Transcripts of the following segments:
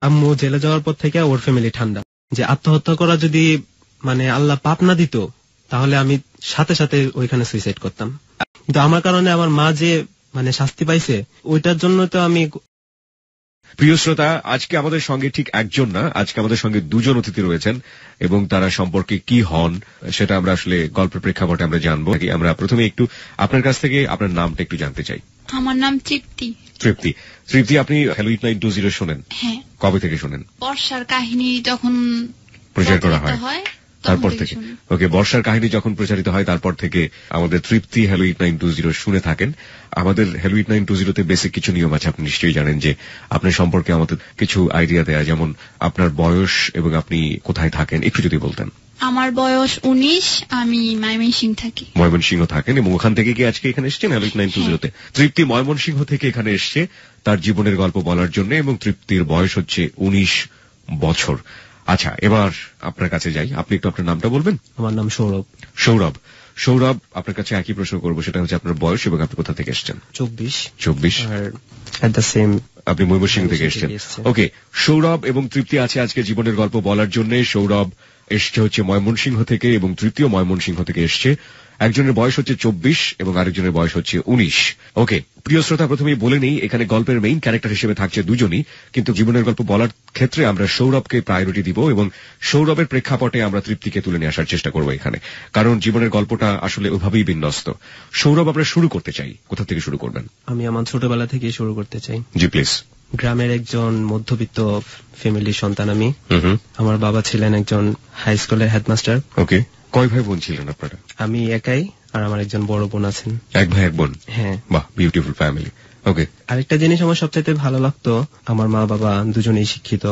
আম্মু জেলে যাওয়ার পর থেকে ওর ফ্যামিলি ঠান্ডা, যে আত্মহত্যা করা যদি মানে আল্লাহ পাপ না দিত তাহলে আমি সাথে সাথে ওইখানে সুইসাইড করতাম। কিন্তু আমার কারণে আমার মা যে মানে শাস্তি পাইছে ওইটার জন্য তো আমি। প্রিয় শ্রোতা, আজকে আমাদের সঙ্গে ঠিক একজন না, আজকে আমাদের সঙ্গে দুজন অতিথি রয়েছেন এবং তারা সম্পর্কে কি হন সেটা আমরা আসলে গল্পের প্রেক্ষাপটে আমরা জানবো। আমরা প্রথমে একটু আপনার কাছ থেকে আপনার নামটা একটু জানতে চাই। আমার নাম তৃপ্তি। তৃপ্তি, তৃপ্তি আপনি হ্যালো 8920 শোনেন? হ্যাঁ। কবে থেকে শোনেন? বর্ষার কাহিনী যখন প্রচার করা হয় তারপর থেকে। ওকে, বর্ষার কাহিনী যখন প্রচারিত হয় তারপর থেকে আমাদের তৃপ্তি হ্যালো 8920 শুনে থাকেন। আমাদের হ্যালো 8920 তে বেসিক কিছু নিয়ম আছে, আপনি নিশ্চয়ই জানেন, যে আপনার সম্পর্কে আমাদের কিছু আইডিয়া দেয়া, যেমন আপনার বয়স এবং আপনি কোথায় থাকেন একটু যদি বলতেন। আমার বয়স 19, আমি ময়মনসিংহ থাকি। ময়মনসিংহ থাকেন এবং ওখান থেকে কি আজকে এখানে এসেছেন হ্যালো 8920 তে? তৃপ্তি ময়মনসিংহ থেকে এখানে এসছে তার জীবনের গল্প বলার জন্য এবং তৃপ্তির বয়স হচ্ছে 19 বছর। আচ্ছা, এবার আপনার কাছে যাই, আপনি একটু আপনার নামটা বলবেন? আমার নাম সৌরভ। সৌরভ, সৌরভ আপনার কাছে একই প্রশ্ন করবো, সেটা হচ্ছে আপনার বয়স এবং আপনি কোথা থেকে এসেছেন? 24। আর এট দ্য সেম আপনি ময়মনসিংহ থেকে এসেছেন। ওকে, সৌরভ এবং তৃপ্তি আছে আজকে জীবনের গল্প বলার জন্য। সৌরভ এসছে হচ্ছে ময়মনসিংহ থেকে এবং তৃতীয় ময়মনসিংহ থেকে এসছে। একজনের বয়স হচ্ছে 24 এবং আরেকজনের বয়স হচ্ছে 19। ওকে, প্রিয় শ্রোতা, প্রথমেই বলে নেই এখানে গল্পের মেইন ক্যারেক্টার হিসেবে থাকছে দুজনই, কিন্তু জীবনের গল্প বলার ক্ষেত্রে আমরা সৌরভকে প্রায়োরিটি দিব এবং সৌরভের প্রেক্ষাপটে আমরা তৃপ্তিকে তুলে নিয়ে আসার চেষ্টা করবো এখানে, কারণ জীবনের গল্পটা আসলে ওইভাবেই বিন্যস্ত। সৌরভ, আমরা শুরু করতে চাই, কোথা থেকে শুরু করবেন? আমি আমার ছোটবেলা থেকে শুরু করতে চাই। জি প্লিজ। গ্রামের একজন মধ্যবিত্ত ফ্যামিলির সন্তান আমি। আমার বাবা ছিলেন একজন হাই স্কুলের হেডমাস্টার। ওকে, কয় ভাই বোন ছিলেন আপনারা? আমি একাই, আর আমার একজন বড় বোন আছেন। এক ভাই এক বোন? হ্যাঁ। বাহ, বিউটিফুল ফ্যামিলি। ওকে, আরেকটা জিনিস আমার সবচাইতে ভালো লাগতো, আমার মা বাবা দুজনেই শিক্ষিত।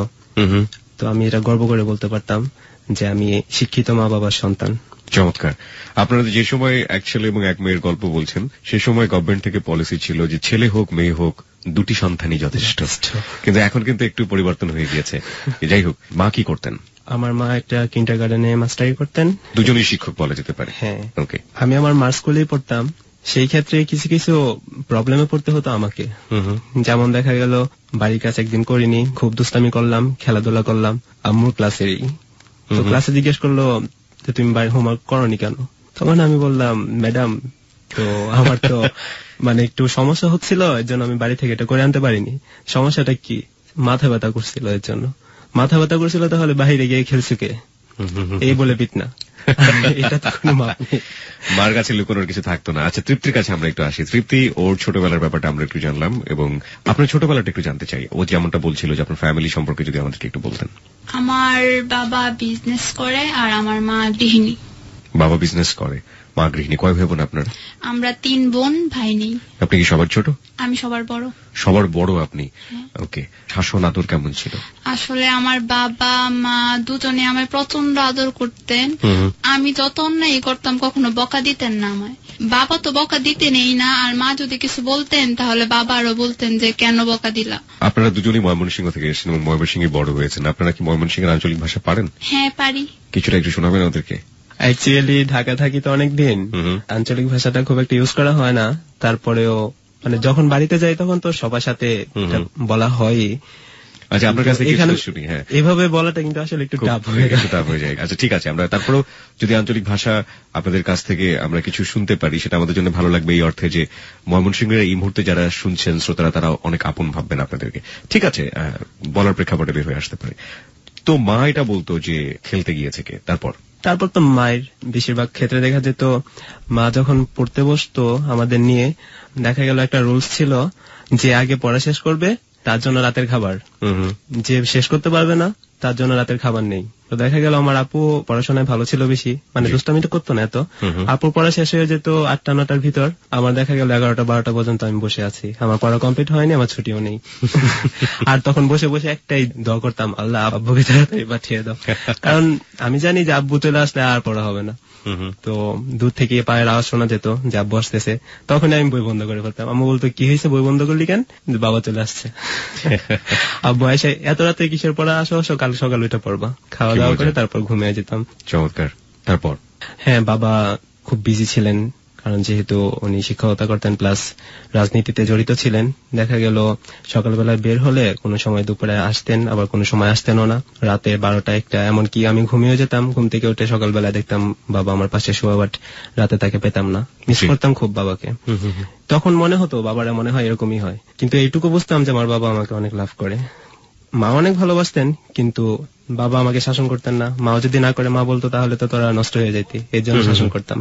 তো আমি এটা গর্ব করে বলতে পারতাম যে আমি শিক্ষিত মা বাবার সন্তান। চমৎকার। আপনারা যে সময় এক ছেলে এবং এক মেয়ের গল্প বলছেন, সে সময় গভর্নমেন্ট থেকে পলিসি ছিল যে ছেলে হোক মেয়ে হোক দুটি সন্তানই যথেষ্ট, কিন্তু এখন কিন্তু একটু পরিবর্তন হয়ে গিয়েছে। যাই হোক, মা কি করতেন? আমার মা একটা কিন্ডারগার্টেনে মাস্টারি করতেন। দুজনই শিক্ষক বলা যেতে পারে? হ্যাঁ। ওকে, আমি আমার মার স্কুলেই পড়তাম। সেই ক্ষেত্রে কিছু কিছু প্রবলেমে পড়তে হতো আমাকে। যেমন দেখা গেল বাড়ির কাজ একদিন করিনি, খুব দুষ্টামি করলাম, খেলাধুলা করলাম, আম্মুর ক্লাসেরই। তো ক্লাসে জিজ্ঞেস করলো যে তুমি বাড়ির হোমওয়ার্ক করনি কেন? তখন আমি বললাম ম্যাডাম, তো আমার তো মানে একটু সমস্যা হচ্ছিল, এর জন্য আমি বাড়ি থেকে এটা করে আনতে পারিনি। সমস্যাটা কি? মাথা ব্যথা করছিল, এর জন্য। মাথা ব্যথা করছিল, তাহলে বাহিরে গিয়ে খেলছো কে? এই বলে পিটনা। এটা তো কোনো মাপ নেই। মার কাছে লুকোনোর কিছু থাকতো না। আচ্ছা, তৃপ্তির কাছে আমরা একটু আসি। তৃপ্তি, ওর ছোটবেলার ব্যাপারটা আমরা একটু জানলাম এবং আপনার ছোটবেলাটা একটু জানতে চাই। ও যেমনটা বলছিল যে আপনার ফ্যামিলি সম্পর্কে যদি আমাদেরকে একটু বলতেন। আমার বাবা বিজনেস করে আর আমার মা গৃহিণী। বাবা বিজনেস করে, মা গৃহিণী। কয় ভাই বোন আপনার? আমরা 3 বোন, ভাই নেই। আপনি কি সবার ছোট? আমি সবার বড়। সবার বড় আপনি? ওকে, শাসন আদর কেমন ছিল? আসলে আমার বাবা মা দুজনে আমায় প্রচন্ড আদর করতেন। আমি যত অন্যায় করতাম কখনো বকা দিতেন না আমায়। বাবা তো বকা দিতেনই না, আর মা যদি কিছু বলতেন তাহলে বাবা আরো বলতেন যে কেন বকা দিলা। আপনারা দুজনই ময়মনসিংহ থেকে এসেছেন এবং ময়মনসিংহে বড় হয়েছেন। আপনারা কি ময়মনসিংহের আঞ্চলিক ভাষা পারেন? হ্যাঁ, পারি। কিছুটা একটু শোনাবেন ওদেরকে? অ্যাকচুয়ালি ঢাকা থাকি তো অনেকদিন, আঞ্চলিক ভাষাটা খুব একটা ইউজ করা হয় না। তারপরেও মানে যখন বাড়িতে যাই তখন তো সবার সাথে বলা হয়। আচ্ছা, আপনার কাছে শুনি। হ্যাঁ, এভাবে বলাটা কিন্তু আসলে একটু টাফ হয়ে যায়। আচ্ছা, ঠিক আছে, আমরা তারপরেও যদি আঞ্চলিক ভাষা আপনাদের কাছ থেকে আমরা কিছু শুনতে পারি সেটা আমাদের জন্য ভালো লাগবে, এই অর্থে যে ময়মনসিংহের এই মুহূর্তে যারা শুনছেন শ্রোতারা তারা অনেক আপন ভাববেন আপনাদেরকে। ঠিক আছে, বলার প্রেক্ষাপটে বের হয়ে আসতে পারে। তো মা এটা বলতো যে খেলতে গিয়েছে কে? তারপর তো মায়ের বেশিরভাগ ক্ষেত্রে দেখা যেত মা যখন পড়তে বসতো আমাদের নিয়ে, দেখা গেল একটা রুলস ছিল যে আগে পড়া শেষ করবে তার জন্য রাতের খাবার, যে শেষ করতে পারবে না তার জন্য রাতের খাবার নেই। তো দেখা গেল আমার আপু পড়াশোনায় ভালো ছিল বেশি, মানে দুষ্টামিটা করতো না এত। আপুর পড়া শেষ হয়ে যেত 8টা-9টার ভিতর, আমার দেখা গেল 11টা-12টা পর্যন্ত আমি বসে আছি, আমার পড়া কমপ্লিট হয়নি, আমার ছুটিও নেই। আর তখন বসে বসে একটাই দোয়া করতাম, আল্লাহ আব্বুকে তাড়াতাড়ি পাঠিয়ে দাও, কারণ আমি জানি যে আব্বু চলে আসলে আর পড়া হবে না। তো দূর থেকে পায়ের আওয়াজ শোনা যেত যে আব্বু আসতেছে, তখন আমি বই বন্ধ করে ফেলতাম। আম্মু বলতো কি হয়েছে, বই বন্ধ করলি কেন? বাবা চলে আসছে। আব্বু এসে এত রাতে কিসের পড়া, আসো কাল সকাল ওইটা পড়বা। খাওয়া দাওয়া করে তারপর ঘুমিয়ে যেতাম। চমৎকার। তারপর? হ্যাঁ, বাবা খুব বিজি ছিলেন, কারণ যেহেতু উনি শিক্ষকতা করতেন প্লাস রাজনীতিতে জড়িত ছিলেন, দেখা গেল সকালবেলা বের হলে কোনো সময় দুপুরে আসতেন, আবার কোনো সময় আসতেনও না, রাতে 12টা-1টা, এমনকি আমি ঘুমিয়ে যেতাম, ঘুম থেকে উঠে সকালবেলা দেখতাম বাবা আমার পাশে শোয়া, বাট রাতে তাকে পেতাম না। মিস করতাম খুব বাবাকে। তখন মনে হতো বাবারা মনে হয় এরকমই হয়, কিন্তু এইটুকু বুঝতাম যে আমার বাবা আমাকে অনেক লাভ করে। মা অনেক ভালোবাসতেন, কিন্তু বাবা আমাকে শাসন করতেন না। মাও যদি না করে, মা বলতো তাহলে তো তোরা নষ্ট হয়ে যেতি, এর জন্য শাসন করতাম।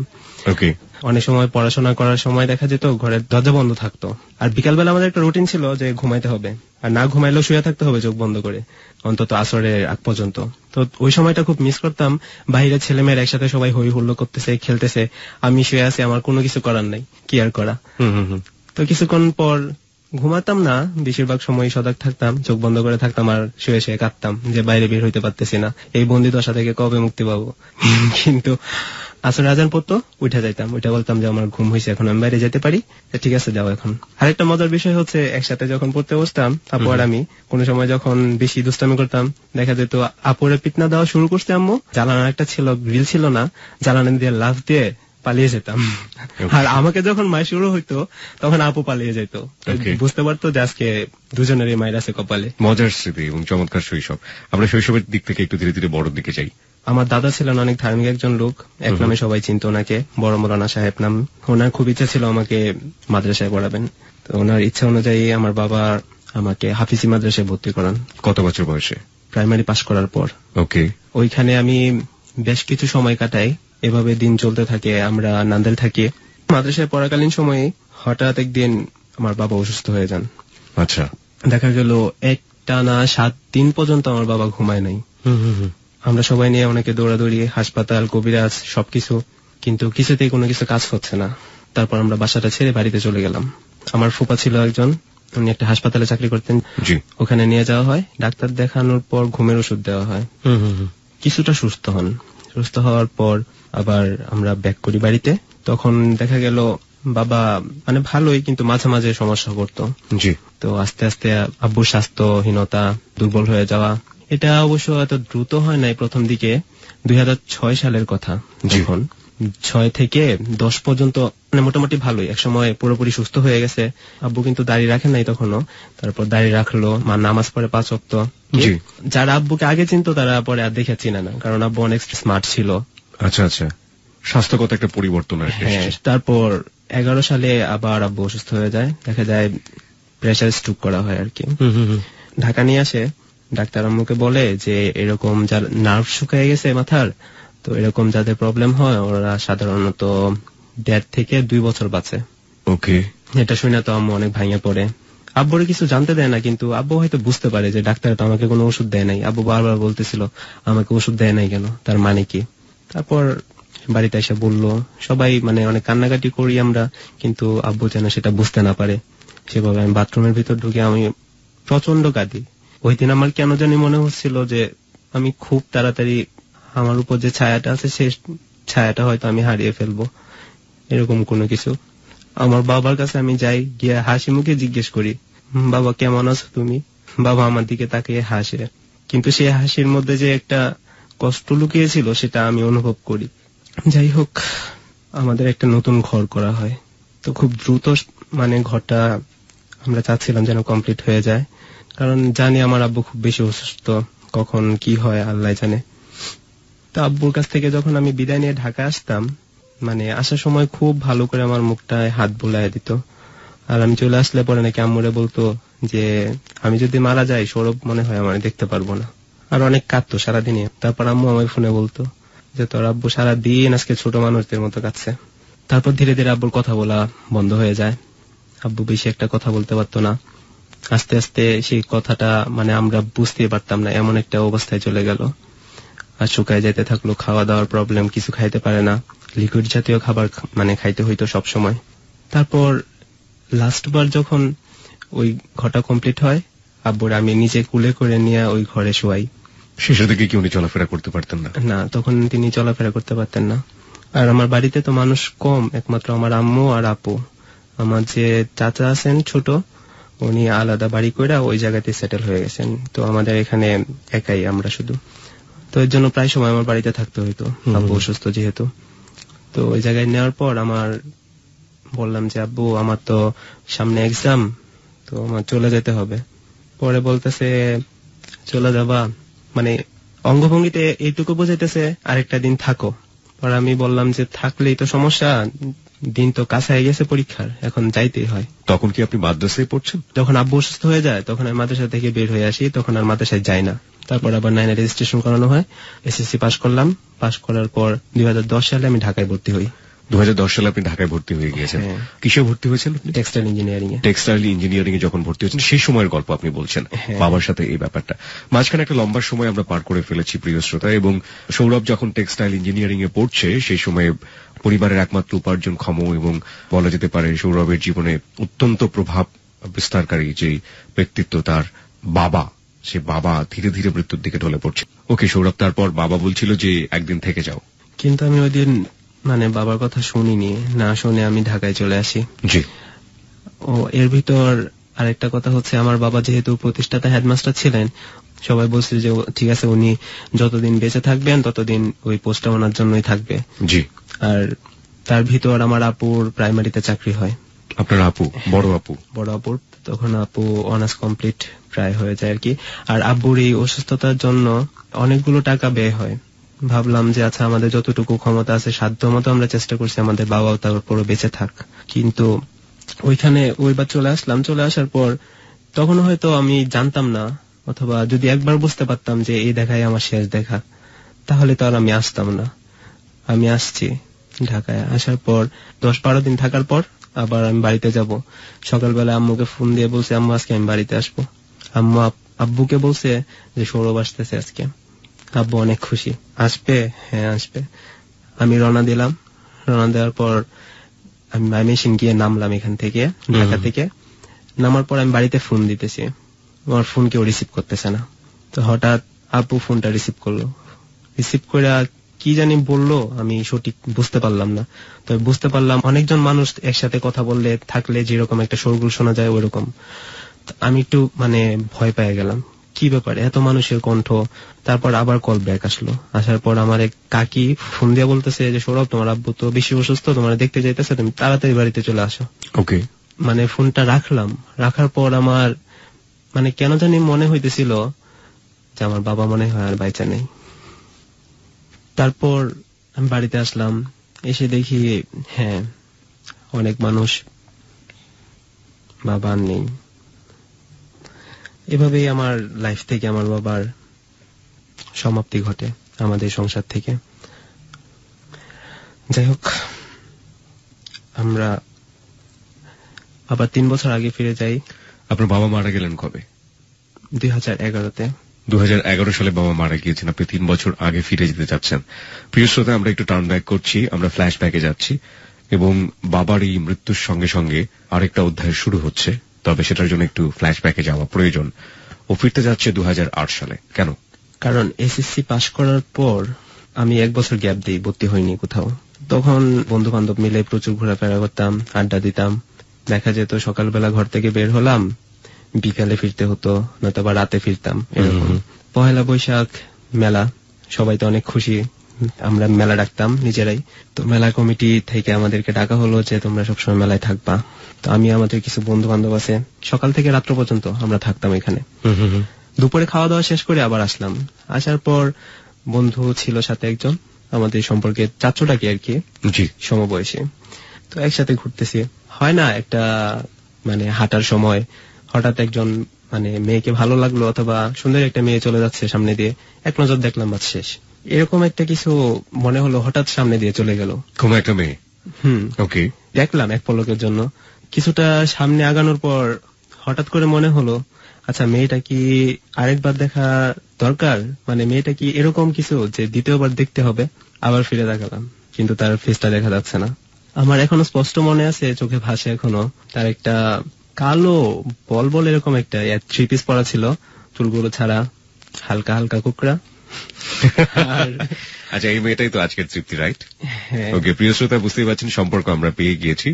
অনেক সময় পড়াশোনা করার সময় দেখা যেত ঘরের দরজা বন্ধ থাকতো, আর বিকালবেলা আমাদের একটা রুটিন ছিল যে ঘুমাইতে হবে, আর না ঘুমাইলেও শুয়ে থাকতে হবে চোখ বন্ধ করে, অন্তত আসরের আগ পর্যন্ত। তো ওই সময়টা খুব মিস করতাম। বাইরে ছেলেমেয়ের একসাথে সবাই হই হুল্লো করতেছে, খেলতেছে, আমি শুয়ে আছি, আমার কোনো কিছু করার নাই, কি আর করা। তো কিছুক্ষণ পর ঘুমাতাম না, বেশিরভাগ সময় সজাগ থাকতাম, চোখ বন্ধ করে থাকতাম, আর শুয়ে শুয়ে কাঁদতাম যে বাইরে বের হইতে পারতেছি না, এই বন্দি দশা থেকে কবে মুক্তি পাবো। কিন্তু আসলে আজান পড়তো, উঠে যাইতাম, উঠে বলতাম যে আমার ঘুম হয়েছে, এখন আমি বাইরে যেতে পারি, ঠিক আছে যাও এখন। আরেকটা মজার বিষয় হচ্ছে, একসাথে যখন পড়তে বসতাম আপু আর আমি, কোনো সময় যখন বেশি দুষ্টামি করতাম, দেখা যেত আপুরে পিটনা দেওয়া শুরু করছে আম্মু, জ্বালানা একটা ছিল, গ্রিল ছিল না, জ্বালানা দিয়ে লাফ দিয়ে পালিয়ে যেতাম। আর আমাকে যখন মায়ের শুরু হইতো তখন আপু পালিয়ে যেত, বুঝতে পারতো যে আজকে দুজনেরই মায়ের আছে কপালে। মজার স্মৃতি এবং চমৎকার শৈশব। আমরা শৈশবের দিক থেকে একটু ধীরে ধীরে বড় দিকে যাই। আমার দাদা ছিলেন অনেক ধার্মিক একজন লোক, এক নামে সবাই চিনত ওনাকে, বড় মৌলানা সাহেব নাম। ওনার খুব ইচ্ছা ছিল আমাকে মাদ্রাসায় পড়াবেন, তো ওনার ইচ্ছা অনুযায়ী আমার বাবা আমাকে হাফিজি মাদ্রাসায় ভর্তি করান। কত বছর বয়সে? প্রাইমারি পাশ করার পর। ওকে। ওইখানে আমি বেশ কিছু সময় কাটাই, এভাবে দিন চলতে থাকে। আমরা নান্দেল থাকি। মাদ্রাসায় পড়াকালীন সময়ে হঠাৎ একদিন আমার বাবা অসুস্থ হয়ে যান। আচ্ছা। দেখা গেল একটানা 7 দিন পর্যন্ত আমার বাবা ঘুমায় নাই। আমরা সবাই নিয়ে অনেকে দৌড়াদৌড়ি, হাসপাতাল, কবিরাজ, সবকিছু, কিন্তু কিছুতেই কোনো কিছু কাজ হচ্ছে না। তারপর আমরা বাসাটা ছেড়ে বাড়িতে চলে গেলাম। আমার ফুপা ছিল একজন, উনি একটা হাসপাতালে চাকরি করতেন, ওখানে নিয়ে যাওয়া হয়। ডাক্তার দেখানোর পর ঘুমের ওষুধ দেওয়া হয়, কিছুটা সুস্থ হন। সুস্থ হওয়ার পর আবার আমরা ব্যাক করি বাড়িতে। তখন দেখা গেল বাবা মানে ভালোই, কিন্তু মাঝে মাঝে সমস্যা করতো। তো আস্তে আস্তে আব্বুর স্বাস্থ্যহীনতা, দুর্বল হয়ে যাওয়া, এটা অবশ্য এত দ্রুত হয় নাই প্রথম দিকে। 2006 সালের কথা, যখন 6 থেকে 10 পর্যন্ত মানে মোটামুটি ভালোই, একসময় পুরোপুরি সুস্থ হয়ে গেছে। আব্বু কিন্তু দাড়ি রাখেন নাই তখনও, তারপর দাড়ি রাখলো, মা নামাজ পড়ে 5 ওয়াক্ত। যারা আব্বুকে আগে চিনতো তারা পরে আর দেখে চিনে না, কারণ আব্বু অনেক স্মার্ট ছিল। আচ্ছা আচ্ছা, স্বাস্থ্যগত একটা পরিবর্তন আসে। তারপর 11 সালে আবার আব্বু অসুস্থ হয়ে যায়, দেখা যায় প্রেসার স্ট্রোক করা হয় আর কি। ঢাকা নিয়ে আসে, ডাক্তার আম্মুকে বলে যে এরকম যার নার্ভ শুকিয়ে গেছে মাথার, তো এরকম যাদের প্রবলেম হয় ওরা সাধারণত 1.5 থেকে 2 বছর বাঁচে। ওকে। এটা শুনে তো আম্মু অনেক ভাঙে পড়ে। আব্বুরে কিছু জানতে দেয় না, কিন্তু আব্বু হয়তো বুঝতে পারে যে ডাক্তার তো আমাকে কোনো ওষুধ দেয় নাই। আব্বু বারবার বলতেছিল আমাকে ওষুধ দেয় নাই কেন, তার মানে কি। তারপর বাড়িতে এসে বললো, সবাই মানে অনেক কান্নাকাটি করি আমরা, কিন্তু আব্বু যেন সেটা বুঝতে না পারে। সেভাবে আমি বাথরুমের ভিতর ঢুকে আমি প্রচন্ড কাঁদি। ওই দিন আমার কেন জানি মনে হচ্ছিল যে আমি খুব তাড়াতাড়ি আমার উপর যে ছায়াটা আছে সেই ছায়াটা হয়তো আমি হারিয়ে ফেলবো, এরকম কোনো কিছু। আমার বাবার কাছে আমি যাই, গিয়ে হাসি মুখে জিজ্ঞেস করি, বাবা কেমন আছো তুমি? বাবা আমার দিকে তাকিয়ে হাসে, কিন্তু সেই হাসির মধ্যে যে একটা কষ্ট লুকিয়েছিল সেটা আমি অনুভব করি। যাই হোক, আমাদের একটা নতুন ঘর করা হয়, তো খুব দ্রুত মানে ঘরটা আমরা চাচ্ছিলাম যেন কমপ্লিট হয়ে যায়, কারণ জানি আমার আব্বু খুব বেশি অসুস্থ, কখন কি হয় আল্লাহ জানে। তো আব্বুর কাছ থেকে যখন আমি বিদায় নিয়ে ঢাকা আসতাম, মানে আসার সময় খুব ভালো করে আমার মুখটায় হাত বুলায় দিত, আর আমি চলে আসলে পরে নাকি আম্মুরে বলতো যে আমি যদি মারা যাই সৌরভ মনে হয় আমার দেখতে পারবো না, আর অনেক কাঁদতো সারাদিনে। তারপর আম্মু আমার ফোনে বলতো যে তোর আব্বু সারাদিন আজকে ছোট মানুষদের মতো কাঁদছে। তারপর ধীরে ধীরে আব্বুর কথা বলা বন্ধ হয়ে যায়, আব্বু বেশি একটা কথা বলতে পারতো না। আস্তে আস্তে সেই কথাটা মানে আমরা বুঝতে পারতাম না, এমন একটা অবস্থায় চলে গেল। আর শুকায় যেতে থাকলো, খাওয়া দাওয়ার প্রবলেম, কিছু খাইতে পারে না, লিকুইড জাতীয় খাবার মানে খাইতে হইতো সব সময়। তারপর লাস্টবার যখন ওই ঘরটা কমপ্লিট হয়, আব্বুর আমি নিজে কুলে করে নিয়ে ওই ঘরে শোয়াই। শেষের দিকে কি উনি চলাফেরা করতে পারতেন না? না, তখন তিনি চলাফেরা করতে পারতেন না। আর আমার বাড়িতে তো মানুষ কম, একমাত্র আমার আম্মু আর আপু। আমার যে চাচা আছেন ছোট, উনি আলাদা বাড়ি করে ওই জায়গাতে সেটেল হয়ে গেছেন, তো আমাদের এখানে একাই আমরা শুধু। তো এর জন্য প্রায় সময় আমার বাড়িতে থাকতে হইতো, আব্বু অসুস্থ যেহেতু। তো ওই জায়গায় নেওয়ার পর আমার বললাম যে আব্বু আমার তো সামনে এক্সাম, তো আমার চলে যেতে হবে। পরে বলতেছে চলে যাবা, মানে অঙ্গভঙ্গিতে এইটুকু বোঝাইতেছে আরেকটা দিন থাকো। পরে আমি বললাম যে থাকলেই তো সমস্যা, দিন তো কাছে গেছে পরীক্ষার, এখন যাইতেই হয়। তখন কি আপনি মাদ্রাসায় পড়ছেন? যখন আব্বু অসুস্থ হয়ে যায় তখন আমি মাদ্রাসা থেকে বের হয়ে আসি, তখন আর মাদ্রাসায় যাই না। তারপর আবার 9 রেজিস্ট্রেশন করানো হয়, এসএসসি পাস করলাম। পাস করার পর 2010 সালে আমি ঢাকায় ভর্তি হই। 2010 সালে আপনি ঢাকায় ভর্তি হয়ে গিয়েছেন। কিসে ভর্তি হয়েছেন? টেক্সটাইল ইঞ্জিনিয়ারিং এ। টেক্সটাইল ইঞ্জিনিয়ারিং এ যখন ভর্তি হয়েছেন সেই সময়ের গল্প আপনি বলছেন, বাবার সাথে এই ব্যাপারটা। মাঝখানে একটা লম্বা সময় আমরা পার করে ফেলেছি প্রিয় শ্রোতা, এবং সৌরভ যখন টেক্সটাইল ইঞ্জিনিয়ারিং এ পড়ছে সেই সময়ে পরিবারের একমাত্র উপার্জনক্ষম এবং বলা যেতে পারে সৌরভের জীবনে অত্যন্ত প্রভাব বিস্তারকারী যে ব্যক্তিত্ব তার বাবা, সে বাবা ধীরে ধীরে মৃত্যুর দিকে ঢলে পড়ছে। ওকে সৌরভ, তারপর বাবা বলছিল যে একদিন থেকে যাও, কিন্তু আমি ওই দিন মানে বাবার কথা শুনিনি, না শুনে আমি ঢাকায় চলে আসি। জি। ও এর ভিতর আরেকটা কথা হচ্ছে, আমার বাবা যেহেতু প্রতিষ্ঠাতা হেডমাস্টার ছিলেন, সবাই বলছিল যে ঠিক আছে উনি যতদিন বেঁচে থাকবেন ততদিন ওই পোস্টটা ওনার জন্যই থাকবে। জি। আর তার ভিতর আমার আপুর প্রাইমারিতে চাকরি হয়। আপনার আপু? বড় আপু? বড় আপুর। তখন আপু অনার্স কমপ্লিট প্রায় হয়ে যায় আর কি। আর আব্বুর এই অসুস্থতার জন্য অনেকগুলো টাকা ব্যয় হয়। ভাবলাম যে আচ্ছা আমাদের যতটুকু ক্ষমতা আছে সাধ্য মতো আমরা চেষ্টা করছি আমাদের বাবাও তারপরও বেঁচে থাক। কিন্তু ওইখানে ওইবার চলে আসলাম। চলে আসার পর তখন হয়তো আমি জানতাম না, অথবা যদি একবার বুঝতে পারতাম যে এই দেখাই আমার শেষ দেখা, তাহলে তো আর আমি আসতাম না। আমি আসছি ঢাকায়। আসার পর 10-12 দিন থাকার পর আবার আমি বাড়িতে যাব। সকালবেলা আম্মুকে ফোন দিয়ে বলছে আম্মু আজকে আমি বাড়িতে আসবো। আম্মু আব্বুকে বলছে যে সৌরভ আসতেছে আজকে। আব্বু অনেক খুশি। আসবে? হ্যাঁ আসবে। আমি রওনা দিলাম। রওনা দেওয়ার পর আমি ময়মনসিংহ গিয়ে নামলাম এখান থেকে, ঢাকা থেকে। নামার পর আমি বাড়িতে ফোন দিতেছি, আমার ফোন কেউ রিসিভ করতেছে না। তো হঠাৎ আব্বু ফোনটা রিসিভ করলো। রিসিভ করে কি জানি বললো আমি সঠিক বুঝতে পারলাম না। তবে বুঝতে পারলাম অনেকজন মানুষ একসাথে কথা বললে থাকলে যেরকম একটা শোরগোল শোনা যায় ওইরকম। আমি একটু মানে ভয় পেয়ে গেলাম, কি ব্যাপার এত মানুষের কণ্ঠ। তারপর আবার কল ব্যাক আসলো। আসার পর আমার এক কাকি ফোন দিয়ে বলতেছে যে সৌরভ তোমার আব্বু তো বেশি অসুস্থ, তোমার দেখতে যাইতেছে, তুমি তাড়াতাড়ি বাড়িতে চলে আসো। ওকে। মানে ফোনটা রাখলাম। রাখার পর আমার মানে কেন জানি মনে হইতেছিল যে আমার বাবা মনে হয় আর বাইচা নেই। তারপর আমি বাড়িতে আসলাম। এসে দেখি হ্যাঁ অনেক মানুষ, বাবা নেই। এভাবেই আমার লাইফ থেকে আমার বাবার সমাপ্তি ঘটে, আমাদের সংসার থেকে। যাই হোক, আমরা আবার 3 বছর আগে ফিরে যাই। আপনার বাবা মারা গেলেন কবে? 2011-তে। 2011 সালে বাবা মারা গিয়েছেন, আপনি 3 বছর আগে ফিরে যেতে চাচ্ছেন। প্রিয় শ্রোতা, আমরা একটু টার্ন ব্যাক করছি, আমরা ফ্ল্যাশ ব্যাকে যাচ্ছি এবং বাবার এই মৃত্যুর সঙ্গে সঙ্গে আরেকটা অধ্যায় শুরু হচ্ছে। তবে সেটার জন্য একটু ফ্ল্যাশ ব্যাকে যাওয়া প্রয়োজন। ও ফিরতে যাচ্ছে 2008 সালে। কেন? কারণ এসএসসি পাশ করার পর আমি 1 বছর গ্যাপ দিই, ভর্তি হইনি কোথাও। তখন বন্ধু বান্ধব মিলে প্রচুর ঘোরাফেরা করতাম, আড্ডা দিতাম। দেখা যেত সকালবেলা ঘর থেকে বের হলাম, বিকালে ফিরতে হতো, নয়তো বা রাতে ফিরতাম এরকম। পহেলা বৈশাখ মেলা, সবাই তো অনেক খুশি, আমরা মেলা ডাকতাম নিজেরাই। তো মেলা কমিটি থেকে আমাদেরকে ডাকা হলো যে তোমরা সবসময় মেলায় থাকবা। তো আমি আমাদের কিছু বন্ধু বান্ধব আছে, সকাল থেকে রাত্র পর্যন্ত আমরা থাকতাম এখানে। দুপুরে খাওয়া দাওয়া শেষ করে আবার আসলাম। আসার পর বন্ধু ছিল সাথে একজন, আমাদের সম্পর্কে চাচুটাকে আর কি, সমবয়সী। তো একসাথে ঘুরতেছি, হয় না একটা মানে হাঁটার সময় হঠাৎ একজন মানে মেয়েকে ভালো লাগলো, অথবা সুন্দর একটা মেয়ে চলে যাচ্ছে সামনে দিয়ে, এক নজর দেখলাম বাস শেষ। এরকম একটা কিছু মনে হলো, হঠাৎ সামনে দিয়ে চলে গেল কোন একটা মেয়ে। ওকে। দেখলাম এক পলকের জন্য। কিছুটা সামনে আগানোর পর হঠাৎ করে মনে হলো আচ্ছা মেয়েটা কি আরেকবার দেখা দরকার, মানে মেয়েটা কি এরকম কিছু যে দ্বিতীয়বার দেখতে হবে। আবার ফিরে দেখালাম, কিন্তু তার ফেসটা দেখা যাচ্ছে না। আমার এখনো স্পষ্ট মনে আছে, চোখে ভাসে এখনো, তার একটা কালো বল এরকম একটা 3 পিস পরা ছিল, চুলগুলো ছাড়া, হালকা হালকা কুকরা। আচ্ছা, এই মেয়েটাই তো আজকের তৃপ্তি, রাইট? ওকে, প্রিয় শ্রোতা, বুঝতেই পারছেন সম্পর্ক আমরা পেয়ে গিয়েছি।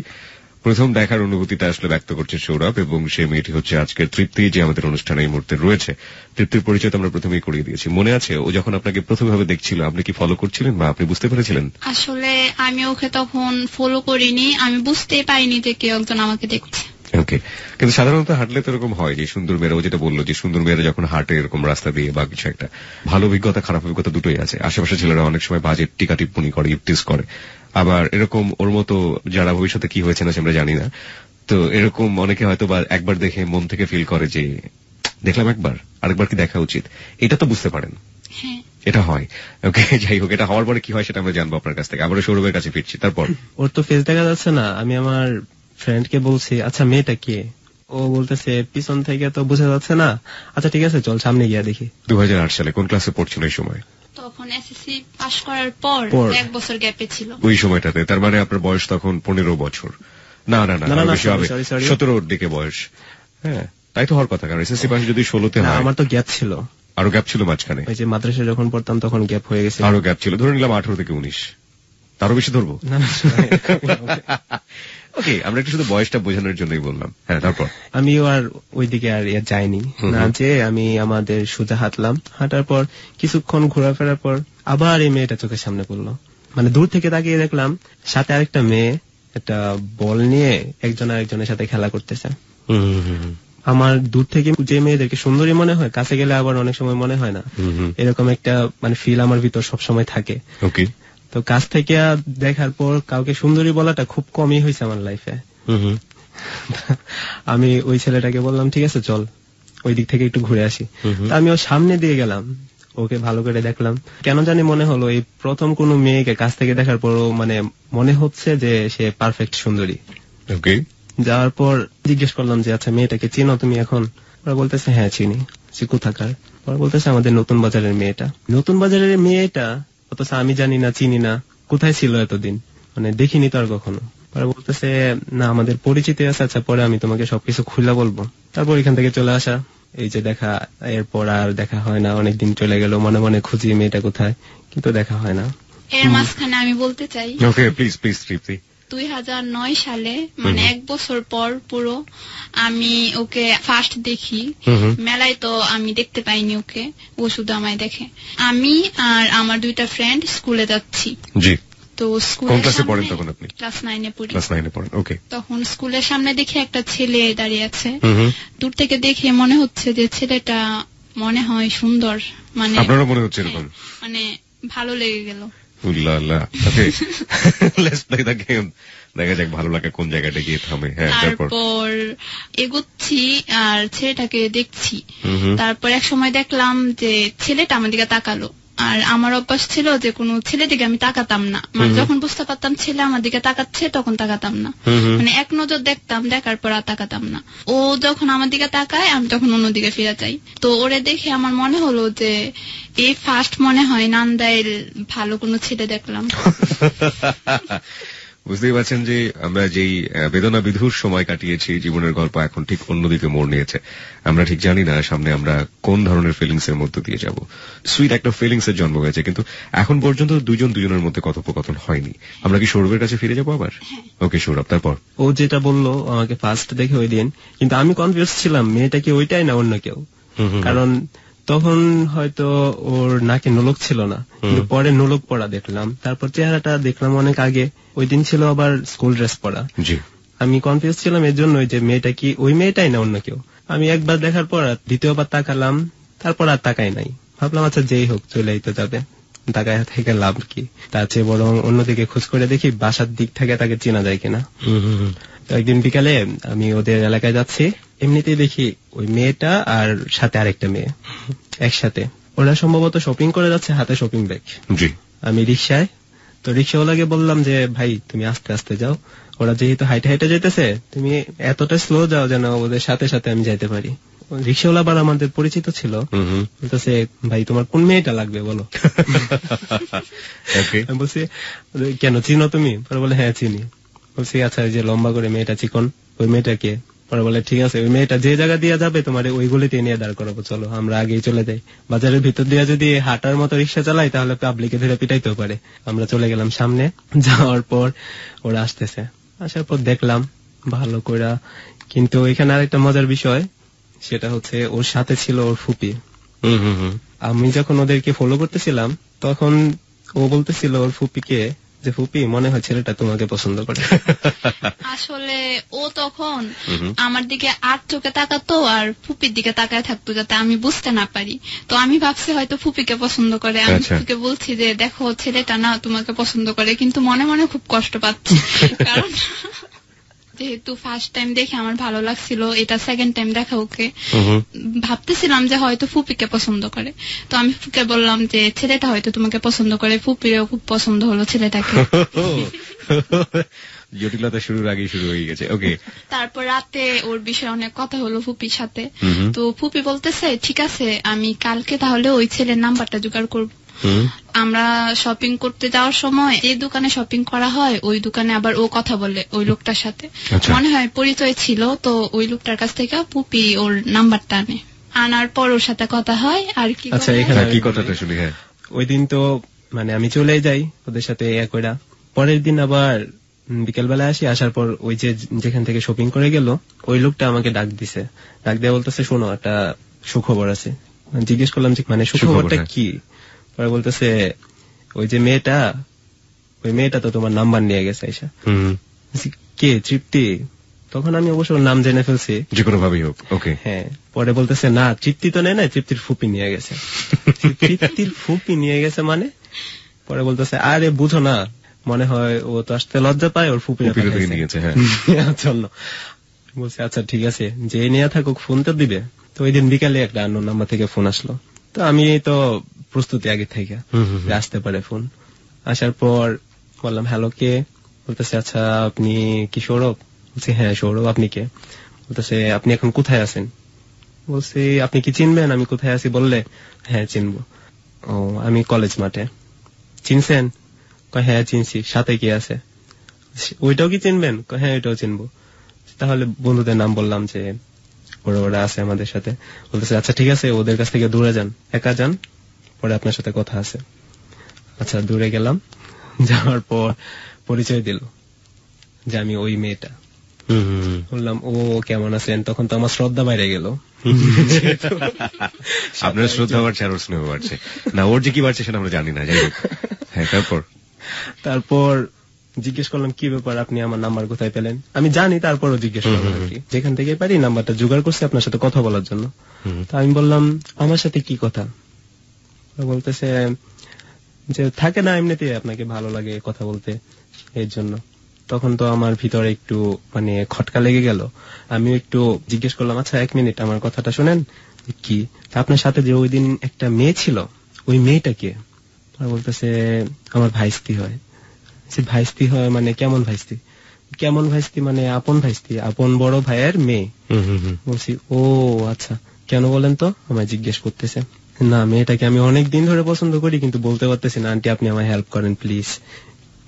প্রথম দেখার অনুভূতিটা আসলে ব্যক্ত করছে সৌরভ, এবং সেই মেয়েটি হচ্ছে আজকের তৃপ্তি, যে আমাদের অনুষ্ঠানে এই মুহূর্তে রয়েছে। তৃপ্তির পরিচয় তো আমরা প্রথমেই করিয়ে দিয়েছি। মনে আছে ও যখন আপনাকে প্রথমভাবে দেখছিল, আপনি কি ফলো করছিলেন বা আপনি বুঝতে পেরেছিলেন? আসলে আমি ওকে তখন ফলো করিনি, আমি বুঝতেই পারিনি যে কেউ একজন আমাকে দেখছে। ওকে, কিন্তু সাধারণত হাঁটলে তো এরকম হয় যে সুন্দর মেয়েরা, ও যেটা বললো যে সুন্দর মেয়েরা যখন হাঁটে এরকম রাস্তা দিয়ে বা কিছু একটা, ভালো অভিজ্ঞতা খারাপ অভিজ্ঞতা দুটোই আছে। আশেপাশে ছেলেরা অনেক সময় বাজে টিকা টিপ্পনি করে, ইপটিস করে, আবার এরকম ওর মতো যারা ভবিষ্যতে কি হয়েছে না আমরা জানি না, তো এরকম অনেকে হয়তো বা একবার দেখে মন থেকে ফিল করে যে দেখলাম একবার, আরেকবার কি দেখা উচিত, এটা তো বুঝতে পারেন। এটা হয়। ওকে, যাই হোক, এটা হওয়ার পরে কি হয় সেটা আমরা জানবো আপনার কাছ থেকে। আবার সৌরভের কাছে ফিরছি। তারপর ওর তো ফেস দেখা যাচ্ছে না, আমি আমার ফ্রেন্ডকে বলছি আচ্ছা মেয়েটা কে, ও বলতেছে পিছন থেকে তো বোঝা যাচ্ছে না, আচ্ছা ঠিক আছে চল সামনে গিয়া দেখি। 2008 সালে কোন ক্লাসে পড়ছিল এই সময়? তখন এসএসসি পাস করার পর 1 বছর গ্যাপে ছিল ওই সময়টাতে। তার মানে আপনার বয়স তখন 15 বছর? না না না, বেশি হবে, 17-র দিকে বয়স। হ্যাঁ, তাই তো হওয়ার কথা, কারণ এসএসসি পাস যদি 16তে হয়। আমার তো গ্যাপ ছিল, আরো গ্যাপ ছিল মাঝখানে। ওই যে মাদ্রাসায় যখন পড়তাম তখন গ্যাপ হয়ে গেছে, আরো গ্যাপ ছিল, ধরে নিলাম 18 থেকে 19, তারও বেশি ধরবো? ওকে, আমরা একটু শুধু বয়সটা বোঝানোর জন্যই বললাম। হ্যাঁ, তারপর আমিও আর ওইদিকে আর যাইনি না, যে আমি আমাদের সোজা হাঁটলাম, হাঁটার পর কিছুক্ষণ ঘোরাফেরার পর আবার এই মেয়েটা চোখের সামনে পড়লো। মানে দূর থেকে তাকিয়ে দেখলাম সাথে আরেকটা মেয়ে একটা বল নিয়ে একজন আরেকজনের সাথে খেলা করতেছে। আমার দূর থেকে যে মেয়েদেরকে সুন্দরী মনে হয়, কাছে গেলে আবার অনেক সময় মনে হয় না, এরকম একটা মানে ফিল আমার ভিতর সবসময় থাকে। ওকে, তো কাছ থেকে দেখার পর কাউকে সুন্দরী বলাটা খুব কমই হয়েছে আমার লাইফে। আমি ওই ছেলেটাকে বললাম ঠিক আছে চল ওই দিক থেকে একটু ঘুরে আসি। আমি ওর সামনে দিয়ে গেলাম, ওকে ভালো করে দেখলাম, কেন জানি মনে হলো এই প্রথম কোন মেয়েকে কাছ থেকে দেখার পরও মানে মনে হচ্ছে যে সে পারফেক্ট সুন্দরী। ওকে, যাওয়ার পর জিজ্ঞেস করলাম যে আচ্ছা মেয়েটাকে চিনো তুমি এখন? ওরা বলতেছে হ্যাঁ চিনি। সে কোথাকার? ওরা বলতেছে আমাদের নতুন বাজারের মেয়েটা। নতুন বাজারের মেয়েটা? অথচ আমি জানি না, চিনি না, কোথায় ছিল এতদিন, মানে দেখিনি তো আর কখনো। ওরা বলতেছে না আমাদের পরিচিত আছে, আচ্ছা পরে আমি তোমাকে সবকিছু খুলে বলবো। তারপর এখান থেকে চলে আসা, এই যে দেখা, এরপর আর দেখা হয় না, অনেকদিন চলে গেল, মনে মনে খুঁজি মেয়েটা কোথায়, কিন্তু দেখা হয় না। এর মাঝখানে আমি বলতে চাই, ওকে প্লিজ প্লিজ তৃপ্তি, 2009 সালে মানে 1 বছর পর পুরো আমি ওকে ফার্স্ট দেখি মেলায়। তো আমি দেখতে পাইনি ওকে, ও শুধু আমায় দেখে। আমি আর আমার 2টা ফ্রেন্ড স্কুলে যাচ্ছি। জি, তো কোন ক্লাসে পড়েন তখন আপনি? ক্লাস 9 এ পড়ি। ক্লাস 9 এ পড়েন, ওকে। তখন স্কুলের সামনে দেখি একটা ছেলে দাঁড়িয়ে আছে। দূর থেকে দেখে মনে হচ্ছে যে ছেলেটা মনে হয় সুন্দর, মানে আপনারও মনে হচ্ছে এরকম? মানে ভালো লেগে গেল। দেখা যাক ভালো লাগা কোন জায়গাটা গিয়ে থামে। তারপর এগোচ্ছি আর ছেলেটাকে দেখছি। তারপর এক সময় দেখলাম যে ছেলেটা আমার দিকে তাকালো, আর আমার অভ্যাস ছিল যে কোনো ছেলে দিকে আমি তাকাতাম না, মানে যখন বুঝতে পারতাম ছেলে আমার দিকে তাকাচ্ছে তখন তাকাতাম না, মানে এক নজর দেখতাম, দেখার পর আর তাকাতাম না। ও যখন আমার দিকে তাকায় আমি তখন অন্যদিকে ফিরে যাই। তো ওরে দেখে আমার মনে হলো যে এই ফার্স্ট মনে হয় নান্দাইল ভালো কোনো ছেলে দেখলাম। বুঝতেই পারছেন যে আমরা যেই বেদনা বিধুর সময় কাটিয়েছি, জীবনের গল্প এখন ঠিক অন্যদিকে মোড় নিয়েছে। আমরা ঠিক জানি না সামনে আমরা কোন ধরনের ফিলিংস এর মধ্যে দিয়ে যাব। সুইট একটা ফিলিংস এর জন্ম হয়েছে, কিন্তু এখন পর্যন্ত দুজনের মধ্যে কথোপকথন হয়নি। আমরা কি সৌরভের কাছে ফিরে যাবো আবার? ওকে সৌরভ, তারপর? ও যেটা বললো আমাকে ফার্স্ট দেখে ওই দিন, কিন্তু আমি কনফিউজ ছিলাম মেয়েটা কি ওইটাই না অন্য কেউ, কারণ তখন হয়তো ওর নাকে নোলক ছিল না, কিন্তু পরে নোলক পরা দেখলাম। তারপর চেহারাটা দেখলাম অনেক আগে, ওই দিন ছিল আবার স্কুল ড্রেস পরা। আমি কনফিউজ ছিলাম এর জন্য যে মেয়েটা কি ওই মেয়েটাই না অন্য কেউ। আমি একবার দেখার পর দ্বিতীয়বার তাকালাম, তারপর আর তাকাই নাই। ভাবলাম আচ্ছা যেই হোক চলেই তো যাবে, তাকায় থেকে লাভ কি, তার চেয়ে বরং অন্যদিকে খোঁজ করে দেখি বাসার দিক থেকে তাকে চেনা যায় কিনা। তো একদিন বিকালে আমি ওদের এলাকায় যাচ্ছি, এমনিতেই দেখি ওই মেয়েটা আর সাথে আরেকটা মেয়ে একসাথে। ওরা সম্ভবত শপিং করে যাচ্ছে, হাতে শপিং ব্যাগ। আমি রিক্সায়, তো রিক্সাওয়ালাকে বললাম যে ভাই তুমি আস্তে আস্তে যাও, ওরা যেহেতু হাইটে হাইটে যেতেছে তুমি এতটা স্লো যাও যেন ওদের সাথে সাথে আমি যাইতে পারি। রিক্সাওয়ালা আবার আমাদের পরিচিত ছিল, বলতেছে ভাই তোমার কোন মেয়েটা লাগবে বলো। আমি বলছি কেন চিনো তুমি? পরে বলে হ্যাঁ চিনি। বলছি আচ্ছা যে লম্বা করে মেয়েটা চিকন, ওই মেয়েটাকে? পরে বলে ঠিক আছে ওই মেয়েটা যে জায়গা দিয়ে যাবে তোমার ওইগুলিতে নিয়ে দাঁড় করাবো, চলো আমরা আগেই চলে যাই। বাজারের ভিতর দিয়ে যদি হাঁটার মতো রিক্সা চালাই তাহলে পাবলিকে ধরে পিটাইতেও পারে। আমরা চলে গেলাম সামনে, যাওয়ার পর ওরা আসতেছে, আসার পর দেখলাম ভালো কইরা। কিন্তু এখানে আরেকটা মজার বিষয়, সেটা হচ্ছে ওর সাথে ছিল ওর ফুপি। আমি যখন ওদেরকে ফলো করতেছিলাম তখন ও বলতেছিল ওর ফুপিকে যে ফুপি মনে হয় ছেলেটা তোমাকে পছন্দ করে। আসলে ও তখন আমার দিকে আর চোখে তাকাতো আর ফুপির দিকে তাকায় থাকতো যাতে আমি বুঝতে না পারি। তো আমি ভাবছি হয়তো ফুপিকে পছন্দ করে। আমি ফুপিকে বলছি যে দেখো ছেলেটা না তোমাকে পছন্দ করে, কিন্তু মনে মনে খুব কষ্ট পাচ্ছি, কারণ যেহেতু ফার্স্ট টাইম দেখে আমার ভালো লাগছিল, এটা সেকেন্ড টাইম দেখা ওকে, ভাবতেছিলাম যে হয়তো ফুপিকে পছন্দ করে। তো আমি ফুপিকে বললাম যে ছেলেটা হয়তো তোমাকে পছন্দ করে। ফুপিরও খুব পছন্দ হলো ছেলেটাকে। জটিলতা শুরুর আগেই শুরু হয়ে গেছে। ওকে, তারপর রাতে ওর বিষয়ে অনেক কথা হলো ফুপির সাথে। তো ফুপি বলতেছে ঠিক আছে আমি কালকে তাহলে ওই ছেলের নাম্বারটা জোগাড় করবো। আমরা শপিং করতে যাওয়ার সময় যে দোকানে শপিং করা হয় ওই দোকানে আবার ও কথা বলে ওই লোকটার সাথে, মনে হয় পরিচয় ছিল। তো ওই লোকটার কাছ থেকে পুপি ওর নাম্বারটা আনে, আনার পর ওর সাথে কথা হয়। আর কি আচ্ছা, এখানে কি কথাটা শুনি। হ্যাঁ, ওই দিন তো মানে আমি চলে যাই ওদের সাথে কইরা। পরের দিন আবার বিকেল বেলায় আসি, আসার পর ওই যে যেখান থেকে শপিং করে গেল ওই লোকটা আমাকে ডাক দিছে। ডাক দিয়ে বলতেছে শোনো একটা সুখবর আছে। জিজ্ঞেস করলাম যে মানে সুখবরটা কি? পরে বলতেছে ওই যে মেয়েটা, ওই মেয়েটা তো তোমার নাম্বার নিয়ে গেছে আইসা। কে? তৃপ্তি। তখন আমি অবশ্য নাম জেনে ফেলছি, যে কোনো ভাবেই হোক। ওকে, হ্যাঁ। পরে বলতেছে না তৃপ্তি তো নেয় না, তৃপ্তির ফুপি নিয়ে গেছে। তৃপ্তির ফুপি নিয়ে গেছে মানে? পরে বলতেছে আরে বুঝো না, মনে হয় ও তো আসতে লজ্জা পায়, ওর ফুপি নিয়ে গেছে। হ্যাঁ, চল। বলছে আচ্ছা ঠিক আছে, যে নিয়ে থাকুক ফোন তো দিবে। তো ওই দিন বিকালে একটা আননোন নাম্বার থেকে ফোন আসলো। তো আমি তো প্রস্তুতি আগে থেকে আসতে পারে ফোন। আসার পর বললাম হ্যালো, কে? বলতেছে আচ্ছা আপনি কি সৌরভ? বলছি হ্যাঁ সৌরভ, আপনি কে? বলতেছে আপনি এখন কোথায় আছেন? বলছি আপনি কি চিনবেন আমি কোথায় আছি? বললে হ্যাঁ চিনবো। ও আমি কলেজ মাঠে। চিনছেন? হ্যাঁ চিনছি। সাথে কি আছে? ওইটাও কি চিনবেন? হ্যাঁ ওইটাও চিনবো। তাহলে বন্ধুদের নাম বললাম যে ওরা আছে আমাদের সাথে। বলতেছে আচ্ছা ঠিক আছে ওদের কাছ থেকে দূরে যান, একা যান, পরে আপনার সাথে কথা আছে। আচ্ছা দূরে গেলাম, যাওয়ার পর পরিচয় দিল যে আমি ওই মেয়েটা। বললাম ও কেমন আছেন? তখন তো আমার শ্রদ্ধা বাইরে গেল। আপনার শ্রদ্ধা বাড়ছে আর স্নেহ বাড়ছে না, ওর যে কি বাড়ছে সেটা আমরা জানি না। যাই হোক, হ্যাঁ তারপর জিজ্ঞেস করলাম কি ব্যাপার, আপনি আমার নাম্বার কোথায় পেলেন? আমি জানি, তারপরও জিজ্ঞেস করলাম আর কি, যেখান থেকে পারি নাম্বারটা জোগাড় করছি আপনার সাথে কথা বলার জন্য। তা আমি বললাম আমার সাথে কি কথা? বলতেছে যে থাকে না এমনিতে আপনাকে ভালো লাগে কথা বলতে, এর জন্য। তখন তো আমার ভিতরে একটু মানে খটকা লেগে গেল। আমি একটু জিজ্ঞেস করলাম আচ্ছা এক মিনিট আমার কথাটা শোনেন। কি? আপনার সাথে যে ওই দিন একটা মেয়ে ছিল, ওই মেয়েটা কে? বলতেছে আমার ভাইস্তি হয়। ভাইস্তি হয় মানে কেমন ভাইস্তি? কেমন ভাইস্তি মানে আপন ভাইস্তি, আপন বড় ভাইয়ের মেয়ে। বলছি ও আচ্ছা, কেন বলেন তো? আমায় জিজ্ঞেস করতেছে। না মেয়েটাকে আমি অনেক দিন ধরে পছন্দ করি কিন্তু বলতে পারতেছি না, আন্টি আপনি আমায় হেল্প করেন প্লিজ।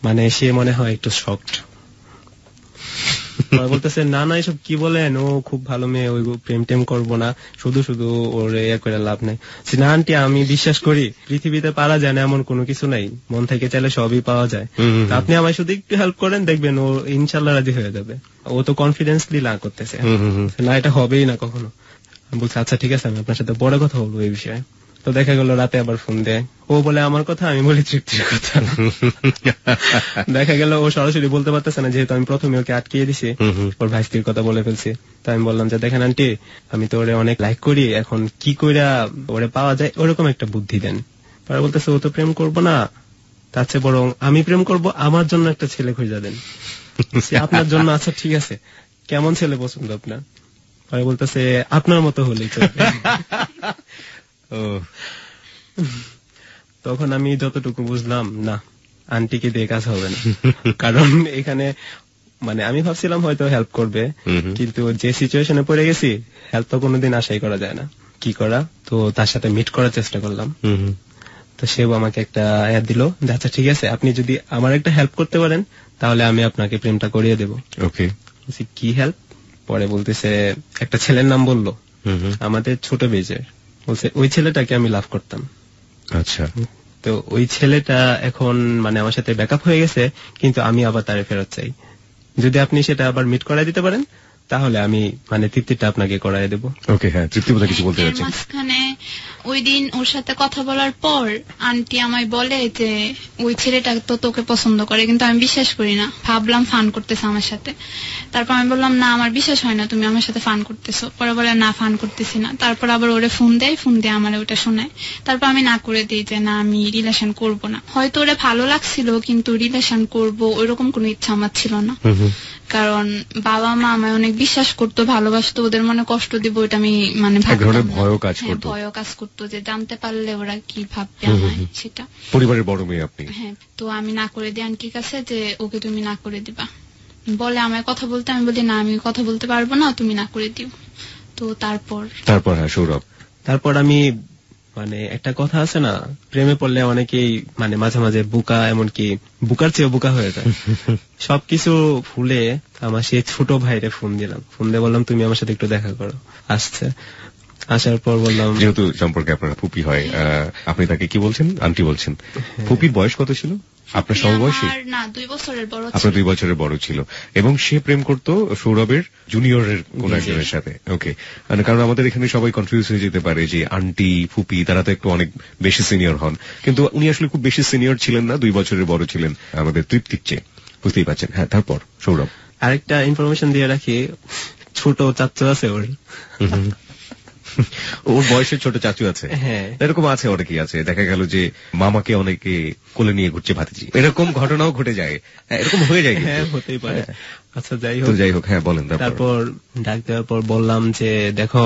মানে সে মনে হয় একটু শকড। বলতেছে না না এসব কি বলেন, ও খুব ভালো মেয়ে, ওই প্রেম টেম করবো না, শুধু শুধু ওর ইয়ে করে লাভ নাই। না আন্টি আমি বিশ্বাস করি পৃথিবীতে পারা যায় না এমন কোনো কিছু নাই, মন থেকে চাইলে সবই পাওয়া যায়। আপনি আমায় শুধু একটু হেল্প করেন, দেখবেন ও ইনশাল্লাহ রাজি হয়ে যাবে। ও তো কনফিডেন্সলি না করতেছে, না এটা হবেই না কখনো। বলছে আচ্ছা ঠিক আছে আমি আপনার সাথে পরে কথা বলবো এই বিষয়ে। তো দেখা গেল রাতে আবার ফোন দেয়, ও বলে আমার কথা, আমি বলি তৃপ্তির কথা। দেখা গেল ও সরাসরি বলতে পারতেছে না, যেহেতু আমি প্রথমে ওকে আটকিয়ে দিছি, ওর ভাইস্তির কথা বলে ফেলছি। তো আমি বললাম যে দেখেন আন্টি আমি তো ওরে অনেক লাইক করি, এখন কি কইরা ওরে পাওয়া যায় ওরকম একটা বুদ্ধি দেন। পরে বলতেছে ও তো প্রেম করবো না, তার চেয়ে বরং আমি প্রেম করব, আমার জন্য একটা ছেলে খুঁজে দেন। আপনার জন্য? আচ্ছা ঠিক আছে, কেমন ছেলে পছন্দ আপনার? পরে বলতেছে আপনার মতো হলেই চলবে। তখন আমি যতটুকু বুঝলাম না আন্টিকে দিয়ে কাজ হবে না, কারণ এখানে মানে আমি ভাবছিলাম হয়তো হেল্প করবে, কিন্তু যে সিচুয়েশনে পড়ে গেছি হেল্প তো কোনোদিন আশাই করা যায় না। কি করা, তো তার সাথে মিট করার চেষ্টা করলাম। তো সেও আমাকে একটা অ্যাড দিল, আচ্ছা ঠিক আছে আপনি যদি আমার একটা হেল্প করতে পারেন তাহলে আমি আপনাকে প্রেমটা করিয়ে দেবো। ওকে, কি হেল্প? পরে বলতেছে একটা ছেলের নাম বললো আমাদের ছোট বেজের। বলছে ওই ছেলেটাকে আমি লাভ করতাম। আচ্ছা, তো ওই ছেলেটা এখন মানে আমার সাথে ব্যাকআপ হয়ে গেছে, কিন্তু আমি আবার তারে ফেরত চাই। যদি আপনি সেটা আবার মিট করাই দিতে পারেন তাহলে আমি মানে তৃপ্তিটা আপনাকে করাই দেবো। ওকে, হ্যাঁ, তৃপ্তি বোধহয় কিছু বলতে যাচ্ছেন। মাঝখানে ওই দিন ওর সাথে কথা বলার পর আন্টি আমায় বলে যে ওই ছেলেটা তো তোকে পছন্দ করে, কিন্তু আমি বিশ্বাস করি না, ভাবলাম ফান করতেছে আমার সাথে। তারপর আমি বললাম না আমার বিশ্বাস হয় না, তুমি আমার সাথে ফান করতেছো। পরে বলে না ফান করতেছি না। তারপর আবার ওরে ফোন দিয়ে আমার ওটা শোনায়। তারপর আমি না করে দিই যে না আমি রিলেশন করব না। হয়তো ওরে ভালো লাগছিল কিন্তু রিলেশন করব ওইরকম কোনো ইচ্ছা আমার ছিল না, কারণ বাবা মা আমায় অনেক বিশ্বাস করতো, ভালোবাসতো, ওদের মনে কষ্ট দিব ওইটা আমি মানে ভয়ও কাজ করতো যে জানতে পারলে ওরা কি ভাববে আমায়, সেটা। পরিবারের বড় মেয়ে আপনি? হ্যাঁ, তো আমি না করে দিই আন্টির কাছে যে ওকে তুমি না করে দিবা। বলে আমায় কথা বলতে, আমি বলি না আমি কথা বলতে পারবো না, তুমি না করে দিও। তো তারপর হ্যাঁ সৌরভ, তারপর আমি মানে একটা কথা আছে না, প্রেমে পড়লে অনেকেই মানে মাঝে মাঝে বুকা, এমনকি বুকার চেয়েও বুকা হয়ে যায়। সবকিছু ভুলে আমার সেই ছোট ভাইরে ফোন দিলাম। ফোন দিয়ে বললাম তুমি আমার সাথে একটু দেখা করো। আসছে, আসার পর বললাম, যেহেতু সম্পর্কে আপনার ফুপি হয়, আপনি তাকে কি বলছেন? আন্টি বলছেন। ফুপির বয়স কত ছিল? আপনার সমবয়সী? না, 2 বছরের বড়। আপনার 2 বছরের বড় ছিল, এবং সে প্রেম করতো সৌরভের জুনিয়রের কোন একজনের সাথে। ওকে, কারণ আমাদের এখানে সবাই কনফিউজ হয়ে যেতে পারে যে আন্টি ফুপি তারা তো একটু অনেক বেশি সিনিয়র হন, কিন্তু উনি আসলে খুব বেশি সিনিয়র ছিলেন না, 2 বছরের বড় ছিলেন আমাদের তৃপ্তির চেয়ে, বুঝতেই পারছেন। হ্যাঁ, তারপর সৌরভ আরেকটা ইনফরমেশন দিয়ে রাখি, ছোট চাচু আছে ওর। ওর বয়সের ছোট চাচু আছে? হ্যাঁ, এরকম আছে, অনেকেই আছে। দেখা গেল যে মামাকে অনেকে কোলে নিয়ে ঘুরছে ভাতিজি, এরকম ঘটনাও ঘটে যায়, এরকম হয়ে যায়। হ্যাঁ, হতেই পারে। আচ্ছা, যাই হোক, হ্যাঁ বলেন। তারপর ডাক দেওয়ার পর বললাম যে দেখো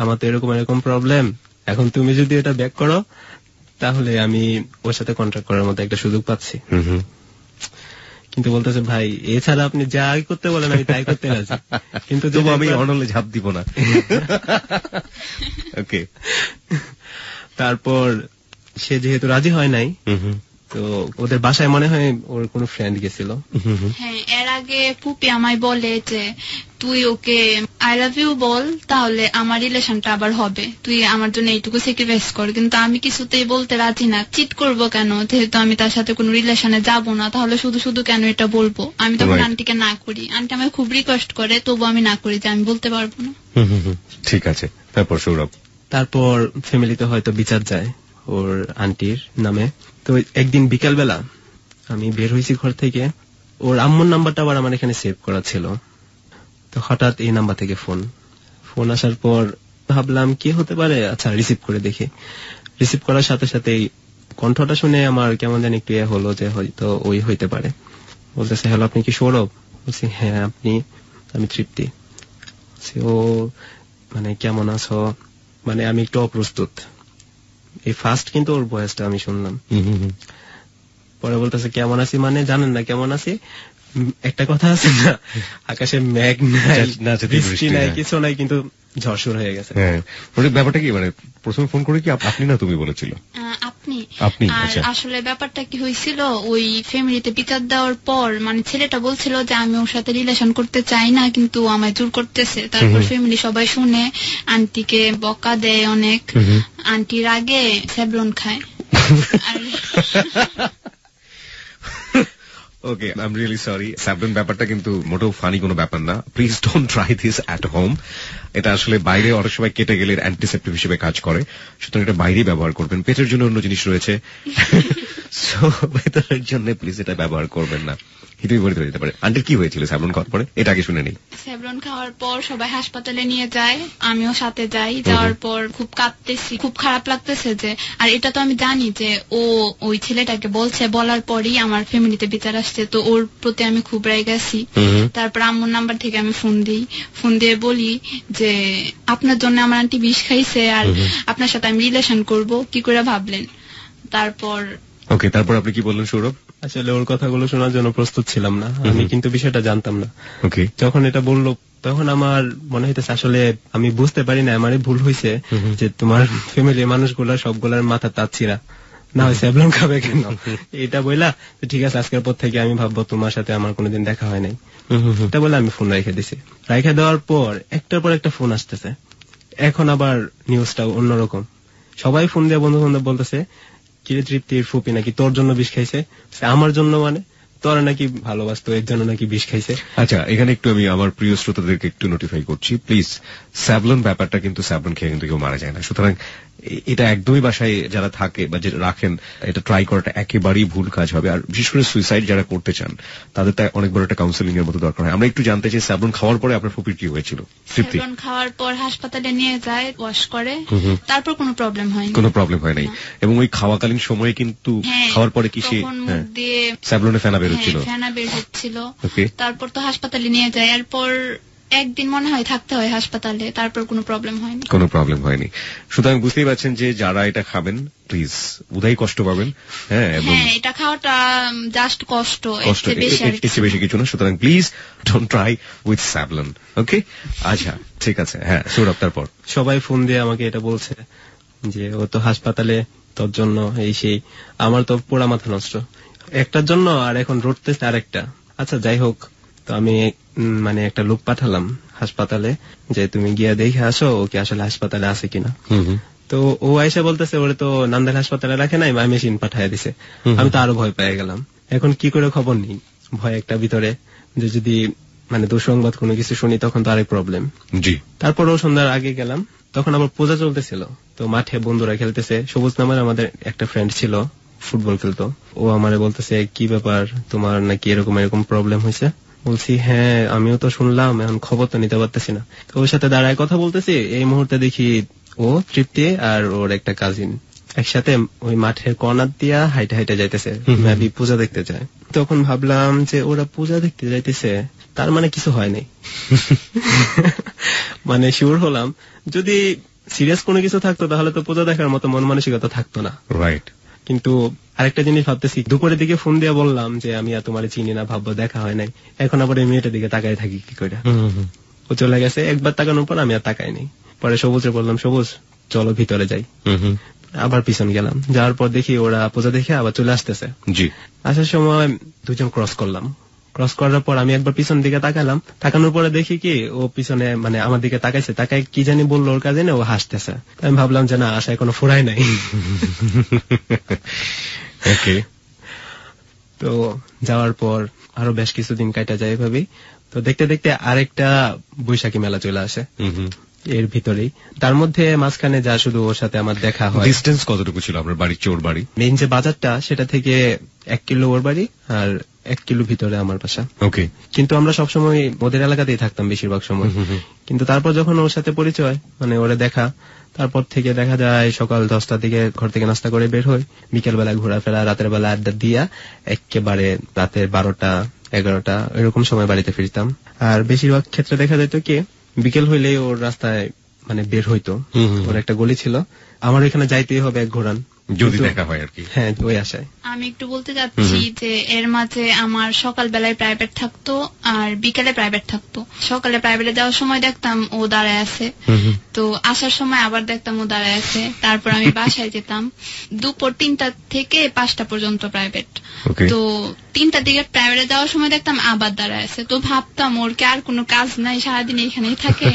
আমার তো এরকম প্রবলেম, এখন তুমি যদি এটা ব্যাক করো তাহলে আমি ওর সাথে কন্ট্যাক্ট করার মতো একটা সুযোগ পাচ্ছি। কিন্তু বলতেছে ভাই এছাড়া আপনি যা করতে বলেন আমি তাই করতে রাজি, কিন্তু তবু আমি অনলে ঝাঁপ দিব না। ওকে, তারপর সে যেহেতু রাজি হয় নাই, তো ওদের বাসায় মনে হয় ওর কোন ফ্রেন্ড গেছিল। হ্যাঁ, এর আগে পুপি আমায় বলে যে তুই ওকে আই লাভ ইউ বল, তাহলে আমার রিলেশনটা আবার হবে, তুই আমার জন্য এইটুকু স্যাক্রিফাইস কর। কিন্তু আমি কিছুতেই বলতে রাজি না, চিট করব কেন, যেহেতু আমি তার সাথে কোনো রিলেশনে যাব না, তাহলে শুধু শুধু কেন এটা বলবো। আমি তখন আন্টিকে না করি, আন্টি আমায় খুব রিকোয়েস্ট করে, তবু আমি না করি যে আমি বলতে পারবো না। ঠিক আছে, তারপর সৌরভ? তারপর ফ্যামিলিতে হয়তো বিচার যায় ওর আন্টির নামে। তো একদিন বিকাল বেলা আমি বের হয়েছি ঘর থেকে, ওর আম্মুর নাম্বারটা আবার আমার এখানে সেভ করা ছিল। তো হঠাৎ এই নাম্বার থেকে ফোন আসার পর ভাবলাম কি হতে পারে, আচ্ছা রিসিভ করে দেখি। রিসিভ করার সাথে সাথেই কণ্ঠটা শুনে আমার কেমন জানি একটু হলো যে হয়তো ওই হইতে পারে। বলতেছে হ্যালো, আপনি কি সৌরভ? বলছি হ্যাঁ, আপনি? আমি তৃপ্তি। ও মানে কেমন আছো, মানে আমি একটু অপ্রস্তুত, এই ফার্স্ট কিন্তু ওর ভয়েসটা আমি শুনলাম। পরে বলতেছে কেমন আছি মানে জানেন না কেমন আছি, একটা কথা আছে না, আকাশে মেঘ নাই, বৃষ্টি নাই, কিছু নাই, কিন্তু ঝড় শুরু হয়ে গেছে। ব্যাপারটা কি, মানে প্রথমে ফোন করে কি আপনি না তুমি বলেছিল? আপনি। আর আসলে ব্যাপারটা কি হয়েছিল, ওই ফ্যামিলিতে বিচার দেওয়ার পর মানে ছেলেটা বলছিল যে আমি ওর সাথে রিলেশন করতে চাই না, কিন্তু আমায় জোর করতেছে। তারপর ফ্যামিলি সবাই শুনে আন্টিকে বকা দেয় অনেক, আন্টির আগে স্যাভলন খায়। Okay, I am really sorry. Savlon ব্যাপারটা কিন্তু মোটেও ফানি কোনো ব্যাপার না। Please don't try this at home. এটা আসলে বাইরে অনেক সময় কেটে গেলে অ্যান্টিসেপ্টিভ হিসেবে কাজ করে, সুতরাং এটা বাইরে ব্যবহার করবেন। পেটের জন্য অন্য জিনিস রয়েছে, ভেতরের জন্য প্লিজ এটা ব্যবহার করবেন না। হিতুই ভরে ধরে যেতে পারে। আন্টির কি হয়েছিল স্যাভলন খাওয়ার পরে, এটা আগে শুনে নেই। স্যাভলন খাওয়ার পর সবাই হাসপাতালে নিয়ে যায়, আমিও সাথে যাই। যাওয়ার পর খুব কাঁদতেছি, খুব খারাপ লাগতেছে যে, আর এটা তো আমি জানি যে ও ওই ছেলেটাকে বলছে, বলার পরই আমার ফ্যামিলিতে বিচার আসছে, তো ওর প্রতি আমি খুব রেগে গেছি। তারপর আম্মুর নাম্বার থেকে আমি ফোন দিয়ে বলি যে আপনার জন্য আমার আন্টি বিষ খাইছে, আর আপনার সাথে আমি রিলেশন করব, কি করে ভাবলেন? তারপর আপনি কি বললেন সৌরভ? আসলে ওর কথাগুলো শোনার জন্য প্রস্তুত ছিলাম না, আমি কিন্তু বিষয়টা জানতাম না। যখন এটা বললো তখন আমার মনে হইতেছে আসলে আমি বুঝতে পারি না আমারই ভুল হয়েছে, যে তোমার ফ্যামিলির মানুষগুলা সবগুলার মাথা তাচ্ছিরা না হয় স্যাভলন খাবে কেন, এটা বললা ঠিক আছে আজকের পর থেকে আমি ভাববো তোমার সাথে আমার কোনোদিন দেখা হয় নাই, এটা বলে আমি ফোন রেখে দিছি। রেখে দেওয়ার পর একটার পর একটা ফোন আসতেছে। এখন আবার নিউজটা অন্যরকম, সবাই ফোন দিয়ে বন্ধু বান্ধব বলতেছে কিরে তৃপ্তির ফুপি নাকি তোর জন্য বিষ খাইছে। আমার জন্য মানে তোরা নাকি ভালোবাসতো, এর জন্য নাকি বিষ খাইছে। আচ্ছা, এখানে একটু আমি আমার প্রিয় শ্রোতাদেরকে একটু নোটিফাই করছি, প্লিজ, স্যাভলন ব্যাপারটা কিন্তু স্যাভলন খেয়ে কিন্তু কেউ মারা যায় না, সুতরাং এটা একদমই বাসায় যারা থাকে বা যে রাখেন, এটা ট্রাই করাটা একেবারেই ভুল কাজ হবে। আর বিশেষ করে সুইসাইড যারা করতে চান তাদের তাই অনেক বড় একটা কাউন্সেলিং এর মতো দরকার হয়। আমরা একটু জানতে চাই, স্যাভলন খাওয়ার পরে আপনার ফুপির কি হয়েছিল? তৃপ্তি, স্যাভলন খাওয়ার পর হাসপাতালে নিয়ে যায়, ওয়াশ করে, তারপর কোনো প্রবলেম হয়নি। কোনো প্রবলেম হয় নাই? এবং ওই খাওয়াকালীন সময়ে কিন্তু খাওয়ার পরে কি সে দিয়ে স্যাভলনে ফেনা বের হচ্ছিল? ফেনা বের হচ্ছিল। তারপর তো হাসপাতালে নিয়ে যায়, এরপর একদিন মনে হয় থাকতে হয় হাসপাতালে, তারপর কোনো প্রবলেম হয়নি। কোনো প্রবলেম হয়নি। সুতরাং বুঝতেই পারছেন যে যারা এটা খাবেন প্লিজ উদয় কষ্ট পাবেন। হ্যাঁ, এটা খাওয়াটা জাস্ট কষ্ট, এর বেশি কিছু না। সুতরাং please don't try with Savlon. Okay, আচ্ছা ঠিক আছে। হ্যাঁ সৌরভ, তারপর সবাই ফোন দিয়ে আমাকে এটা বলছে যে ও তো হাসপাতালে, তোর জন্য এই সেই। আমার তো পোড়া মাথা নষ্ট একটার জন্য, আর এখন রটতেছে আরেকটা। আচ্ছা যাই হোক, তো আমি মানে একটা লোক পাঠালাম হাসপাতালে যে তুমি গিয়া দেখে আসো ও কি আসলে হাসপাতালে আছে কিনা। তো ও আইসা বলতেছে ওরে তো নান্দাইল হাসপাতালে রাখে নাই, মেশিন পাঠিয়ে দিছে। আমি তো আরো ভয় পেয়ে গেলাম, এখন কি করে খবর নেই, ভয় একটা ভিতরে যে যদি মানে দুঃসংবাদ কোনো কিছু শুনি তখন তো আরেক প্রবলেম। জি। তারপরও সন্ধ্যার আগে গেলাম, তখন আবার পূজা চলতেছিল, তো মাঠে বন্ধুরা খেলতেছে। সবুজ নামের আমাদের একটা ফ্রেন্ড ছিল, ফুটবল খেলতো। ও আমারে বলতেছে কি ব্যাপার তোমার, নাকি এরকম এরকম প্রবলেম হয়েছে? বলছি হ্যাঁ আমিও তো শুনলাম, এখন খবর তো নিতে পারতেছি না। তো ওর সাথে দাঁড়ায় কথা বলতেছি, এই মুহূর্তে দেখি ও তৃপ্তি আর ওর একটা কাজিন একসাথে ওই মাঠের কর্নার দিয়া হাইটে হাইটে যাইতেছে, মেবি পূজা দেখতে যায়। তখন ভাবলাম যে ওরা পূজা দেখতে যাইতেছে, তার মানে কিছু হয় নাই। মানে শিওর হলাম, যদি সিরিয়াস কোনো কিছু থাকতো তাহলে তো পূজা দেখার মতো মন মানসিকতা থাকতো না। রাইট। কিন্তু আরেকটা জিনিস ভাবতেছি, দুপুরের দিকে ফোন দিয়ে বললাম যে আমি আর তোমার চিনি না, ভাববো দেখা হয় নাই, এখন আবার এই মেয়েটার দিকে তাকায় থাকি কি করে। ও চলে গেছে, একবার তাকানোর পর আমি আর তাকাই নাই। পরে সবুজে বললাম সবুজ চলো ভিতরে যাই, আবার পিছন গেলাম, যাওয়ার পর দেখি ওরা পূজা দেখে আবার চলে আসতেছে। আসার সময় দুজন ক্রস করলাম, ক্রস করার পর আমি একবার পিছন দিকে তাকালাম, তাকানোর পরে দেখি কি ও পিছনে মানে আমার দিকে তাকাইছে, তাকাই কি জানি বললো ওর কাজে, ও হাসতেছে। আমি ভাবলাম যে না আশা এখনো ফুরাই নাই। তো যাওয়ার পর আরো বেশ কিছুদিন কাটা যায় এভাবেই। তো দেখতে দেখতে আরেকটা বৈশাখী মেলা চলে আসে এর ভিতরেই। তার মধ্যে মাঝখানে যা শুধু ওর সাথে আমার দেখা হয়। ডিস্টেন্স কতটুকু ছিল আপনার বাড়ির চেয়ে ওর বাড়ি? মেইন যে বাজারটা সেটা থেকে 1 কিলো ওর বাড়ি, আর 1 কিলো ভিতরে আমার বাসা। ওকে। কিন্তু আমরা সবসময় ওদের এলাকাতেই থাকতাম বেশিরভাগ সময়। কিন্তু তারপর যখন ওর সাথে পরিচয়, মানে ওরে দেখা, তারপর থেকে দেখা যায় সকাল 10টার দিকে ঘর থেকে নাস্তা করে বের হই, বিকেল বেলা ঘোরাফেরা, রাতের বেলা আড্ডা দিয়া একেবারে রাতে 12টা 11টা এরকম সময় বাড়িতে ফিরতাম। আর বেশিরভাগ ক্ষেত্রে দেখা যেত কি বিকেল হইলেই ওর রাস্তায় মানে বের হইতো। ওর একটা গলি ছিল, আমার এখানে যাইতেই হবে 1 ঘোরান, যদি দেখা হয় আর কি। হ্যাঁ ওই আশায়। আমি একটু বলতে যাচ্ছি যে এর মাঝে আমার সকাল বেলায় প্রাইভেট থাকতো আর বিকেলে প্রাইভেট থাকতো। সকালে প্রাইভেটে যাওয়ার সময় দেখতাম ও দাঁড়ায় আছে, তো আসার সময় আবার দেখতাম ও দাঁড়ায় আছে। তারপর আমি বাসায় যেতাম, দুপুর 3টা থেকে 5টা পর্যন্ত প্রাইভেট। তো 3টার দিকে প্রাইভেটে যাওয়ার সময় দেখতাম আবার দাঁড়ায় আছে, তো ভাবতাম ওর কি আর কোনো কাজ নাই, সারাদিন এখানেই থাকে।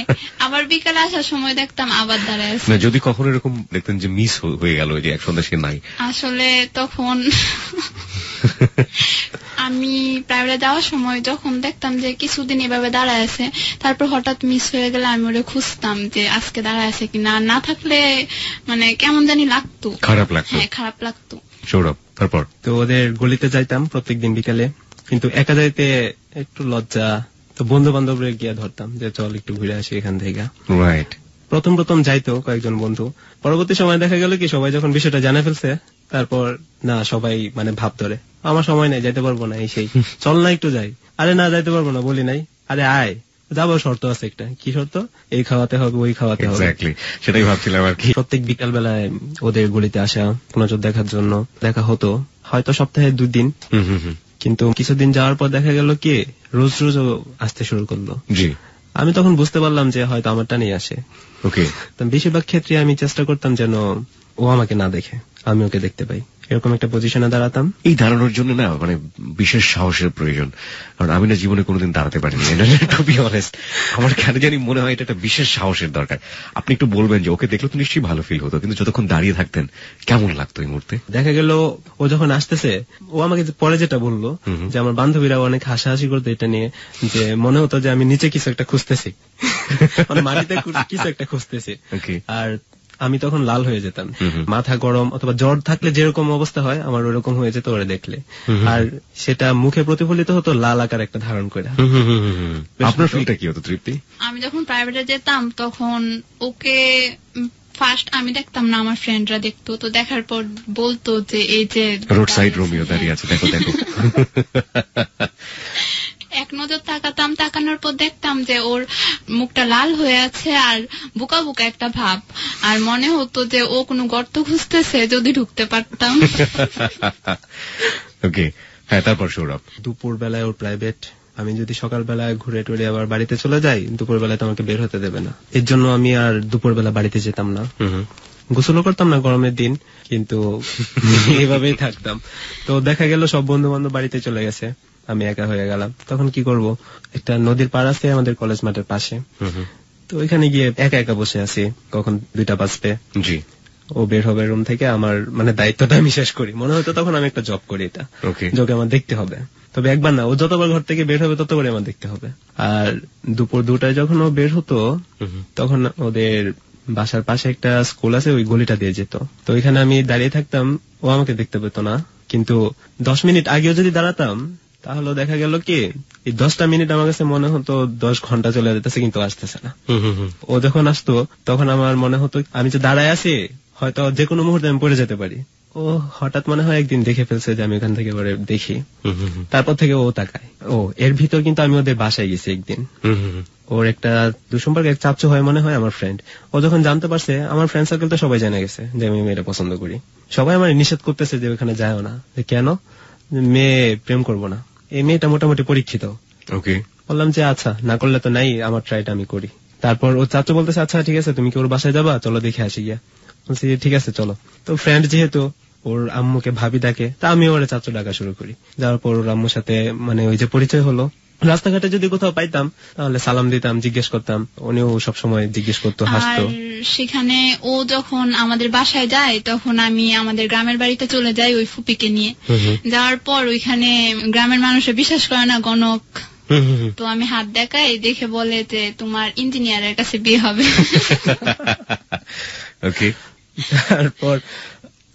আবার বিকেলে আসার সময় দেখতাম আবার দাঁড়ায় আছে। যদি কখনো এরকম দেখতেন যে মিস হয়ে গেল যে এক সন্ধ্যা সে নাই, আসলে তখন আমি প্রাইভেটে যাওয়ার সময় যখন দেখতাম যে কিছুদিন এভাবে দাঁড়ায় আছে, তারপর হঠাৎ মিস হয়ে গেলে আমি ওরে খুঁজতাম যে আজকে দাঁড়ায় আছে কিনা। না থাকলে মানে কেমন জানি লাগতো, খারাপ লাগতো। হ্যাঁ খারাপ লাগতো। সৌরভ, তারপর? তো ওদের গলিতে যাইতাম প্রত্যেকদিন বিকালে, কিন্তু একা যাইতে একটু লজ্জা, তো বন্ধু বান্ধবরা গিয়ে ধরতাম যে চল একটু ঘুরে আসি এখান থেকে। রাইট। প্রথম যাইতো কয়েকজন বন্ধু, পরবর্তী সময় দেখা গেল কি সবাই যখন বিষয়টা জানা ফেলছে, তারপর না সবাই মানে ভাব ধরে আমার সময় নাই, যাইতে পারবো না, এই সেই, চল না একটু যাই। আরে না যাইতে পারবো না, বলি নাই, আরে আয় যাবো, শর্ত আছে একটা। কি শর্ত? এই খাওয়াতে হবে, ওই খাওয়াতে হবে। সেটাই ভাবছিলাম আর কি। প্রত্যেক বিকাল বেলায় ওদের গলিতে আসা, নজর দেখার জন্য দেখা হতো, হয়তো সপ্তাহে 2 দিন। কিন্তু কিছুদিন যাওয়ার পর দেখা গেল কি রোজ রোজ আসতে শুরু করলো। জি। আমি তখন বুঝতে পারলাম যে হয়তো আমারটা নিয়ে আসে। ওকে। বেশিরভাগ ক্ষেত্রে আমি চেষ্টা করতাম যেন ও আমাকে না দেখে, আমি ওকে দেখতে পাই, এরকম একটা পজিশনে দাঁড়াতাম। এই দাঁড়ানোর জন্য না মানে বিশেষ সাহসের প্রয়োজন, কারণ আমি না জীবনে কোনোদিন দাঁড়াতে পারিনি। টু বি অনেস্ট, আমার কেন জানি মনে হয় এটা একটা বিশেষ সাহসের দরকার। আপনি একটু বলবেন যে ওকে দেখলে তো নিশ্চয়ই ভালো ফিল হতো, কিন্তু যতক্ষণ দাঁড়িয়ে থাকতেন কেমন লাগতো এই মুহূর্তে? দেখা গেল ও যখন আসতেছে, ও আমাকে পরে যেটা বললো যে আমার বান্ধবীরা অনেক হাসাহাসি করতো এটা নিয়ে, যে মনে হতো যে আমি নিচে কিছু একটা খুঁজতেছি, মানে মাটিতে কিছু একটা খুঁজতেছি। আর আমি তখন লাল হয়ে যেতাম, মাথা গরম অথবা জ্বর থাকলে যেরকম অবস্থা হয় আমার ওরকম হয়ে যেত ওরা দেখলে, আর সেটা মুখে প্রতিফলিত হতো লাল আকার একটা ধারণ করে। আপনার ফিলটা কি হতো তৃপ্তি? আমি যখন প্রাইভেটে যেতাম তখন ওকে ফার্স্ট আমি দেখতাম না, আমার ফ্রেন্ডরা দেখতো, তো দেখার পর বলতো যে এই যে রোড সাইড রোমিও দাঁড়িয়ে আছে, দেখো দেখো। এক নজর তাকাতাম, তাকানোর পর দেখতাম যে ওর মুখটা লাল হয়ে আছে আর বুকা বুকা একটা ভাব, আর মনে হতো যে ও কোনো গর্ত খুঁজতেছে, যদি ঢুকতে পারতাম। ওকে, হ্যাঁ, তারপর সৌরভ? দুপুর বেলায় ওর প্রাইভেট, আমি যদি সকালবেলায় ঘুরে টুরে আবার বাড়িতে চলে যাই, দুপুর বেলায় তো আমাকে বের হতে দেবে না, এর জন্য আমি আর দুপুর বেলা বাড়িতে যেতাম না। গোসলও করতাম না গরমের দিন, কিন্তু এইভাবেই থাকতাম। তো দেখা গেল সব বন্ধু বান্ধব বাড়িতে চলে গেছে, আমি একা হয়ে গেলাম। তখন কি করব, একটা নদীর পাড় আছে আমাদের কলেজ মাঠের পাশে, তো ওইখানে গিয়ে একা একা বসে আছি, কখন 2টা বাজবে। জি, ও বের হবে রুম থেকে, আমার মানে দায়িত্বটা আমি শেষ করি। মনে হতো তখন আমি একটা জব করি, এটা যোগে আমার দেখতে হবে। তবে একবার না, ও যতবার ঘর থেকে বের হবে ততবারই আমার দেখতে হবে। আর দুপুর 2টায় যখন ও বের হতো, তখন ওদের বাসার পাশে একটা স্কুল আছে, ওই গলিটা দিয়ে যেত। তো ওইখানে আমি দাঁড়িয়ে থাকতাম, ও আমাকে দেখতে পেত না। কিন্তু 10 মিনিট আগেও যদি দাঁড়াতাম, তাহলে দেখা গেল কি এই 10টা মিনিট আমার কাছে মনে হতো 10 ঘন্টা চলে যেতেছে, কিন্তু আসতেছে না। ও যখন আসতো তখন আমার মনে হতো আমি যে দাঁড়ায় আছি, হয়তো যে কোনো মুহূর্তে আমি পড়ে যেতে পারি। ও হঠাৎ মনে হয় একদিন দেখে ফেলছে যে আমি ওখান থেকে দেখি, তারপর থেকে ও তাকায়। ও এর ভিতর কিন্তু আমি ওদের বাসায় গেছি একদিন। ওর একটা দুসম্পর্কে এক চাচু হয় মনে হয় আমার ফ্রেন্ড। ও যখন জানতে পারছে, আমার ফ্রেন্ড সার্কেল তো সবাই জেনে গেছে যে আমি মেয়েটা পছন্দ করি। সবাই আমার নিষেধ করতেছে যে ওখানে যাও না। কেন? মেয়ে প্রেম করবো না। এই মেয়েটা মোটামুটি পরীক্ষিত। ওকে, বললাম যে আচ্ছা, না করলে তো নাই, আমার ট্রাইটা আমি করি। তারপর ও চাচু বলতেছে আচ্ছা ঠিক আছে, তুমি কি ওর বাসায় যাবা, চলো দেখে আসি গিয়া। বলছি ঠিক আছে চলো। তো ফ্রেন্ড যেহেতু, ওর আম্মুকে ভাবি ডাকে, তা আমি ওর চাচু ডাকা শুরু করি। যাওয়ার পর ওর আম্মুর সাথে মানে ওই যে পরিচয় হলো। রাস্তাঘাটে যদি কোথাও পাইতাম তাহলে সালাম দিতাম, জিজ্ঞেস করতাম, উনিও সবসময় জিজ্ঞেস করতো, হাসতো। সেখানে ও যখন আমাদের বাসায় যায় তখন আমি আমাদের গ্রামের বাড়িতে চলে যাই ওই ফুপিকে নিয়ে। যাওয়ার পর ওইখানে গ্রামের মানুষে বিশ্বাস করে না, গণক। তো আমি হাত দেখাই, দেখে বলে যে তোমার ইঞ্জিনিয়ারের কাছে বিয়ে হবে। তারপর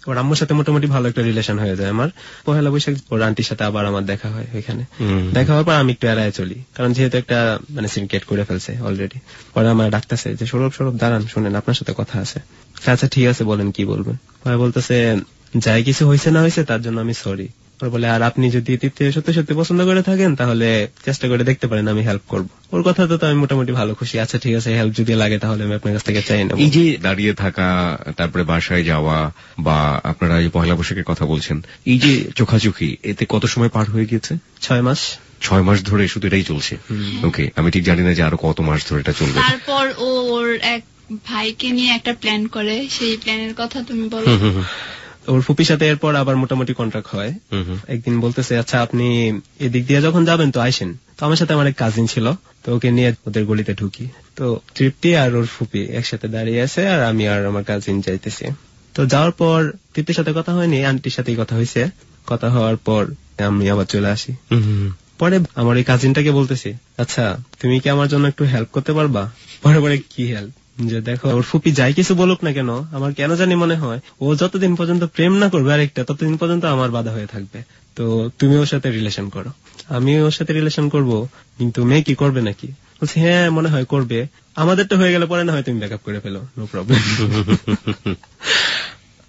ওর আম্মুর সাথে মোটামুটি ভালো একটা রিলেশন হয়ে যায় আমার। পহেলা বৈশাখ ওর আন্টির সাথে আবার আমার দেখা হয় ওইখানে। দেখা হওয়ার পর আমি একটু এড়ায় চলি, কারণ যেহেতু একটা মানে সিনকেট করে ফেলছে অলরেডি। পরে আমার ডাকতেছে যে সৌরভ সৌরভ দাঁড়ান, শুনেন আপনার সাথে কথা আছে। আচ্ছা ঠিক আছে বলেন, কি বলবেন। পরে বলতেছে যাই কিছু হয়েছে না হয়েছে তার জন্য আমি সরি। বলে আর আপনি যদি তৃপ্তি সত্যি সত্যি পছন্দ করে থাকেন তাহলে চেষ্টা করে দেখতে পারেন, আমি হেল্প করবো। ওর কথা তো আমি মোটামুটি ভালো খুশি। আচ্ছা ঠিক আছে, হেল্প যদি লাগে তাহলে আমি আপনার কাছ থেকে চাই নেব। এই যে দাঁড়িয়ে থাকা, তারপরে বাসায় যাওয়া, বা আপনারা এই পহেলা বৈশাখের কথা বলছেন, এই যে চোখাচোখি, এতে কত সময় পার হয়ে গেছে? 6 মাস। 6 মাস ধরে শুধু এটাই চলছে? ওকে, আমি ঠিক জানি না যে আরো কত মাস ধরে এটা চলবে। তারপর ওর এক ভাইকে নিয়ে একটা প্ল্যান করে, সেই প্ল্যানের কথা তুমি বলো। ওর ফুপির সাথে এরপর আবার মোটামুটি কন্ট্রাক্ট হয়। একদিন বলতেছে আচ্ছা আপনি এদিক দিয়ে যখন যাবেন তো আইসেন। তো আমার সাথে আমার এক কাজিন ছিল, তো ওকে নিয়ে ওদের গলিতে ঢুকি। তো তৃপ্তি আর ওর ফুপি একসাথে দাঁড়িয়ে আছে, আর আমি আর আমার কাজিন যাইতেছি। তো যাওয়ার পর তৃপ্তির সাথে কথা হয়নি, আন্টির সাথেই কথা হয়েছে। কথা হওয়ার পর আমি আবার চলে আসি। পরে আমার এই কাজিনটাকে বলতেছি আচ্ছা তুমি কি আমার জন্য একটু হেল্প করতে পারবা? পরে কি হেল্প, যে দেখো ওর ফুপি যাই কিছু বলুক না কেন, আমার কেন জানি মনে হয় ও যতদিন পর্যন্ত প্রেম না করবে আরেকটা, ততদিন পর্যন্ত আমার বাধা হয়ে থাকবে। তো তুমি ওর সাথে রিলেশন করো। আমি ওর সাথে রিলেশন করব, কিন্তু মেয়ে কি করবে নাকি? বলছি হ্যাঁ মনে হয় করবে, আমাদেরটা হয়ে গেলে পরে না হয় তুমি ব্যাকআপ করে ফেলো, নো প্রবলেম।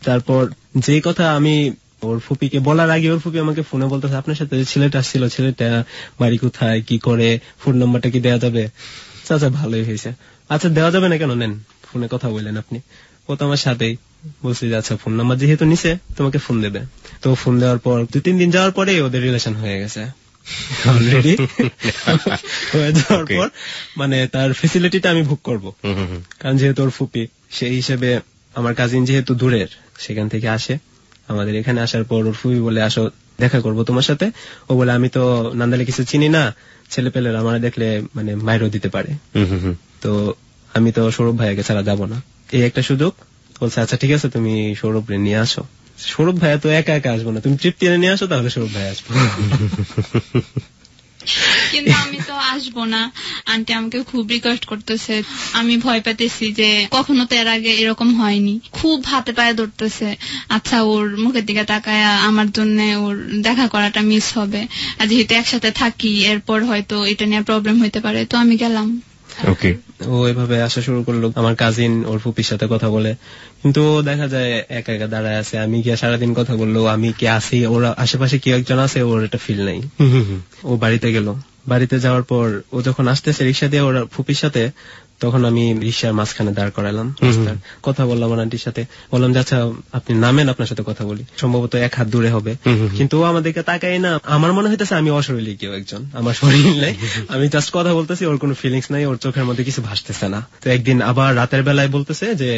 তারপর যে কথা আমি ওর ফুপিকে বলার আগে ওর ফুপি আমাকে ফোনে বলতেছে আপনার সাথে ছেলেটা আসছিল, ছেলেটা বাড়ি কোথায়, কি করে, ফোন নাম্বারটা কি দেওয়া যাবে? আচ্ছা ভালোই হয়েছে। আচ্ছা দেওয়া যাবে না কেন, নেন, ফোনে কথা বললেন আপনি। ও তো আমার সাথেই। বলছি যে আচ্ছা ফোন নাম্বার যেহেতু নিছে তোমাকে ফোন দেবে। তো ফোন দেওয়ার পর 2-3 দিন যাওয়ার পরে ওদের রিলেশন হয়ে গেছে অলরেডি। হয়ে যাওয়ার পর মানে তার ফেসিলিটিটা আমি ভোগ করবো, কারণ যেহেতু ওর ফুপি, সেই হিসেবে আমার কাজিন যেহেতু দূরের, সেখান থেকে আসে, আমাদের এখানে আসার পর ওর ফুপি বলে আসো দেখা করবো তোমার সাথে। ও বলে আমি তো নান্দালে কিছু চিনি না, ছেলে পেলেরা আমার দেখলে মানে মাইরও দিতে পারে, তো আমি তো সৌরভ ভাইয়াকে ছাড়া যাবো না। এই একটা সুযোগ। বলছে আচ্ছা ঠিক আছে তুমি সৌরভ রে নিয়ে আসো। সৌরভ ভাইয়া তো একা একা আসবো না, তুমি তৃপ্তি নিয়ে আসো, তাহলে সৌরভ ভাইয়া আসবো। কিন্তু আমি তো আসবো না, আন্টি আমাকে খুব রিকোয়েস্ট করতেছে, আমি ভয় পেতেছি যে কখনো তো এর আগে এরকম হয়নি, খুব হাতে পায়ে ধরতেছে। আচ্ছা ওর মুখের দিকে তাকায় আমার জন্য ওর দেখা করাটা মিস হবে, আর যেহেতু একসাথে থাকি এরপর হয়তো এটা নিয়ে প্রবলেম হইতে পারে, তো আমি গেলাম। ওকে, ও এভাবে আসা শুরু করলো। আমার কাজিন ওর ফুপির সাথে কথা বলে, কিন্তু দেখা যায় একা একা দাঁড়ায় আছে। আমি গিয়ে সারাদিন কথা বললো, আমি কি আছি, ওর আশেপাশে কেউ একজন আছে, ওর এটা ফিল নাই। ও বাড়িতে গেল, বাড়িতে যাওয়ার পর ও যখন আসতেছে রিক্সা দিয়ে ওর ফুপির সাথে, তখন আমি রিক্সার মাঝখানে দাঁড় করালাম, কথা বললাম আমার আন্টির সাথে, বললাম যে আচ্ছা আপনি নামেন, আপনার সাথে কথা বলি। সম্ভবত 1 হাত দূরে হবে, কিন্তু ও আমাদেরকে তাকাই না। আমার মনে হইতেছে আমি অশরীরী কেউ একজন, আমার শরীর নাই, আমি জাস্ট কথা বলতেছি, ওর কোনো ফিলিংস নাই, ওর চোখের মধ্যে কিছু ভাসতেছে না। তো একদিন আবার রাতের বেলায় বলতেছে যে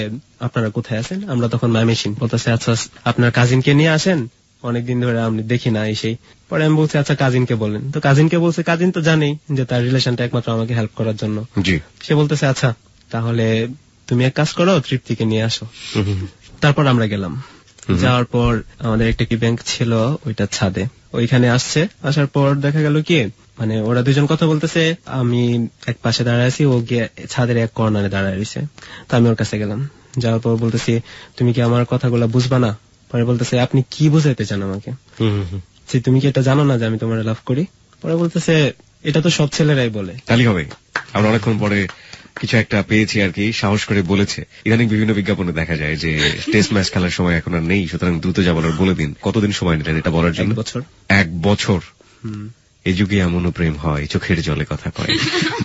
আপনারা কোথায় আছেন, আমরা তখন ময়মনসিংহ। বলতেছে আচ্ছা আপনার কাজিনকে নিয়ে আসেন, অনেকদিন ধরে আমি দেখি না এসেই। পরে আমি বলছি আচ্ছা কাজিনকে বলেন। তো কাজিনকে বলছে, কাজিন তো জানেই যে তার রিলেশনটা একমাত্র আমাকে হেল্প করার জন্য। সে বলতেছে আচ্ছা তাহলে তুমি এক কাজ করো, তৃপ্তিকে নিয়ে আসো। তারপর আমরা গেলাম। যাওয়ার পর আমাদের একটা কি ব্যাংক ছিল ওইটা ছাদে, ওইখানে আসছে। আসার পর দেখা গেল কি মানে ওরা দুজন কথা বলতেছে, আমি এক পাশে দাঁড়ায় আছি, ও গিয়ে ছাদের এক কর্নারে দাঁড়ায় রয়েছে। তো আমি ওর কাছে গেলাম, যাওয়ার পর বলতেছি তুমি কি আমার কথাগুলো বুঝবা না? পরে বলতেছে আপনি কি বুঝাইতে চান আমাকে, যে তুমি কি এটা জানো না যে আমি তোমার লাভ করি? পরে বলতেছে এটা তো সব ছেলেরাই বলে। তাহলে হবে, আমরা অনেকক্ষণ পরে কিছু একটা পেয়েছি আর কি, সাহস করে বলেছে। ইদানিং বিভিন্ন বিজ্ঞাপনে দেখা যায় যে টেস্ট ম্যাচ খেলার সময় এখন আর নেই, সুতরাং দ্রুত যা বলার বলে দিন। কতদিন সময় নিলেন এটা বলার জন্য? 1 বছর। 1 বছর। এই যুগে এমনও প্রেম হয়, চোখের জলে কথা কয়।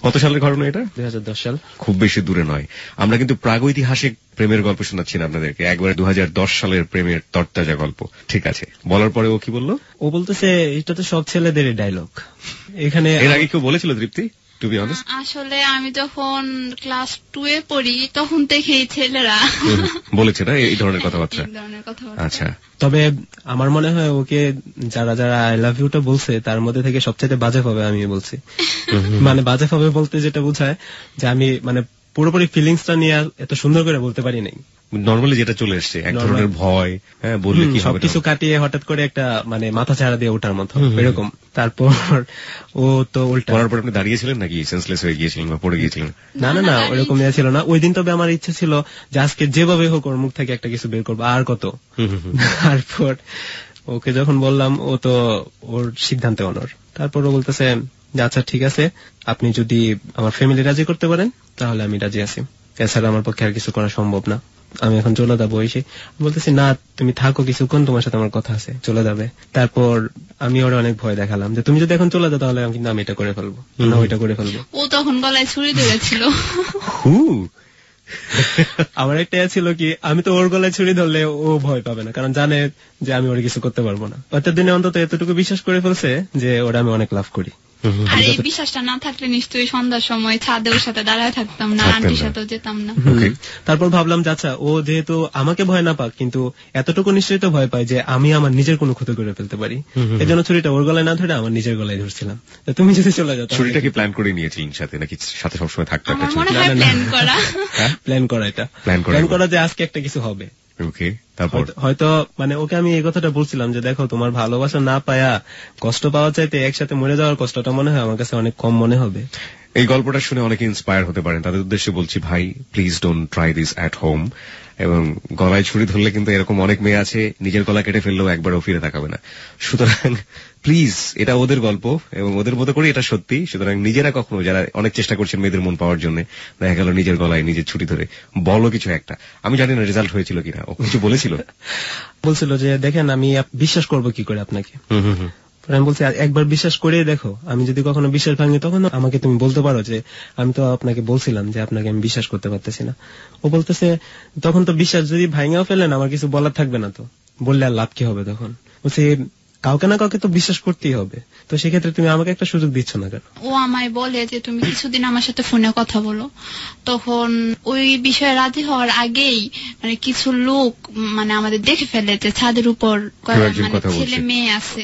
কত সালের ঘটনা এটা? 2010 সাল। খুব বেশি দূরে নয়। আমরা কিন্তু প্রাগৈতিহাসিক প্রেমের গল্প শোনাচ্ছি না আপনাদেরকে, একবারে 2010 সালের প্রেমের তরতাজা গল্প। ঠিক আছে, বলার পরে ও কি বললো? ও বলতেছে এটা তো সব ছেলেদেরই ডায়লগ। এখানে এর আগে কেউ বলেছিল তৃপ্তি? আসলে আমি যখন ক্লাস 2 এ পড়ি তখন থেকেই ছেলেরা বলেছে না এই ধরনের কথাবার্তা। আচ্ছা, তবে আমার মনে হয় ওকে যারা যারা আই লাভ ইউটা বলছে তার মধ্যে থেকে সবচেয়ে বাজে ভাবে আমি বলছি। মানে বাজে ভাবে বলতে যেটা বোঝায় যে আমি মানে পুরোপুরি ফিলিংসটা নিয়ে এত সুন্দর করে বলতে পারি নাই। নর্মালি যেটা চলে এসছে এক ধরনের ভয়, হ্যাঁ বললে কি হবে, সবকিছু কাটিয়ে হঠাৎ করে একটা মানে মাথা ছাড়া দিয়ে ওঠার মতো এরকম। তারপর ও তো উল্টা। পড়ার পর আপনি দাঁড়িয়েছিলেন নাকি সেন্সলেস হয়ে গিয়েছিলেন বা পড়ে গিয়েছিলেন? না না না, ওইরকম ইয়ে ছিল না ওই দিন। তবে আমার ইচ্ছা ছিল যে আজকে যেভাবে হোক ওর মুখ থেকে একটা কিছু বের করবো, আর কত। তারপর ওকে যখন বললাম ও তো ওর সিদ্ধান্তে অনড়। তারপর ও বলতেছে আচ্ছা ঠিক আছে, আপনি যদি আমার ফ্যামিলি রাজি করতে পারেন তাহলে আমি রাজি আছি, এছাড়া আমার পক্ষে আর কিছু করা সম্ভব না, আমি এখন চলে যাবো। এসে বলতেছি না তুমি থাকো কিছুক্ষণ, তোমার সাথে আমার কথা আছে, চলে যাবে। তারপর আমি ওরা অনেক ভয় দেখালাম যে তুমি যদি এখন চলে যাও তাহলে কিন্তু আমি এটা করে ফেলবো, না ওইটা করে ফেলবো। ও তখন গলায় ছুরি ধরেছিল। আমার একটা ছিল কি আমি তো ওর গলায় ছুরি ধরলে ও ভয় পাবে না, কারণ জানে যে আমি ওর কিছু করতে পারবো না। প্রত্যেকদিনে অন্তত এতটুকু বিশ্বাস করে ফেলছে যে ওরা আমি অনেক লাভ করি। আর এই বিশ্বাসটা না থাকলে নিশ্চয়ই সন্ধ্যার সময় ছাদে ওর সাথে দাঁড়ায় থাকতাম না, আন্টির সাথেও যেতাম না। তারপর ভাবলাম আচ্ছা ও যেহেতু আমাকে ভয় না পাক, কিন্তু এতটুকু নিশ্চয়ই তো ভয় পায় যে আমি আমার নিজের কোনো ক্ষতি করে ফেলতে পারি। এই জন্য ছুরিটা ওর গলায় না ধরে আমার নিজের গলায় ধরছিলাম। তুমি যদি চলে যাও। ছুরিটা কি প্ল্যান করে নিয়েছিলেন সাথে নাকি সাথে সবসময় থাকতো? প্ল্যান করা, এটা প্ল্যান করা যে আজকে একটা কিছু হবে। হয়তো মানে ওকে আমি এই কথাটা বলছিলাম যে দেখো তোমার ভালোবাসা না পায়া কষ্ট পাওয়া চাইতে একসাথে মরে যাওয়ার কষ্টটা মনে হয় আমার কাছে অনেক কম মনে হবে। এই গল্পটা শুনে অনেকে ইন্সপায়ার হতে পারেন, তাদের উদ্দেশ্যে বলছি ভাই please don't try this at home. এবং গলায় ছুরি ধরলে কিন্তু এরকম অনেক মেয়ে আছে নিজের গলা কেটে ফেললেও একবারও ফিরে তাকাবে না। সুতরাং প্লিজ, এটা ওদের গল্প এবং ওদের মতো করে এটা সত্যি। সুতরাং নিজেরা কখনো যারা অনেক চেষ্টা করছেন মেয়েদের মন পাওয়ার জন্য, দেখা গেল নিজের গলায় নিজের ছুরি ধরে বলো কিছু একটা। আমি জানি না রেজাল্ট হয়েছিল কিনা, ও কিছু বলেছিল যে দেখেন আমি বিশ্বাস করবো কি করে আপনাকে। আমি বলছি একবার বিশ্বাস করে দেখো, আমি যদি কখনো বিশ্বাস ভাঙি তখন আমাকে তুমি বলতে পারো যে আমি তো আপনাকে বলছিলাম যে আপনাকে আমি বিশ্বাস করতে পারতেছি না। ও বলতেছে তখন তো বিশ্বাস যদি ভাঙাও ফেলেন আমার কিছু বলার থাকবে না, তো বললে আর লাভ কি হবে তখন। বলছি কাউকে না কাউকে তো বিশ্বাস করতেই হবে। তো সেক্ষেত্রে তুমি আমাকে একটা সুযোগ দিচ্ছ না কেন? ও আমায় বলে যে তুমি কিছুদিন আমার সাথে ফোনে কথা বলো। তখন ওই বিষয়ে রাজি হওয়ার আগেই মানে কিছু লোক মানে আমাদের দেখে ফেলে যে ছাদের উপর ছেলে মেয়ে আছে।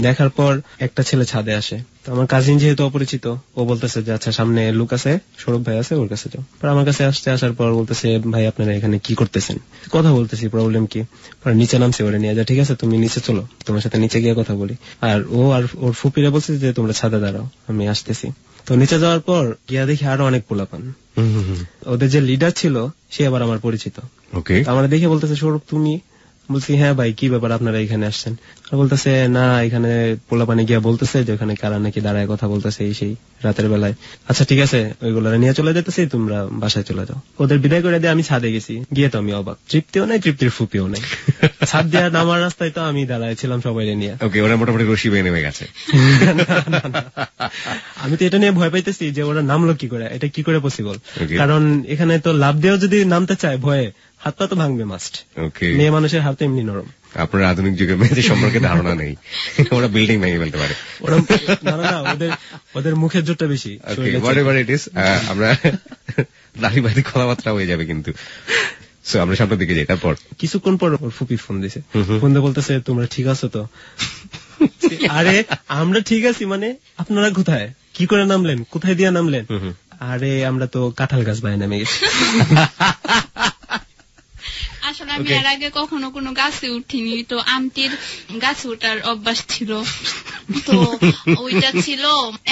দেখার পর একটা ছেলে ছাদে আসে। তো আমার কাজিন যেহেতু অপরিচিত, ও বলতেছে যে আচ্ছা সামনে লোক আছে, সৌরভ ভাই আছে, ওর কাছে যাও। পর আমার কাছে আসার পর বলতেছে ভাই আপনারা এখানে কি করতেছেন? কথা বলতেছি, প্রবলেম কি? পর নিচে নামছে, ওরে নিয়ে যা, ঠিক আছে তুমি নিচে চলো, তোমার সাথে নিচে গিয়ে কথা বলি। আর ও আর ওর ফুপিরা বলছে যে তোমরা ছাদে দাঁড়াও, আমি আসতেছি। তো নিচে যাওয়ার পর গিয়া দেখি আরো অনেক পোলাপান। ওদের যে লিডার ছিল সে আবার আমার পরিচিত। আমরা দেখে বলতেছে সৌরভ তুমি? বলছি হ্যাঁ ভাই, কি ব্যাপার আপনারা এখানে আসছেন? বলতেছে না, এখানে পোলাপানি গিয়া বলতেছে যে ওখানে কারা নাকি দাঁড়ায় কথা বলতেছে এই সেই রাতের বেলায়। আচ্ছা ঠিক আছে, ওইগুলো নিয়ে চলে যেতেছি, তোমরা বাসায় চলে যাও। ওদের বিদায় করে দিয়ে আমি ছাদে গেছি। গিয়ে তো আমি অবাক, তৃপ্তিও নাই, তৃপ্তির ফুপিও নাই। ছাদ দিয়ে নামার রাস্তায় তো আমি দাঁড়াইছিলাম সবাই নিয়ে। ওরা মোটামুটি রশি বেয়ে নেমে গেছে। আমি তো এটা নিয়ে ভয় পাইতেছি যে ওরা নামলো কি করে, এটা কি করে পসিবল? কারণ এখানে তো লাভ দিয়েও যদি নামতে চায় ভয়ে হাত পা তো ভাঙবে মাস্ট। মেয়ে মানুষের হাত তো এমনি নরম। আপনার আধুনিক যুগের মেয়েদের সম্পর্কে ধারণা নেই, ওরা বিল্ডিং ভেঙে ফেলতে পারে। ওদের মুখের জোরটা বেশি। আমরা নারীবাদী কথাবার্তা হয়ে যাবে কিন্তু। আমরা সামনের দিকে যাই। তারপর কিছুক্ষণ পর ওর ফুপি ফোন দিছে, ফোন দিয়ে বলতেছে তোমরা ঠিক আছো তো? আরে আমরা ঠিক আছি মানে আপনারা কোথায়, কি করে নামলেন, কোথায় দিয়ে নামলেন? আরে আমরা তো কাঁঠাল গাছ বাইরে নেমে গেছি। আসলে আমি এর আগে কখনো কোনো গাছে উঠিনি, তো আন্টির গাছে ওঠার অভ্যাস ছিল। তো ওইটা ছিল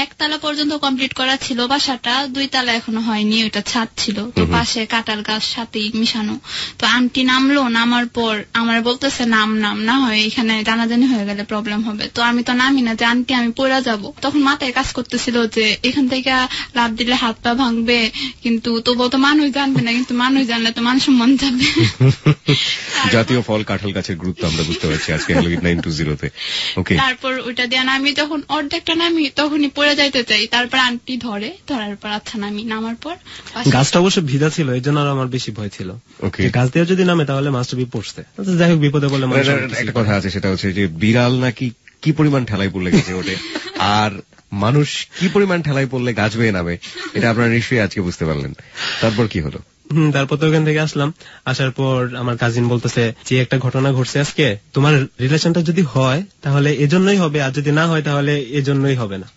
একতলা পর্যন্ত কমপ্লিট করা ছিল বাসাটা, 2 তলা এখনো হয়নি, ওইটা ছাদ ছিল। তো পাশে কাঁঠাল গাছ সাথেই মিশানো। তো আন্টি নামলো, নামার পর আমার বলতেছে নাম না হয় এখানে জানাজানি হয়ে গেলে প্রবলেম হবে। তো আমি তো নামি না, যে আন্টি আমি পড়ে যাব। তখন মাথায় কাজ করতেছিল যে এখান থেকে লাফ দিলে হাত পা ভাঙবে, কিন্তু তবুও তো মানুষ জানবে না, কিন্তু মানুষ জানলে তো মান সম্মান যাবে। জাতীয় ফল কাঁঠাল গাছের গুরুত্ব আমরা বুঝতে পারছি আজকে 920-তে। তারপর ওইটা দিয়ে আমি যখন অর্ধেকটা নামি তখনই পড়ে যাইতে চাই, তারপর আন্টি ধরার পর আচ্ছা নামার পর গাছটা অবশ্য ভিজা ছিল, এই জন্য আমার বেশি ভয় ছিল। গাছ দিয়ে যদি নামে তাহলে মাস্টার বি পড়ছে। যাই হোক, বিপদে বলে একটা কথা আছে, সেটা হচ্ছে যে বিড়াল নাকি কি পরিমাণ ঠেলাই পড়লে গেছে ওঠে, আর মানুষ কি পরিমাণ ঠেলাই পড়লে গাছ বেয়ে নামে, এটা আপনারা নিশ্চয়ই আজকে বুঝতে পারলেন। তারপর কি হলো? তারপর তো ওখান থেকে আসলাম। আসার পর আমার কাজিন বলতেছে যে একটা ঘটনা ঘটছে আজকে, তোমার রিলেশনটা যদি হয় তাহলে এজন্যই হবে, আর যদি না হয় তাহলে এজন্যই হবে না।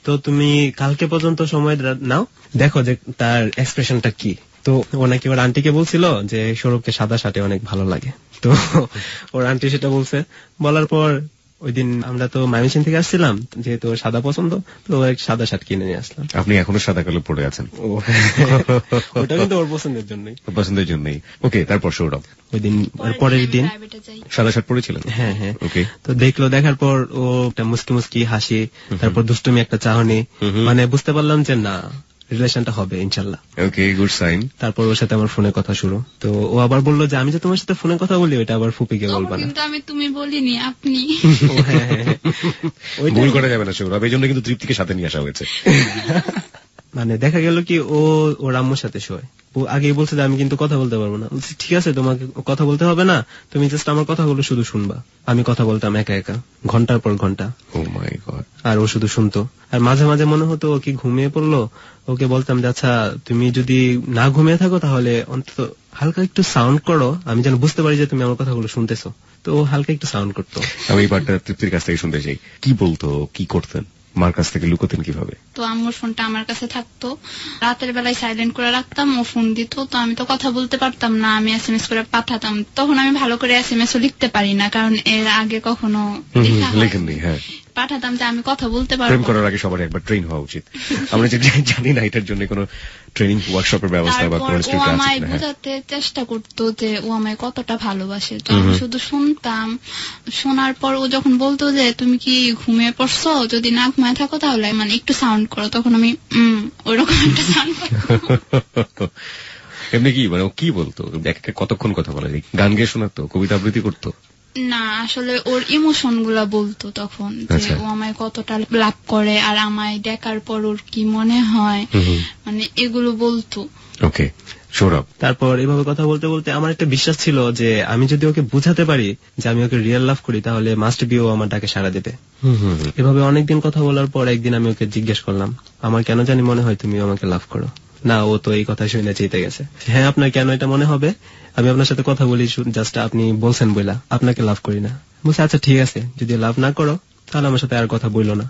তো তুমি কালকে পর্যন্ত সময় নাও, দেখো যে তার এক্সপ্রেশনটা কি। তো ও নাকি ওর আন্টিকে বলছিল যে সৌরভকে সাদা শার্টে অনেক ভালো লাগে। তো ওর আন্টি সেটা বলছে। বলার পর ওই দিন আমরা তো ময়মনসিংহ থেকে আসছিলাম, যেহেতু সাদা পছন্দ, তো এক সাদা শার্ট কিনে নিয়ে আসলাম। আপনি এখনো সাদা কালো পরে আছেন? ওটা কিন্তু ওর পছন্দের জন্যই। ওকে, তারপর সৌরভ ওই দিন পরের দিন সাদা শার্ট পরেছিলেন? হ্যাঁ। ওকে, তো দেখলো, দেখার পর ও একটা মুস্কি হাসি, তারপর দুষ্টুমি একটা চাহনি, মানে বুঝতে পারলাম যে না, রিলেশনটা হবে ইনশাল্লাহ। ওকে, গুড সাইন। তারপর ওর সাথে আমার ফোনে কথা শুরু। তো ও আবার বললো যে আমি যে তোমার সাথে ফোনে কথা বলি ওইটা আবার ফুপিকে বলবা না। কিন্তু আমি তুমি বলিনি, আপনি। ভুল করা যাবে না সৌরভ, এই জন্য কিন্তু তৃপ্তিকে সাথে নিয়ে আসা হয়েছে। মানে দেখা গেল কি ওর আম্মুর সাথে শোয়। ও আগেই বলছে যে আমি কিন্তু কথা বলতে পারবো না। বলছি ঠিক আছে, তোমাকে কথা বলতে হবে না, তুমি জাস্ট আমার কথাগুলো শুধু শুনবা। আমি কথা বলতাম একা একা ঘন্টার পর ঘন্টা। Oh my God! আর ও শুধু শুনতো। আর মাঝে মাঝে মনে হতো ও কি ঘুমিয়ে পড়লো, ওকে বলতাম যে আচ্ছা তুমি যদি না ঘুমিয়ে থাকো তাহলে অন্তত হালকা একটু সাউন্ড করো, আমি যেন বুঝতে পারি যে তুমি আমার কথাগুলো শুনতেছো। তো ও হালকা একটু সাউন্ড করতো। আমি এই পার্টটা তৃপ্তির কাছ থেকে শুনতে চাই, কি বলতো, কি করতেন, মার কাছ থেকে লুকোতেন কিভাবে? তো আম্মুর ফোনটা আমার কাছে থাকতো, রাতের বেলায় সাইলেন্ট করে রাখতাম, ও ফোন দিত। তো আমি তো কথা বলতে পারতাম না, আমি SMS করে পাঠাতাম। তখন আমি ভালো করে SMS ও লিখতে পারি না, কারণ এর আগে কখনো লেখেননি। হ্যাঁ, পাঠাতাম যে আমি কথা বলতে পারবো। প্রেম করার আগে সবার একবার ট্রেন হওয়া উচিত। আমরা জানি না এটার জন্য কোনো ট্রেনিং ওয়ার্কশপের ব্যবস্থা বা কোনো ইনস্টিটিউট আছে। ও আমায় বোঝাতে চেষ্টা করতো যে ও আমায় কতটা ভালোবাসে। তো আমি শুধু শুনতাম। শোনার পর ও যখন বলতো যে তুমি কি ঘুমিয়ে পড়ছো, যদি না ঘুমিয়ে থাকো তাহলে মানে একটু সাউন্ড করো, তখন আমি ওইরকম একটা সাউন্ড করতো। এমনি কি মানে ও কি বলতো, কতক্ষণ কথা বলা যায়? গান গেয়ে শোনাতো, কবিতা আবৃত্তি করতো? না, আসলে ওর ইমোশন গুলা বলতো তখন, যে ও আমায় কতটা লাভ করে আর আমায় দেখার পর ওর কি মনে হয়, মানে এগুলো বলতো। ওকে, সৌরভ। তারপর এভাবে কথা বলতে বলতে আমার একটা বিশ্বাস ছিল যে আমি যদি ওকে বুঝাতে পারি যে আমি ওকে রিয়েল লাভ করি, তাহলে মাস্ট বি ও আমার ডাকে সাড়া দেবে। এভাবে অনেকদিন কথা বলার পর একদিন আমি ওকে জিজ্ঞেস করলাম, আমার কেন জানি মনে হয় তুমি আমাকে লাভ করো। না, ও তো এই কথা শুনে চেতে গেছে। হ্যাঁ, আপনার কেন এটা মনে হবে? আমি আপনার সাথে কথা বলি, জাস্ট আপনি বলছেন বইলা আপনাকে লাভ করি না। বলছে আচ্ছা ঠিক আছে, যদি লাভ না করো তাহলে আমার সাথে আর কথা বললো না।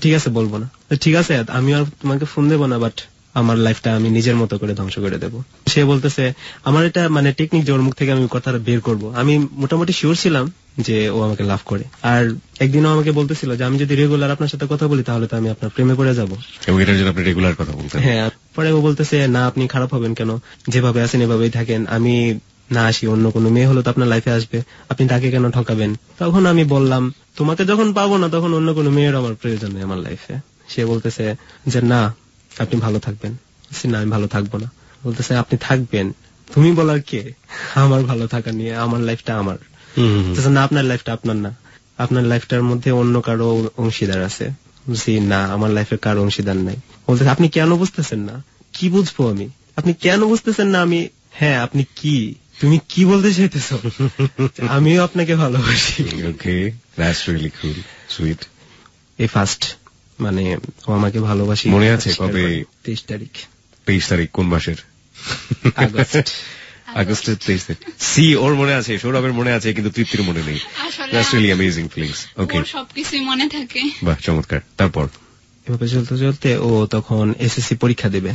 ঠিক আছে, বলবো না। ঠিক আছে, আমি আর তোমাকে ফোন দেবো না, বাট আমার লাইফটা আমি নিজের মতো করে ধ্বংস করে দেবো। সে বলতেছে আমার এটা মানে টেকনিক, যে ওর মুখ থেকে আমি কথাটা বের করব। আমি মোটামুটি শিওর ছিলাম যে ও আমাকে লাভ করে। আর একদিনও আমাকে বলতেছিল যে আমি যদি রেগুলার আপনার সাথে কথা বলি তাহলে তো আমি আপনার প্রেমে পড়ে যাবো। এবং এটার জন্য আপনি রেগুলার কথা বলতেন? হ্যাঁ। পরে ও বলতেছে না, আপনি খারাপ হবেন কেন, যেভাবে আছেন এভাবেই থাকেন, আমি না আসি অন্য কোনো মেয়ে হলো তো আপনার লাইফে আসবে, আপনি তাকে কেন ঠকাবেন? তখন আমি বললাম তোমাকে যখন পাবো না তখন অন্য কোনো মেয়ের আমার প্রয়োজন নেই আমার লাইফে। সে বলতেছে যে না, আপনি ভালো থাকবেন। না, আমি ভালো থাকবো না। বলতেছে আপনি থাকবেন, তুমি বলার কে? আমার ভালো থাকা নিয়ে, আমার লাইফটা আমার। না, আপনার লাইফটা আপনার না, আপনার লাইফটার মধ্যে অন্য কারো অংশীদার আছে। না, আমার লাইফে কারো অংশীদার নাই। বলতেছে আপনি কেন বুঝতেছেন না? কি বুঝবো আমি? আপনি কেন বুঝতেছেন না? আমি হ্যাঁ, আপনি কি, তুমি কি বলতে চাইতেছ? আমিও আপনাকে ভালোবাসি। ওকে, দ্যাটস রিয়েলি কুল, সুইট। এই ফার্স্ট মানে ও আমাকে ভালোবাসি। মনে আছে কবে? 23 তারিখ। 23 তারিখ কোন মাসের? আগস্ট। আগস্টের 23 তারিখ। সি, ওর মনে আছে, সৌরভের মনে আছে, কিন্তু তৃপ্তির মনে নেই। That's really amazing feelings. Okay, সবকিছুই মনে থাকে। বাহ, চমৎকার। তারপর এভাবে চলতে চলতে ও তখন এসএসসি পরীক্ষা দেবে।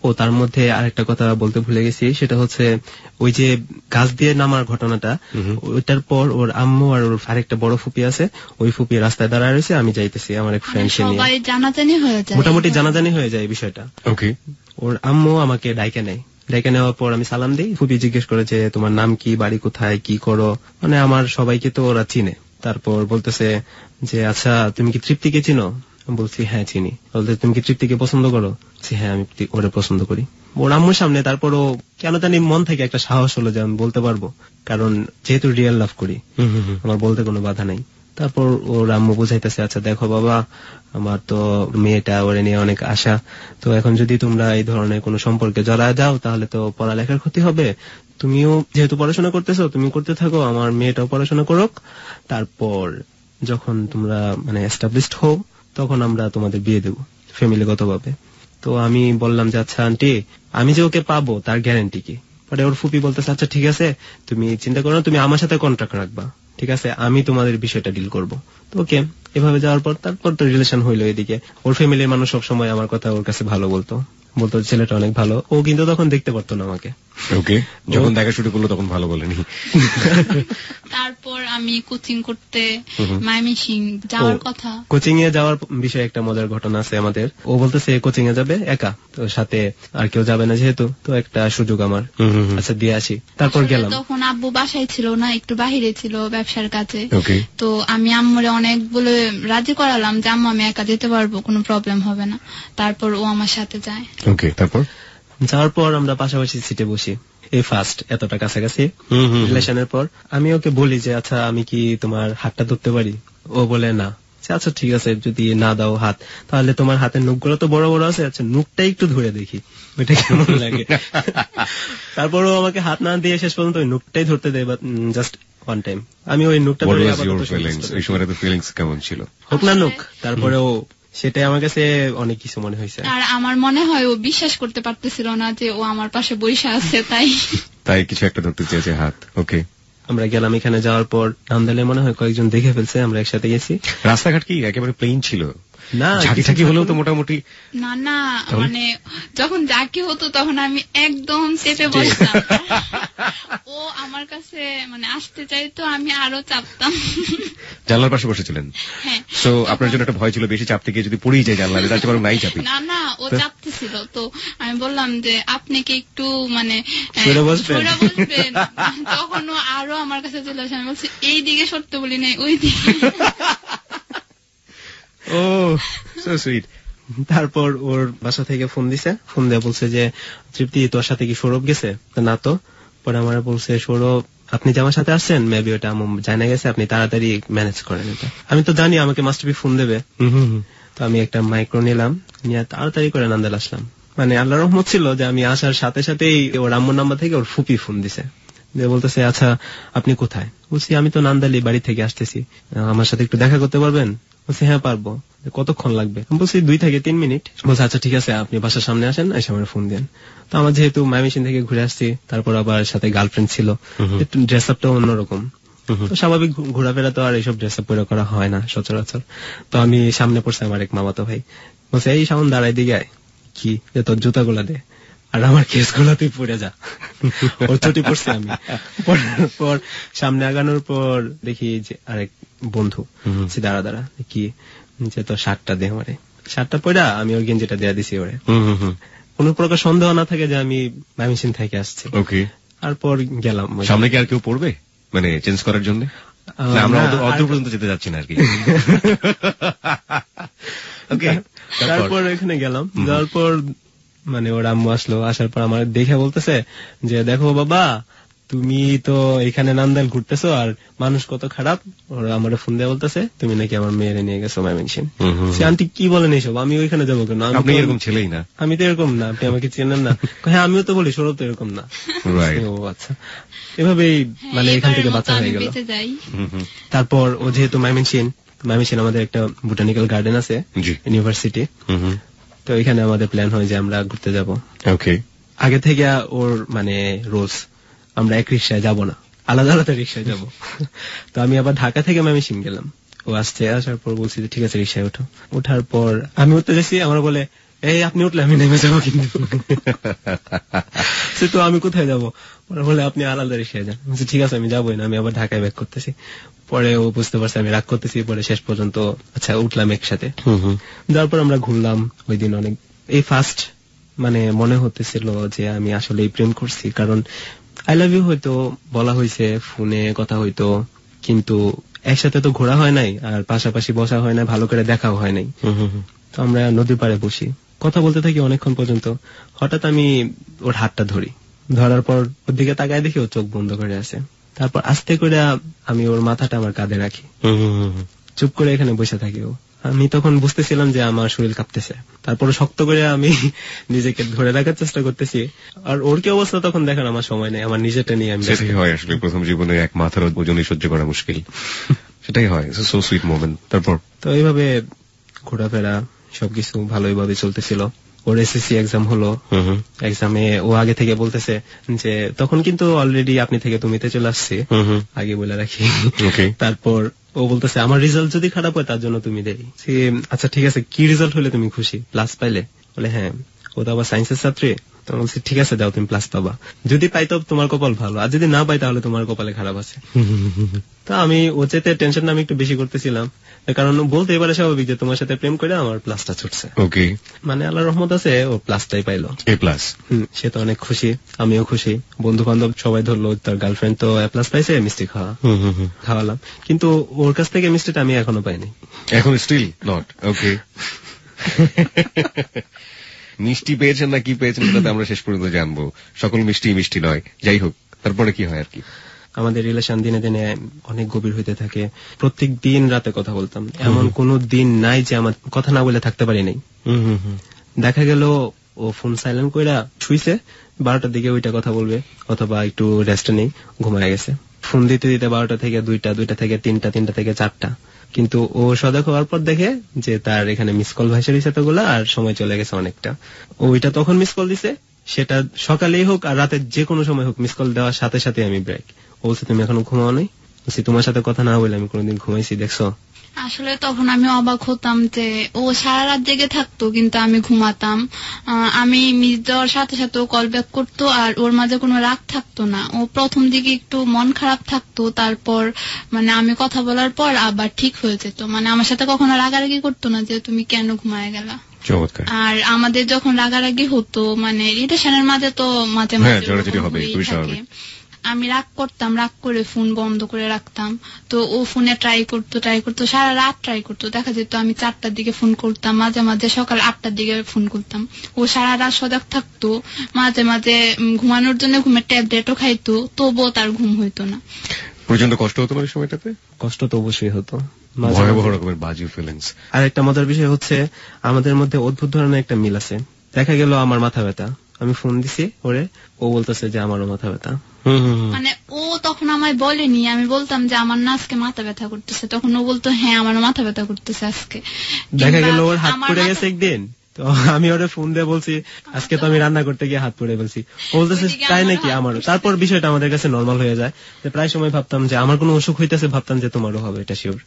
ও তার মধ্যে আরেকটা কথা বলতে ভুলে গেছি, সেটা হচ্ছে ওই যে গাছ দিয়ে নামার ঘটনাটা, ওইটার পর ওর আম্মু আর ওর আরেকটা বড় ফুপি আছে, ওই ফুপি রাস্তায় দাঁড়ায় রয়েছে, আমি যাইতেছি আমার এক ফ্রেন্ডকে নিয়ে। সবাই জানাজানি হয়ে যায়, মোটামুটি জানাজানি হয়ে যায় বিষয়টা। ওকে, ওর আম্মু আমাকে ডাইকে নেয়। ডাইকে নেওয়ার পর আমি সালাম দিই। ফুপি জিজ্ঞেস করে যে তোমার নাম কি, বাড়ি কোথায়, কি করো, মানে আমার সবাইকে তো ওরা চিনে। তারপর বলতেছে যে আচ্ছা তুমি কি তৃপ্তিকে চিনো? বলছি হ্যাঁ চিনি। বলতে তুমি কি তৃপ্তিকে পছন্দ করো? হ্যাঁ, আমি ওরে পছন্দ করি। ওর আম্মুর সামনে তারপরও কেন জানি মন থেকে একটা সাহস হলো যে আমি বলতে পারবো, কারণ যেহেতু রিয়েল লাভ করি আমার বলতে কোনো বাধা নাই। তারপর ওর আম্মু বুঝাইতেছে আচ্ছা দেখো বাবা, আমার তো মেয়েটা ওরে নিয়ে অনেক আশা, তো এখন যদি তোমরা এই ধরনের কোনো সম্পর্কে জড়ায় যাও তাহলে তো পড়ালেখার ক্ষতি হবে। তুমিও যেহেতু পড়াশোনা করতেছো তুমি করতে থাকো, আমার মেয়েটাও পড়াশোনা করুক, তারপর যখন তোমরা মানে এস্টাবলিশড হও তখন আমরা তোমাদের বিয়ে দেবো ফ্যামিলিগতভাবে। তো আমি বললাম যে আচ্ছা আন্টি, আমি যে ওকে পাবো তার গ্যারান্টি কি? পরে ওর ফুপি বলতেছে আচ্ছা ঠিক আছে, তুমি চিন্তা করো না, তুমি আমার সাথে কন্ট্রাক্ট রাখবা, ঠিক আছে, আমি তোমাদের বিষয়টা ডিল করবো। তো ওকে, এভাবে যাওয়ার পর তারপর তো রিলেশন হইলো। এদিকে ওর ফ্যামিলির মানুষ সবসময় আমার কথা ওর কাছে ভালো বলতো ছেলেটা অনেক ভালো। ও কিন্তু তখন দেখতে পারতো না আমাকে। ওকে, যখন দেখা শুরু করলো তখন ভালো বলেনি। তারপর আমি কোচিং করতে ময়মনসিং যাওয়ার কথা। কোচিং এ যাওয়ার বিষয়ে একটা মজার ঘটনা আছে আমাদের। ও বলতেছে কোচিং এ যাবে একা, তো সাথে আর কেউ যাবে না যেহেতু, তো একটা সুযোগ আমার, আচ্ছা দিয়ে আসি। তারপর গেলাম। তখন আব্বু বাসায় ছিল না, একটু বাহিরে ছিল ব্যবসার কাজে। তো আমি আম্মুরে অনেক বলে রাজি করালাম যে আম্মু আমি একা যেতে পারবো, কোনো প্রবলেম হবে না। তারপর ও আমার সাথে যায়। ওকে, তারপর যাওয়ার পর আমরা পাশাপাশি সিটে বসি। এই ফার্স্ট এতটা কাছাকাছি রিলেশনের পর আমি ওকে বলি যে আচ্ছা আমি কি তোমার হাতটা ধরতে পারি? ও বলে না। আচ্ছা ঠিক আছে, যদি না দাও হাত, তাহলে তোমার হাতের নখগুলো তো বড় বড় আছে, আচ্ছা নখটা একটু ধরে দেখি ওইটা কেমন লাগে। তারপরও আমাকে হাত না দিয়ে শেষ পর্যন্ত ওই নখটাই ধরতে দেয়, জাস্ট ওয়ান টাইম। আমি ওই নখটা ধরে কেমন ছিল হোক না নখ, তারপরেও সেটাই আমার কাছে অনেক কিছু মনে হয়েছে। আর আমার মনে হয় ও বিশ্বাস করতে পারতেছিল না যে ও আমার পাশে বসে আছে, তাই কিছু একটা ধরতে চেয়েছে হাত। ওকে, আমরা গেলাম। এখানে যাওয়ার পর নামদালে মনে হয় কয়েকজন দেখে ফেলছে, আমরা একসাথে গেছি। রাস্তাঘাট কি একেবারে প্লেন ছিল না? ঝাঁকি হলেও তো মোটামুটি না, মানে যখন ঝাঁকি হতো তখন আমি একদম চেপে বসতাম। ও আমার কাছে মানে আসতে চাইতো, আমি আরো চাপতাম। জানলার পাশে বসেছিলেন? হ্যাঁ। তো আপনার জন্য একটা ভয় ছিল বেশি চাপতে গিয়ে যদি পড়েই যায় জানলায়, তার চেয়ে নাই চাপি। না, ও চাপতেছিল। তো আমি বললাম যে আপনি কি একটু মানে সরে বসবেন। তখন ও আরো আমার কাছে চলে আসে। আমি বলছি এই দিকে সরতে বলি নাই, ওই দিকে। ও সো সুইট। তারপর ওর বাসা থেকে ফোন দিছে, ফোন দিয়ে বলছে যে তৃপ্তি তোর সাথে কি সৌরভ গেছে? না তো। পরে আমার বলছে সৌরভ আপনি যে আমার সাথে আসছেন, মেবি ওটা জানা গেছে, আপনি তাড়াতাড়ি ম্যানেজ করেন এটা। আমি তো জানি আমাকে মাস্ট বি ফোন দেবে, তো আমি একটা মাইক্রো নিলাম, নিয়ে তাড়াতাড়ি করে নান্দাল আসলাম। মানে আল্লাহর রহমত ছিল যে আমি আসার সাথে সাথেই ওর আম্মুর নাম্বার থেকে ওর ফুপি ফোন দিছে, যে বলতেছে আচ্ছা আপনি কোথায়? বলছি আমি তো নান্দালি বাড়ি থেকে আসতেছি, আমার সাথে একটু দেখা করতে পারবেন? বলছি হ্যাঁ পারবো। কতক্ষণ লাগবে? বলছি 2 থেকে 3 মিনিট। বলছে আচ্ছা ঠিক আছে, আপনি বাসার সামনে আসেন, এসে আমার ফোন দেন। তো আমার যেহেতু ময়মনসিং থেকে ঘুরে আসছি, তারপর আবার সাথে গার্লফ্রেন্ড ছিল, একটু ড্রেস আপটাও অন্যরকম, তো স্বাভাবিক ঘোরাফেরা তো আর এইসব ড্রেস আপ পরে করা হয় না সচরাচর। তো আমি সামনে পড়ছে আমার এক মামাতো ভাই, বলছে এই সামন দাঁড়াই দিকে আয়, কি যে তোর জুতা গুলা দে আর আমার কেস গুলা তুই পরে যা। ওর ছুটি পড়ছে আমি। পর সামনে আগানোর পর দেখি যে আরেক বন্ধু দাঁড়া কি যে তোর শার্টটা দে, আমারে শার্টটা পরা আমি ওর গেঞ্জিটা দেয়া দিছি ওরে, কোন প্রকার সন্দেহ না থাকে যে আমি ময়মনসিং থেকে আসছি। তারপর গেলাম। সামনে কি আর কেউ পড়বে মানে চেঞ্জ করার জন্য? আমরা অত পর্যন্ত যেতে যাচ্ছি না আর কি। তারপর এখানে গেলাম, যাওয়ার পর মানে ওর আম্মু আসলো, আসার পর আমার দেখে বলতেছে যে দেখো বাবা তুমি তো এখানে নান্দাইল ঘুরতেছো আর মানুষ কত খারাপ। ওরা আমার ফোন দিয়ে বলতেছে তুমি নাকি আমার মেয়েরে নিয়ে গেছো ময়মনসিং। সে আন্টি কি বলেন এইসব, আমি ওইখানে যাবো কেন? আপনি এরকম ছেলেই না। আমি তো এরকম না, আপনি আমাকে চেনেন না। হ্যাঁ আমিও তো বলি সৌরভ তো এরকম না। ও আচ্ছা, এভাবেই মানে এখান থেকে বাচ্চা হয়ে গেল। তারপর ও যেহেতু ময়মনসিং আমাদের একটা বোটানিক্যাল গার্ডেন আছে ইউনিভার্সিটি, তো এখানে আমাদের প্ল্যান হয় যে আমরা ঘুরতে যাব। আগে থেকে ওর মানে রোজ আমরা এক রিক্সায় যাব না, আলাদা আলাদা রিক্সায় যাব। তো আমি আবার ঢাকা থেকে ময়মনসিং গেলাম, ও আসছে, আসার পর বলছি যে ঠিক আছে রিক্সায় ওঠো। ওঠার পর আমি উঠতে যাচ্ছি, আমার বলে এই আপনি উঠলে আমি নেমে যাবো কিন্তু। সে তো আমি কোথায় যাবো? ওরা বলে আপনি আলাদা রিক্সায় যান। ঠিক আছে আমি যাবোই না, আমি আবার ঢাকায় ব্যাক করতেছি। পরে ও বুঝতে পারছে আমি রাগ করতেছি, পরে শেষ পর্যন্ত আচ্ছা উঠলাম একসাথে। যাওয়ার পর আমরা ঘুরলাম। ওই দিন অনেক এই ফার্স্ট মানে মনে হতেছিল যে আমি আসলে প্রেম করছি, কারণ আই লাভ ইউ হয়তো বলা হয়েছে, ফোনে কথা হয়তো, কিন্তু একসাথে তো ঘোরা হয় নাই, আর পাশাপাশি বসা হয় নাই, ভালো করে দেখাও হয় নাই। তো আমরা নদীর পাড়ে বসি, কথা বলতে থাকি অনেকক্ষণ পর্যন্ত। হঠাৎ আমি ওর হাতটা ধরি, ধরার পর ওর দিকে তাকায় দেখি ও চোখ বন্ধ করে আছে। তারপর আস্তে করে আমি ওর মাথাটা আমার কাঁধে রাখি, চুপ করে এখানে বসে থাকি। ও আমি তখন বুঝতেছিলাম যে আমার শরীর কাঁপতেছে। তারপরে শক্ত করে আমি নিজেকে ধরে রাখার চেষ্টা করতেছি, আর ওর কি অবস্থা তখন দেখার আমার সময় নেই, আমার নিজেরটা নিয়ে আমি। সেটাই হয় আসলে প্রথম জীবনে এক মাথার ওজনই সহ্য করা মুশকিল, সেটাই হয়। So sweet moment. তারপর তো এইভাবে ঘোরাফেরা সবকিছু ভালোইভাবে চলতেছিল। ওর এসএসসি এক্সাম হলো, এক্সামে ও আগে থেকে বলতেছে যে তখন কিন্তু অলরেডি আপনি থেকে তুমিতে চলে আসছে, আগে বলে রাখি। তারপর ও বলতেছে আমার রেজাল্ট যদি খারাপ হয় তার জন্য তুমি দেই। আচ্ছা ঠিক আছে, কি রেজাল্ট হলে তুমি খুশি? প্লাস পাইলে? বলে হ্যাঁ। ও তো আবার সায়েন্সের ছাত্রী, তো বলছি ঠিক আছে দাও তুমি প্লাস পাবা, যদি পাই তো তোমার কপাল ভালো, আর যদি না পাই তাহলে তোমার কপালে খারাপ আছে। তো আমি ও চেতে টেনশনটা আমি একটু বেশি করতেছিলাম, কারণ বলতে এবারে স্বাভাবিক যে তোমার সাথে প্রেম করে আমার প্লাসটা ছুটছে। মানে আল্লাহর রহমত আছে, ও প্লাসটাই পাইলো, এ প্লাস। সে তো অনেক খুশি, আমিও খুশি, বন্ধু বান্ধব সবাই ধরলো, তার গার্লফ্রেন্ড তো এ প্লাস পাইছে, মিষ্টি খাওয়ালাম। কিন্তু ওর কাছ থেকে মিষ্টিটা আমি এখনো পাইনি, এখন স্টিল নট ওকে। মিষ্টি পেয়েছেন না কি পেয়েছেন সেটা আমরা শেষ পর্যন্ত জানবো, সকল মিষ্টি মিষ্টি নয়। যাই হোক, তারপরে কি হয় আর কি? আমাদের রিলেশন দিনে দিনে অনেক গভীর হইতে থাকে। প্রত্যেক দিন রাতে কথা বলতাম, এমন কোন দিন নাই যে আমার কথা না বলে থাকতে পারি নাই। দেখা গেল ও ফোন সাইলেন্ট কইরা শুইছে, 12টার দিকে ওইটা কথা বলবে, অথবা একটু রেস্ট নেই, ঘুমায় গেছে। ফোন দিতে দিতে 12টা থেকে 2টা, 2টা থেকে 3টা, 3টা থেকে 4টা। কিন্তু ও সজাগ হওয়ার পর দেখে যে তার এখানে মিস কল ভাইসে রয়েছে এতগুলা, আর সময় চলে গেছে অনেকটা। ওইটা তখন মিস কল দিছে, সেটা সকালেই হোক আর রাতে যে কোনো সময় হোক, মিস কল দেওয়ার সাথে সাথে আমি ব্রেক। ও বলছে তুমি এখনো ঘুমাও নাই? বলছি তোমার সাথে কথা না বলে আমি কোনোদিন ঘুমাইছি দেখছো? আসলে তখন আমি অবাক হতাম যে ও সারা রাত জেগে থাকতো কিন্তু আমি ঘুমাতাম। আমি মিস দেওয়ার সাথে সাথে ও কল ব্যাক করতো, আর ওর মাঝে কোনো রাগ থাকতো না। ও প্রথম দিকে একটু মন খারাপ থাকতো, তারপর মানে আমি কথা বলার পর আবার ঠিক হয়ে যেত। মানে আমার সাথে কখনো রাগারাগি করতো না যে তুমি কেন ঘুমায় গেলা। আর আমাদের যখন রাগারাগি হতো মানে রিলেশনের মাঝে তো মাঝে মাঝে আমি রাগ করতাম, রাগ করে ফোন বন্ধ করে রাখতাম। তো ও ফোনে ট্রাই করতো, সারা রাত ট্রাই করতো। দেখা যেত আমি 4টার দিকে ফোন করতাম, মাঝে মাঝে সকাল 8টার দিকে ফোন করতাম। ও সারা রাত সজাগ থাকতো, মাঝে মাঝে ঘুমানোর জন্য ঘুমের ট্যাবলেটও খাইতো, তবুও তার ঘুম হইতো না। প্রচন্ড কষ্ট হতো ওই সময়টাতে? কষ্ট তো অবশ্যই হতো, ভয়াবহ রকমের বাজে ফিলিংস। আর একটা মজার বিষয় হচ্ছে আমাদের মধ্যে অদ্ভুত ধরনের একটা মিল আছে। দেখা গেল আমার মাথা ব্যথা, আমি ফোন দিছি ওরে, ও বলতেছে যে আমারও মাথা ব্যথা। মানে ও তখন আমায় বলেনি, আমি বলতাম যে আমার না আজকে মাথা ব্যথা করতেছে, তখন ও বলতো হ্যাঁ আমার মাথা ব্যথা করতেছে আজকে। দেখা গেল ওর হাত পড়ে গেছে একদিন, তো আমি ওরে ফোন দিয়ে বলছি আজকে তো আমি রান্না করতে গিয়ে হাত পড়ে বলছি, ও বলতেছে তাই নাকি আমারও। তারপর বিষয়টা আমাদের কাছে নর্মাল হয়ে যায়। প্রায় সময় ভাবতাম যে আমার কোনো অসুখ হইতেছে, ভাবতাম যে তোমারও হবে, এটা শিওর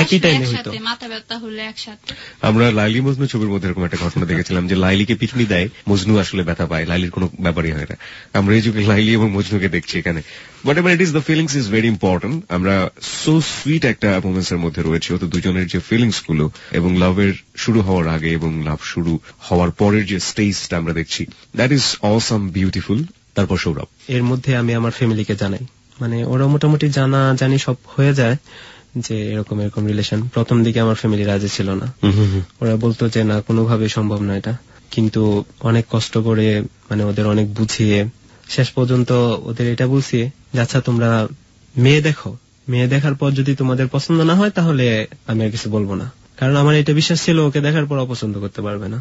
একই টাইমে হইতো। মাথা ব্যথা হলে একসাথে। আমরা লাইলি মজনু ছবির মধ্যে এরকম একটা ঘটনা দেখেছিলাম যে লাইলিকে পিটুনি দেয়, মজনু আসলে ব্যথা পায়, লাইলির কোনো ব্যাপারই হয় না। আমরা এই যুগে লাইলি এবং মজনুকে দেখছি এখানে। বাট এবার it is the feelings is very important. আমরা সো সুইট একটা মোমেন্টস এর মধ্যে রয়েছে, ওদের দুজনের যে ফিলিংস গুলো এবং লাভের শুরু হওয়ার আগে এবং লাভ শুরু হওয়ার পরের যে স্টেজটা আমরা দেখছি, দ্যাট ইজ অসাম, বিউটিফুল। তারপর সৌরভ, এর মধ্যে আমি আমার ফ্যামিলিকে জানাই, মানে ওরা মোটামুটি জানি সব হয়ে যায় যে এরকম এরকম রিলেশন। প্রথম দিকে আমার ফ্যামিলি রাজি ছিল না, ওরা বলতো যে না কোনোভাবে সম্ভব না এটা, কিন্তু অনেক কষ্ট করে মানে ওদের অনেক বুঝিয়ে শেষ পর্যন্ত ওদের এটা বলছি যে আচ্ছা তোমরা মেয়ে দেখো, মেয়ে দেখার পর যদি তোমাদের পছন্দ না হয় তাহলে আমি আর কিছু বলবো না, কারণ আমার এটা বিশ্বাস ছিল ওকে দেখার পর অপছন্দ করতে পারবে না।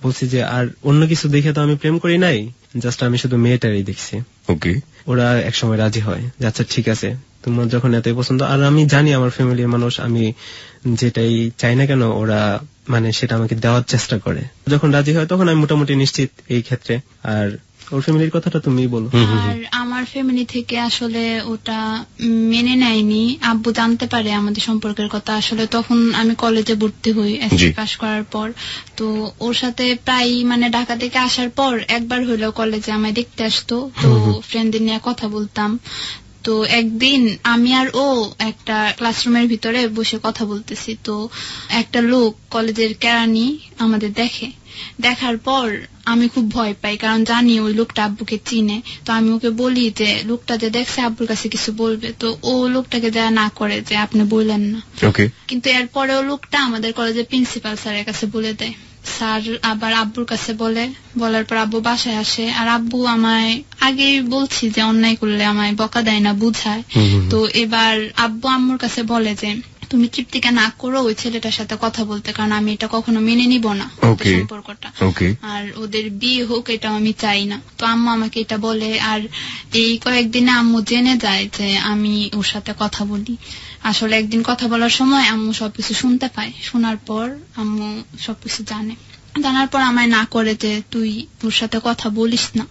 বলছি যে আর অন্য কিছু দেখে তো আমি প্রেম করি নাই, জাস্ট আমি শুধু মেয়েটারই দেখছি। ওকে, ওরা একসময় রাজি হয় যে আচ্ছা ঠিক আছে তোমার যখন এতই পছন্দ, আর আমি জানি আমার ফ্যামিলির মানুষ আমি যেটাই চাই না কেন ওরা মানে সেটা আমাকে দেওয়ার চেষ্টা করে। যখন রাজি হয় তখন আমি মোটামুটি নিশ্চিত এই ক্ষেত্রে। আর ওর ফ্যামিলির কথাটা তুমি বলো। আর আমার ফ্যামিলি থেকে আসলে ওটা মেনে নেয়নি। আব্বু জানতে পারে আমাদের সম্পর্কের কথা, আসলে তখন আমি কলেজে ভর্তি হই এসএসসি পাস করার পর। তো ওর সাথে প্রায় মানে ঢাকা থেকে আসার পর একবার হইলেও কলেজে আমায় দেখতে আসতো, তো ফ্রেন্ডদের নিয়ে কথা বলতাম। তো একদিন আমি আর ও একটা ক্লাসরুমের ভিতরে বসে কথা বলতেছি, তো একটা লোক কলেজের কেরানি আমাদের দেখার পর আমি খুব ভয় পাই, কারণ জানি ওই লোকটা আব্বুকে চিনে। তো আমি ওকে বলি যে লোকটা যে দেখছে আব্বুর কাছে কিছু বলবে, তো ও লোকটাকে যা না করে যে আপনি বললেন না। কিন্তু এরপরে ও লোকটা আমাদের কলেজের প্রিন্সিপাল স্যারের কাছে বলে দেয়। স্যার আবার আব্বুর কাছে বলার পর আব্বু বাসায় আসে, আর আব্বু আমায় আগেই বলছি যে অন্যায় করলে আমায় বকা দেয় না, বুঝায়। তো এবার আব্বু আম্মুর কাছে বলে যে তুমি তৃপ্তিকে না করো ওই ছেলেটার সাথে কথা বলতে, কারণ আমি এটা কখনো মেনে নিব না সম্পর্কটা, আর ওদের বিয়ে হোক এটাও আমি চাই না। তো আম্মু আমাকে এটা বলে, আর এই কয়েকদিনে আম্মু জেনে যায় যে আমি ওর সাথে কথা বলি। আসলে একদিন কথা বলার সময় আম্মু সবকিছু শুনতে পায়, শোনার পর আম্মু সবকিছু জানার পর আমায় না করে যে তুই ওর সাথে কথা বলিস না।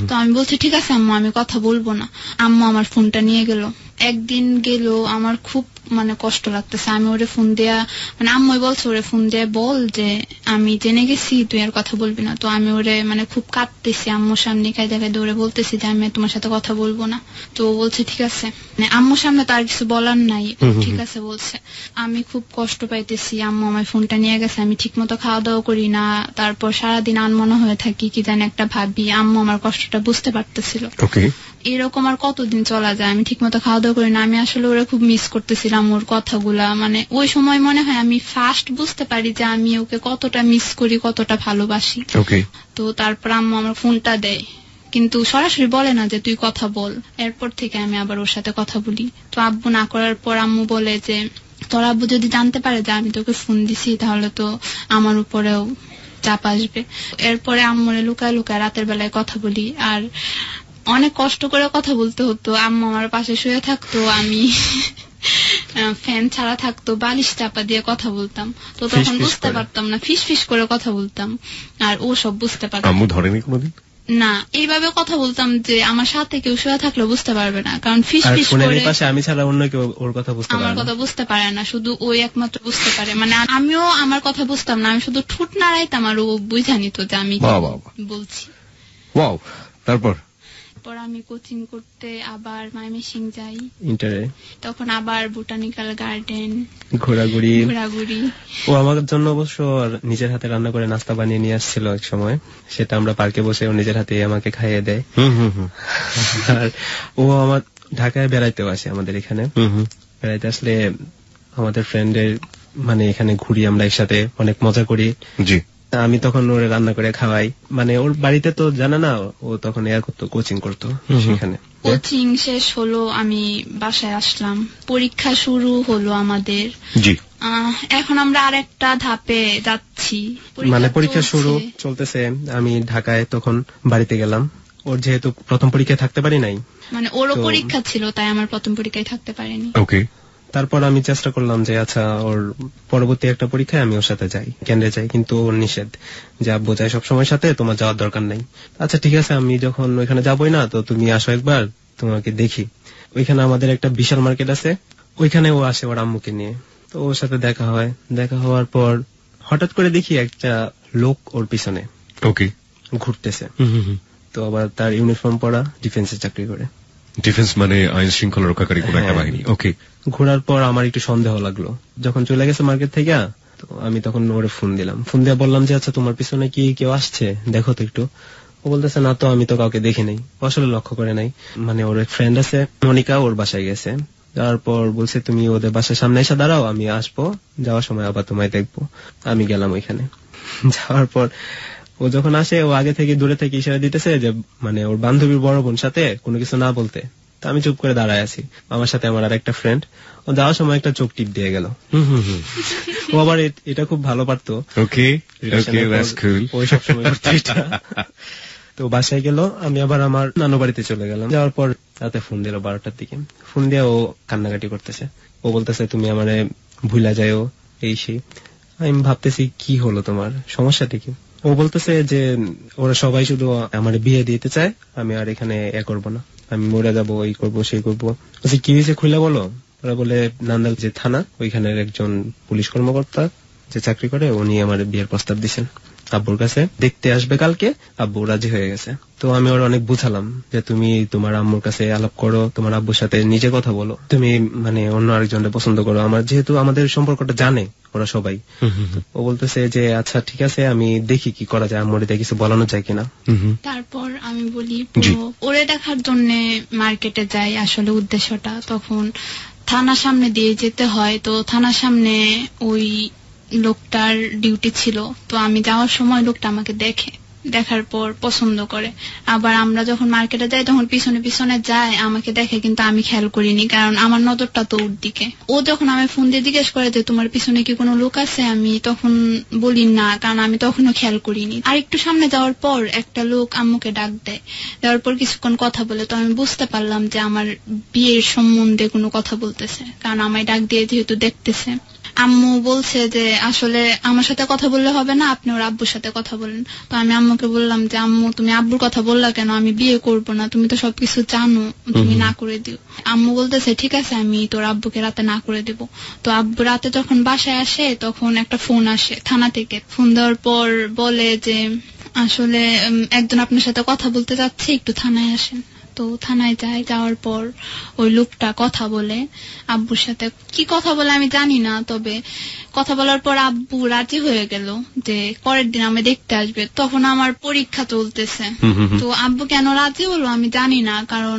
তো আমি বলছি ঠিক আছে আম্মু আমি কথা বলবো না। আম্মু আমার ফোনটা নিয়ে গেল। একদিন গেল আমার খুব মানে কষ্ট লাগতেছে, আমি ওরে ফোন দেয়া মানে আম্মু বলছে ওরে ফোন দিয়ে বল যে আমি জেনে গেছি তুই আর কথা বলবি না। তো আমি ওরে মানে খুব কাঁদতেছি, আম্মুর সামনে কায়দা ওরে বলতেছি যে আমি তোমার সাথে কথা বলবো না। তো বলছে ঠিক আছে, মানে আম্মুর সামনে তো আর কিছু বলার নাই, ঠিক আছে বলছে। আমি খুব কষ্ট পাইতেছি, আম্মু আমার ফোনটা নিয়ে গেছে, আমি ঠিক মতো খাওয়া দাওয়া করি না, তারপর সারাদিন আনমনা হয়ে থাকি, কি জানি একটা ভাবি। আম্মু আমার কষ্টটা বুঝতে পারতেছিল। এরকম আর কতদিন চলা যায়, আমি ঠিক মতো খাওয়া দাওয়া করি না। আমি আসলে ওরা খুব মিস করতেছিলাম ওর কথাগুলা, মানে ওই সময় মনে হয় আমি ফার্স্ট বুঝতে পারি যে আমি ওকে কতটা মিস করি, কতটা ভালোবাসি। তো তারপর আম্মু আমার ফোনটা দেয়, কিন্তু সরাসরি বলে না যে তুই কথা বল। এরপর থেকে আমি আবার ওর সাথে কথা বলি। তো আব্বু না করার পর আম্মু বলে যে তোর আব্বু যদি জানতে পারে যে আমি তোকে ফোন দিছি তাহলে তো আমার উপরেও চাপ আসবে। এরপরে আম্মুরে লুকায় লুকায় রাতের বেলায় কথা বলি, আর অনেক কষ্ট করে কথা বলতে হতো। আম্মু আমার পাশে শুয়ে থাকতো, আমি ফ্যান ছাড়া থাকতো, বালিশ চাপা দিয়ে কথা বলতাম। তো তখন বুঝতে পারতাম না, ফিস ফিস করে কথা বলতাম, আর ও সব বুঝতে পারতাম। আম্মু ধরেনি কোনোদিন? না, এইভাবে কথা বলতাম যে আমার সাথে কেউ শুয়ে থাকলে বুঝতে পারবে না, কারণ ফিস ফিস করে আমি ছাড়া অন্য কেউ ওর কথা বুঝতে পারে না, আমার কথা বুঝতে পারে না, শুধু ওই একমাত্র বুঝতে পারে। মানে আমিও আমার কথা বুঝতাম না, আমি শুধু ঠোঁট নাড়াইতাম আর ও বুঝা নিত যে আমি বলছি। তারপর আমি কোচিং করতে আবার ময়মনসিং যাই, ইন্টারে তখন আবার বোটানিক্যাল গার্ডেন ঘোরাঘুরি। ও আমার জন্য অবশ্য নিজের হাতে রান্না করে নাস্তা বানিয়ে নিয়ে আসছিল এক সময়, সেটা আমরা পার্কে বসে ও নিজের হাতে আমাকে খাইয়ে দেয়। আর ও আমার ঢাকায় বেড়াইতেও আসে আমাদের এখানে, বেড়াইতে আসলে আমাদের ফ্রেন্ডের মানে এখানে ঘুরি আমরা একসাথে, অনেক মজা করি। আমি তখন ওরে রান্না করে খাওয়াই, মানে ওর বাড়িতে তো জানা না, ও তখন কোচিং করতো সেখানে। কোচিং শেষ হলো, আমি বাসায় আসলাম, পরীক্ষা শুরু হলো আমাদের। এখন আমরা আরেকটা ধাপে যাচ্ছি, মানে পরীক্ষা শুরু চলতেছে। আমি ঢাকায় তখন বাড়িতে গেলাম। ওর যেহেতু প্রথম পরীক্ষায় থাকতে পারি নাই, মানে ওরও পরীক্ষা ছিল, তাই আমার প্রথম পরীক্ষায় থাকতে পারিনি। ওকে। তারপর আমি চেষ্টা করলাম যে আচ্ছা ওর পরবর্তী একটা পরীক্ষায় আমি ওর সাথে যাই, কেন্দ্রে যাই, কিন্তু ওর নিষেধ যে আব্বু যায় সবসময় সাথে, তোমার যাওয়ার দরকার নাই। আচ্ছা ঠিক আছে, আমি যখন ওইখানে যাবোই না তো তুমি আসো একবার, তোমাকে দেখি। ওইখানে আমাদের একটা বিশাল মার্কেট আছে, ওইখানে ও আসে ওর আম্মুকে নিয়ে। তো ওর সাথে দেখা হয়। দেখা হওয়ার পর হঠাৎ করে দেখি একটা লোক ওর পিছনে ওকে ঘুরতেছে। তো আবার তার ইউনিফর্ম পরা, ডিফেন্সে চাকরি করে। ডিফেন্স মানে আইন শৃঙ্খলা রক্ষাকারী কোন একটা বাহিনী। ওকে। ঘোরার পর আমার একটু সন্দেহ লাগলো। যখন চলে গেছে মার্কেট থেকে, তো আমি তখন ওরে ফোন দিলাম। ফোন দিয়ে বললাম যে আচ্ছা তোমার পিছনে কি কেউ আসছে, দেখো তো একটু। ও বলতেছে না তো, আমি তো কাউকে দেখি নাই, আসলে লক্ষ্য করে নাই। মানে ওর এক ফ্রেন্ড আছে মনিকা, ওর বাসায় গেছে। তারপর বলছে তুমি ওদের বাসার সামনে এসে দাঁড়াও, আমি আসবো, যাওয়ার সময় আবার তোমায় দেখবো। আমি গেলাম ওইখানে। যাওয়ার পর ও যখন আসে, ও আগে থেকে দূরে থেকে ইশারা দিতেছে যে মানে ওর বান্ধবীর বড় বোন সাথে কোনো কিছু না বলতে। তো আমি চুপ করে দাঁড়ায় আছি, আমার সাথে আমার আর একটা ফ্রেন্ড। ও যাওয়ার সময় একটা চোখ টিপ দিয়ে গেল। ও আবার এটা খুব ভালো পারতো। ওকে ওকে, দ্যাটস কুল। ওই সব সময় করতো এটা। তো বাসায় গেল, আমি আবার আমার নানু বাড়িতে চলে গেলাম। যাওয়ার পর রাতে ফোন দিল 12টার দিকে। ফোন দিয়ে ও কান্নাকাটি করতেছে। ও বলতেছে তুমি আমারে ভুলা যাও, এই সেই। আমি ভাবতেছি কি হলো, তোমার সমস্যাটা কি? ও বলতেছে যে ওরা সবাই শুধু আমার বিয়ে দিতে চায়, আমি আর এখানে করবো না, আমি মরে যাবো, এই করবো সেই করবো। কি হয়েছে খুলে বলো। ওরা বলে নান্দাল যে থানা, ওইখানের একজন পুলিশ কর্মকর্তা যে চাকরি করে, উনি আমার বিয়ের প্রস্তাব দিচ্ছেন আব্বুর কাছে, দেখতে আসবে কালকে। আব্বু রাজি হয়ে গেছে। তো আমি ওর অনেক বুঝালাম যে তুমি তোমার আম্মুর কাছে আলাপ করো, তোমার আব্বুর সাথে নিজে কথা বলো, তুমি মানে অন্য আরেকজনকে পছন্দ করো, আমার যেহেতু আমাদের সম্পর্কটা জানে ওরা সবাই। ও বলতেছে যে আচ্ছা ঠিক আছে, আমি দেখি কি করা যায়, আম্মুর কিছু বলানো যায় কিনা। তারপর আমি বলি ওরে দেখার জন্য মার্কেটে যাই। আসলে উদ্দেশ্যটা তখন থানার সামনে দিয়ে যেতে হয়, তো থানার সামনে ওই লোকটার ডিউটি ছিল। তো আমি যাওয়ার সময় লোকটা আমাকে দেখে, দেখার পর পছন্দ করে। আবার আমরা যখন মার্কেটে যাই তখন পিছনে পিছনে যায়, আমাকে দেখে, কিন্তু আমি খেয়াল করিনি, কারণ আমার নজরটা তো ওর দিকে। ও যখন আমি ফোন দিয়ে জিজ্ঞেস করে যে তোমার পিছনে কি কোনো লোক আছে, আমি তখন বলি না, কারণ আমি তখনও খেয়াল করিনি। আর একটু সামনে যাওয়ার পর একটা লোক আম্মুকে ডাক দেয়। দেওয়ার পর কিছুক্ষণ কথা বলে, তো আমি বুঝতে পারলাম যে আমার বিয়ের সম্বন্ধে কোনো কথা বলতেছে, কারণ আমায় ডাক দিয়ে যেহেতু দেখতেছে। আম্মু বলছে যে আসলে আমার সাথে কথা বললে হবে না, আপনি ওর আব্বুর সাথে কথা বলেন। তো আমি আম্মুকে বললাম যে আম্মু তুমি আব্বুর কথা বললা কেন, আমি বিয়ে করবো না, তুমি তো সবকিছু জানো, তুমি না করে দিও। আম্মু বলতেছে ঠিক আছে, আমি তোর আব্বুকে রাতে না করে দিব। তো আব্বু রাতে যখন বাসায় আসে তখন একটা ফোন আসে থানা থেকে। ফোন দেওয়ার পর বলে যে আসলে একজন আপনার সাথে কথা বলতে যাচ্ছে, একটু থানায় আসেন। তো থানায় যাই। যাওয়ার পর ওই লোকটা কথা বলে আব্বুর সাথে। কি কথা বলে আমি জানি না, তবে কথা বলার পর আব্বু রাজি হয়ে গেল যে পরের দিন আমি দেখতে আসবে। তখন আমার পরীক্ষা চলতেছে। তো আব্বু কেন রাজি হলো আমি জানি না, কারণ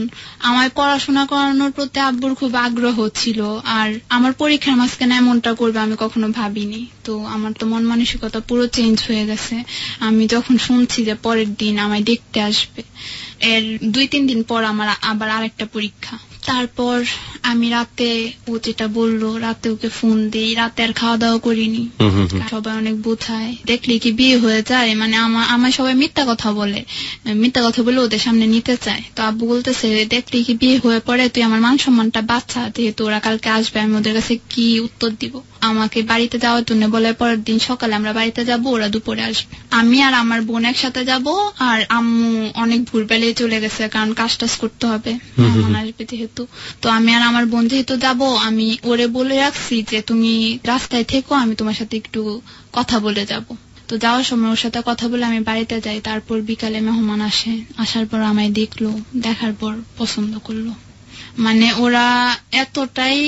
আমার পড়াশোনা করানোর প্রতি আব্বুর খুব আগ্রহ ছিল, আর আমার পরীক্ষার মাঝখানে এমনটা করবে আমি কখনো ভাবিনি। তো আমার তো মন মানসিকতা পুরো চেঞ্জ হয়ে গেছে। আমি যখন শুনছি যে পরের দিন আমায় দেখতে আসবে, এর 2-3 দিন পর আমার আবার আরেকটা পরীক্ষা। তারপর আমি রাতে, ও যেটা বললো, রাতে ওকে ফোন দিই। রাতে আর খাওয়া দাওয়া করিনি। সবাই অনেক বোঝায়, দেখলে কি বিয়ে হয়ে যায়, মানে আমার সবাই মিথ্যা কথা বলে ওদের সামনে নিতে চায়। তো আব্বু বলতেছে দেখলে কি বিয়ে হয়ে পড়ে, তুই আমার মান সম্মানটা বাচ্চা, যেহেতু ওরা কালকে আসবে, আমি ওদের কাছে কি উত্তর দিব। আমাকে বাড়িতে যাওয়ার জন্য বলে, পরের দিন সকালে আমরা বাড়িতে যাব, ওরা দুপুরে আসবে। আমি আর আমার বোন একসাথে যাব, আর আম্মু অনেক ভোরবেলায় চলে গেছে, কারণ কাজ টাজ করতে হবে, মেহমান আসবে যেহেতু। তো আমি আর আমার বোন যেহেতু যাব, আমি ওরে বলে রাখছি যে তুমি রাস্তায় থেকো, আমি তোমার সাথে একটু কথা বলে যাব। তো যাওয়ার সময় ওর সাথে কথা বলে আমি বাড়িতে যাই। তারপর বিকালে মেহমান আসে, আসার পর আমায় দেখলো, দেখার পর পছন্দ করলো। মানে ওরা এতটাই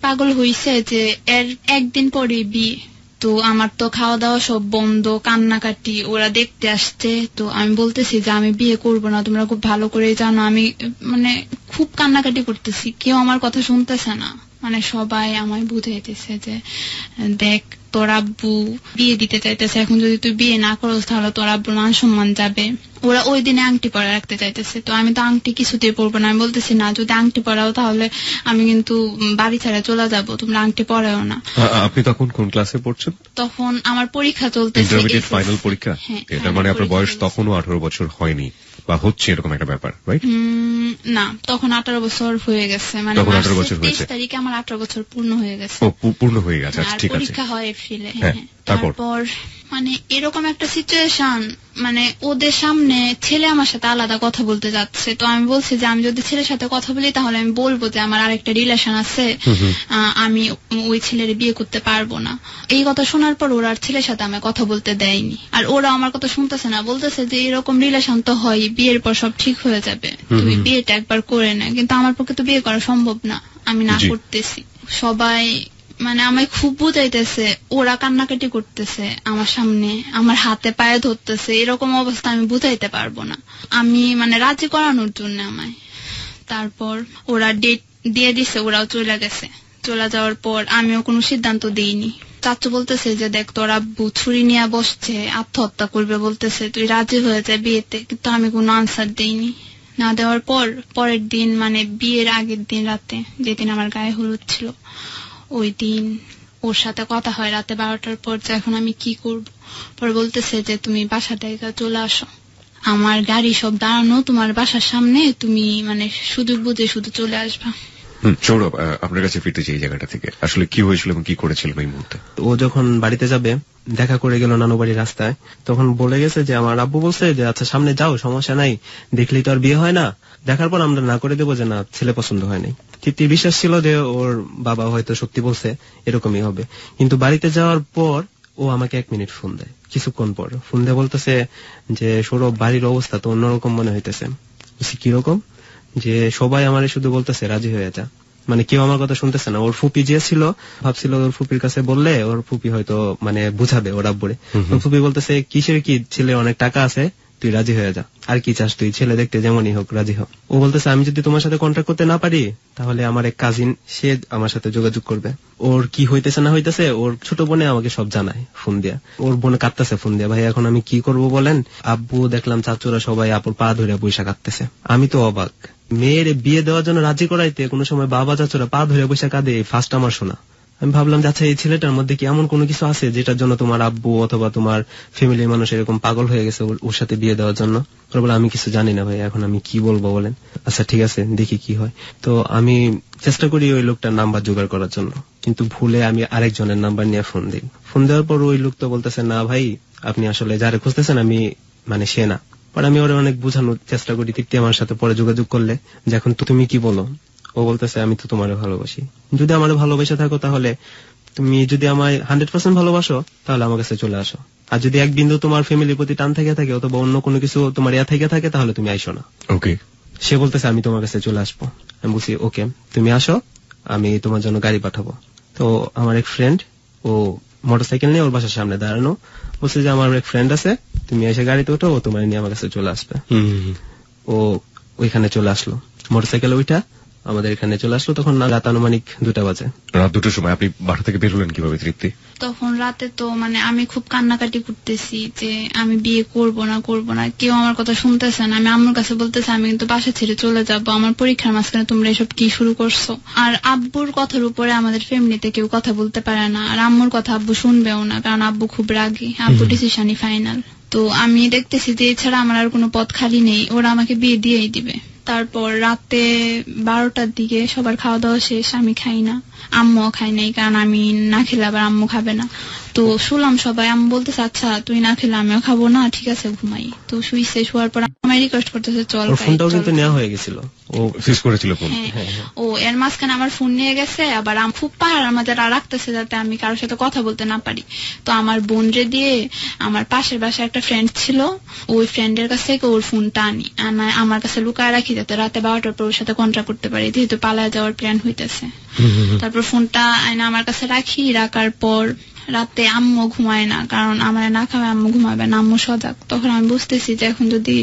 পাগল হইছে যে এর একদিন পরে বিয়ে। তো আমার তো খাওয়া দাওয়া সব বন্ধ, কান্নাকাটি, ওরা দেখতে আসছে। তো আমি বলতেছি যে আমি বিয়ে করবো না, তোমরা খুব ভালো করে জানো। আমি মানে খুব কান্নাকাটি করতেছি, কেউ আমার কথা শুনতেছে না। মানে সবাই আমায় বুঝাইতেছে যে দেখ তোর আব্বু বিয়ে দিতে চাইতেছে, এখন যদি তুই বিয়ে না করস তাহলে তোর আব্বুর মান সম্মান যাবে। ওরা ওই দিনে আংটি পরা রাখতে চাইতেছে, তো আমি তো আংটি কিছুতেই পরবো না। আমি বলতেছি না, যদি আংটি পরাও তাহলে আমি কিন্তু বাড়ি ছেড়ে চলে যাব, তোমরা আংটি পরাও না। আপনি তখন কোন ক্লাসে পড়ছেন? তখন আমার পরীক্ষা চলতেছে, ইন্টারমিডিয়েট ফাইনাল পরীক্ষা। এটার মানে আপনার বয়স তখনও 18 বছর হয়নি বা হচ্ছে, এরকম একটা ব্যাপার, রাইট? না, তখন 18 বছর হয়ে গেছে, মানে 23 তারিখে আমার 18 বছর পূর্ণ হয়ে গেছে। পূর্ণ হয়ে গেছে, ঠিক আছে। পরীক্ষা হয় এপ্রিলে। তারপর মানে এরকম একটা সিচুয়েশন, মানে ওদের সামনে ছেলে আমার সাথে আলাদা কথা বলতে যাচ্ছে। তো আমি বলছি যে আমি যদি ছেলের সাথে কথা বলি তাহলে আমি বলবো যে আমার আরেকটা রিলেশন আছে, আমি ওই ছেলের বিয়ে করতে পারবো না। এই কথা শোনার পর ওরা আর ছেলের সাথে আমার কথা বলতে দেয়নি, আর ওরা আমার কথা শুনতেছে না, বলতেছে যে এরকম রিলেশন তো হয়, বিয়ের পর সব ঠিক হয়ে যাবে, তুই বিয়েটা একবার করে নে। কিন্তু আমার পক্ষে তো বিয়ে করা সম্ভব না, আমি না করতেছি। সবাই মানে আমায় খুব বুঝাইতেছে, ওরা কান্নাকাটি করতেছে আমার সামনে, আমার হাতে পায়ে ধরতেছে, এরকম অবস্থা আমি বুঝাইতে পারবো না। আমি মানে রাজি করানোর জন্য আমায়, তারপর ওরা ডেট দিয়ে দিছে, ওরাও চলে গেছে। চলে যাওয়ার পর আমিও কোনো সিদ্ধান্ত দিইনি। চাচু বলতেছে যে দেখ তোর আব্বু ছুরি নিয়ে বসছে, আত্মহত্যা করবে বলতেছে, তুই রাজি হয়ে যায় বিয়েতে। কিন্তু আমি কোনো আনসার দেইনি। না দেওয়ার পর পরের দিন, মানে বিয়ের আগের দিন রাতে, যেদিন আমার গায়ে হলুদ ছিল, ওই দিন ওর সাথে কথা হয় রাতে 12টার পর, যে এখন আমি কি করব। পরে বলতেছে যে তুমি বাসা থেকে চলে আসো, আমার গাড়ি সব দাঁড়ানো তোমার বাসার সামনে, তুমি মানে সুযোগ বুঝে শুধু চলে আসবা। সৌরভ, আপনার কাছে ফিরতে চাই জায়গাটা থেকে, আসলে কি হয়েছিল এবং কি করেছিলেন এই মুহূর্তে? ও যখন বাড়িতে যাবে, দেখা করে গেল নানু বাড়ির রাস্তায়, তখন বলে গেছে যে আমার আব্বু বলছে যে আচ্ছা সামনে যাও, সমস্যা নাই, দেখলেই তো আর বিয়ে হয় না, দেখার পর আমরা না করে দেবো যে না, ছেলে পছন্দ হয় নাই। তৃপ্তির বিশ্বাস ছিল যে ওর বাবা হয়তো সত্যি বলছে, এরকমই হবে। কিন্তু বাড়িতে যাওয়ার পর ও আমাকে 1 মিনিট ফোন দেয়, কিছুক্ষণ পর ফোন দিয়ে বলতেছে যে সৌরভ, বাড়ির অবস্থা তো অন্যরকম মনে হইতেছে। কিরকম? যে সবাই আমারে শুধু বলতেছে রাজি হয়ে যা, মানে কেউ আমার কথা শুনতেছে না। ওর ফুপি যে ছিল, ভাবছিল ওর ফুপির কাছে বললে ওর ফুপি হয়তো মানে বুঝাবে ওর আব্বুরে। ওর ফুপি বলতেছে কিসের কি, ছেলে অনেক টাকা আছে, তুই রাজি হয়ে যা, আর কি চাস তুই, ছেলে দেখতে যেমনই হোক রাজি হোক। ও বলতেছে আমি যদি তোমার সাথে কন্ট্যাক্ট করতে না পারি তাহলে আমার এক কাজিন, সে আমার সাথে যোগাযোগ করবে। ওর কি হইতেছে না হইতেছে ওর ছোট বোনে আমাকে সব জানায় ফোন দিয়া। ওর বোনে কাঁদতেছে ফোন দিয়া, ভাই এখন আমি কি করব বলেন। আব্বু দেখলাম চাচুরা সবাই আপুর পা ধরে বৈশা কাঁদতেছে। আমি তো অবাক, মেয়ের বিয়ে দেওয়ার জন্য রাজি করাইতে কোনো সময় বাবা চাচুরা পা ধরে বৈশা কাঁদে, ফার্স্ট আমার শোনা। আমি ভাবলাম যে আচ্ছা এই ছেলেটার মধ্যে কি এমন কোনো কিছু আছে যেটার জন্য তোমার আব্বু অথবা তোমার ফ্যামিলির মানুষ এরকম পাগল হয়ে গেছে ওর সাথে বিয়ে দেওয়ার জন্য। ওরা বলে আমি কিছু জানি না ভাই, এখন আমি কি বলবো বলেন। আচ্ছা ঠিক আছে, দেখি কি হয়। তো আমি চেষ্টা করি ওই লোকটার নাম্বার জোগাড় করার জন্য, কিন্তু ভুলে আমি আরেকজনের নাম্বার নিয়ে ফোন দিই। ফোন দেওয়ার পর ওই লোক তো বলতেছে না ভাই, আপনি আসলে যারে খুঁজতেছেন আমি মানে সে না। পরে আমি ওরা অনেক বোঝানোর চেষ্টা করি, তৃপ্তি আমার সাথে পরে যোগাযোগ করলে যে এখন তুমি কি বলো। ও বলতেছে আমি তো তোমারে ভালোবাসি, যদি আমার ভালোবেসে থাকো তাহলে তুমি যদি আমায় 100% ভালোবাসো তাহলে আমার কাছে চলে আসো, আর যদি এক বিন্দু তোমার ফ্যামিলির প্রতি টান থেকে থাকে অথবা অন্য কোনো কিছু তোমার ইয়া থেকে থাকে তাহলে তুমি আইসো না। ওকে। সে বলতেছে আমি তোমার কাছে চলে আসবো। আমি বলছি ওকে, তুমি আসো, আমি তোমার জন্য গাড়ি পাঠাবো। তো আমার এক ফ্রেন্ড, ও মোটরসাইকেল নিয়ে ওর বাসার সামনে দাঁড়ানো, বলছে যে আমার এক ফ্রেন্ড আছে, তুমি এসে গাড়িতে ওঠো, ও তোমার নিয়ে আমার কাছে চলে আসবে। ও ওইখানে চলে আসলো, মোটরসাইকেলে ওইটা আমাদের এখানে চলে আসলো। তখন রাত আনুমানিক 2টা বাজে। রাত 2টার সময় আপনি বাসা থেকে বের হলেন কিভাবে তৃপ্তি? তখন রাতে তো মানে আমি খুব কান্নাকাটি করতেছি যে আমি বিয়ে করব না, কেউ আমার কথা শুনতেছে না। আমি আম্মুর কাছে বলতেছি আমি কিন্তু বাসা ছেড়ে চলে যাব, আমার পরীক্ষার মাঝখানে তোমরা এসব কি শুরু করছো। আর আব্বুর কথার উপরে আমাদের ফ্যামিলিতে কেউ কথা বলতে পারে না, আর আম্মুর কথা আব্বু শুনবেও না, কারণ আব্বু খুব রাগী, আব্বু ডিসিশনই ফাইনাল। তো আমি দেখতেছি যে এছাড়া আমার আর কোনো পথ খালি নেই, ওরা আমাকে বিয়ে দিয়েই দিবে। তারপর রাতে 12টার দিকে সবার খাওয়া দাওয়া শেষ, আমি খাই না, আম্মুও খাই নাই, কারণ আমি না খেলে আবার আম্মু খাবে না। তো শুলাম সবাই, আম্মু বলতেছে আচ্ছা তুই না খেলে আমিও খাবো না, ঠিক আছে ঘুমাই। তো শুইছে, শোয়ার পর আমায় রিকোয়েস্ট করতেছে চল। ফোনটাও কিন্তু নেওয়া হয়ে গেছিল, ও ফিক্স করেছিল ফোন। ও এর মাঝখানে আমার ফোন নিয়ে গেছে, আবার খুব পাহাড় আমাদের রাখতেছে যাতে আমি কারোর সাথে কথা বলতে না পারি। তো আমার বোন রে দিয়ে আমার পাশের বাসায় একটা ফ্রেন্ড ছিল, ওই ফ্রেন্ডের কাছ থেকে ওর ফোনটা আনি, আমার কাছে লুকায় রাখি যাতে রাতে 12টার পর ওর সাথে কন্ট্যাক্ট করতে পারি, যেহেতু পালায় যাওয়ার প্ল্যান হইতেছে। তারপর ফোনটা আয়না আমার কাছে রাখি, রাখার পর রাতে আম্মু ঘুমায় না, কারণ আমার না খাওয়া আম্মু ঘুমাবে না, আম্মু সজাগ। তখন আমি বুঝতেছি যে এখন যদি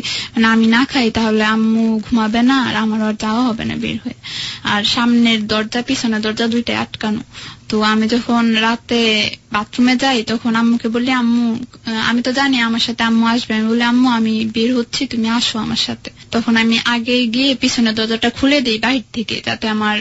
আমি না খাই তাহলে আম্মু ঘুমাবে না আর আমার আর যাওয়া হবে না বের হয়ে। আর সামনের দরজা পিছনের দরজা দুইটাই আটকানো। তো আমি যখন রাতে বাথরুমে যাই তখন আম্মুকে বলি, আম্মু আমি তো জানি আমার সাথে আম্মু আসবে, আমি বলি আম্মু আমি বের হচ্ছি, তুমি আসো আমার সাথে। তখন আমি আগে গিয়ে পিছনের দরজাটা খুলে দিই বাহির থেকে, যাতে আমার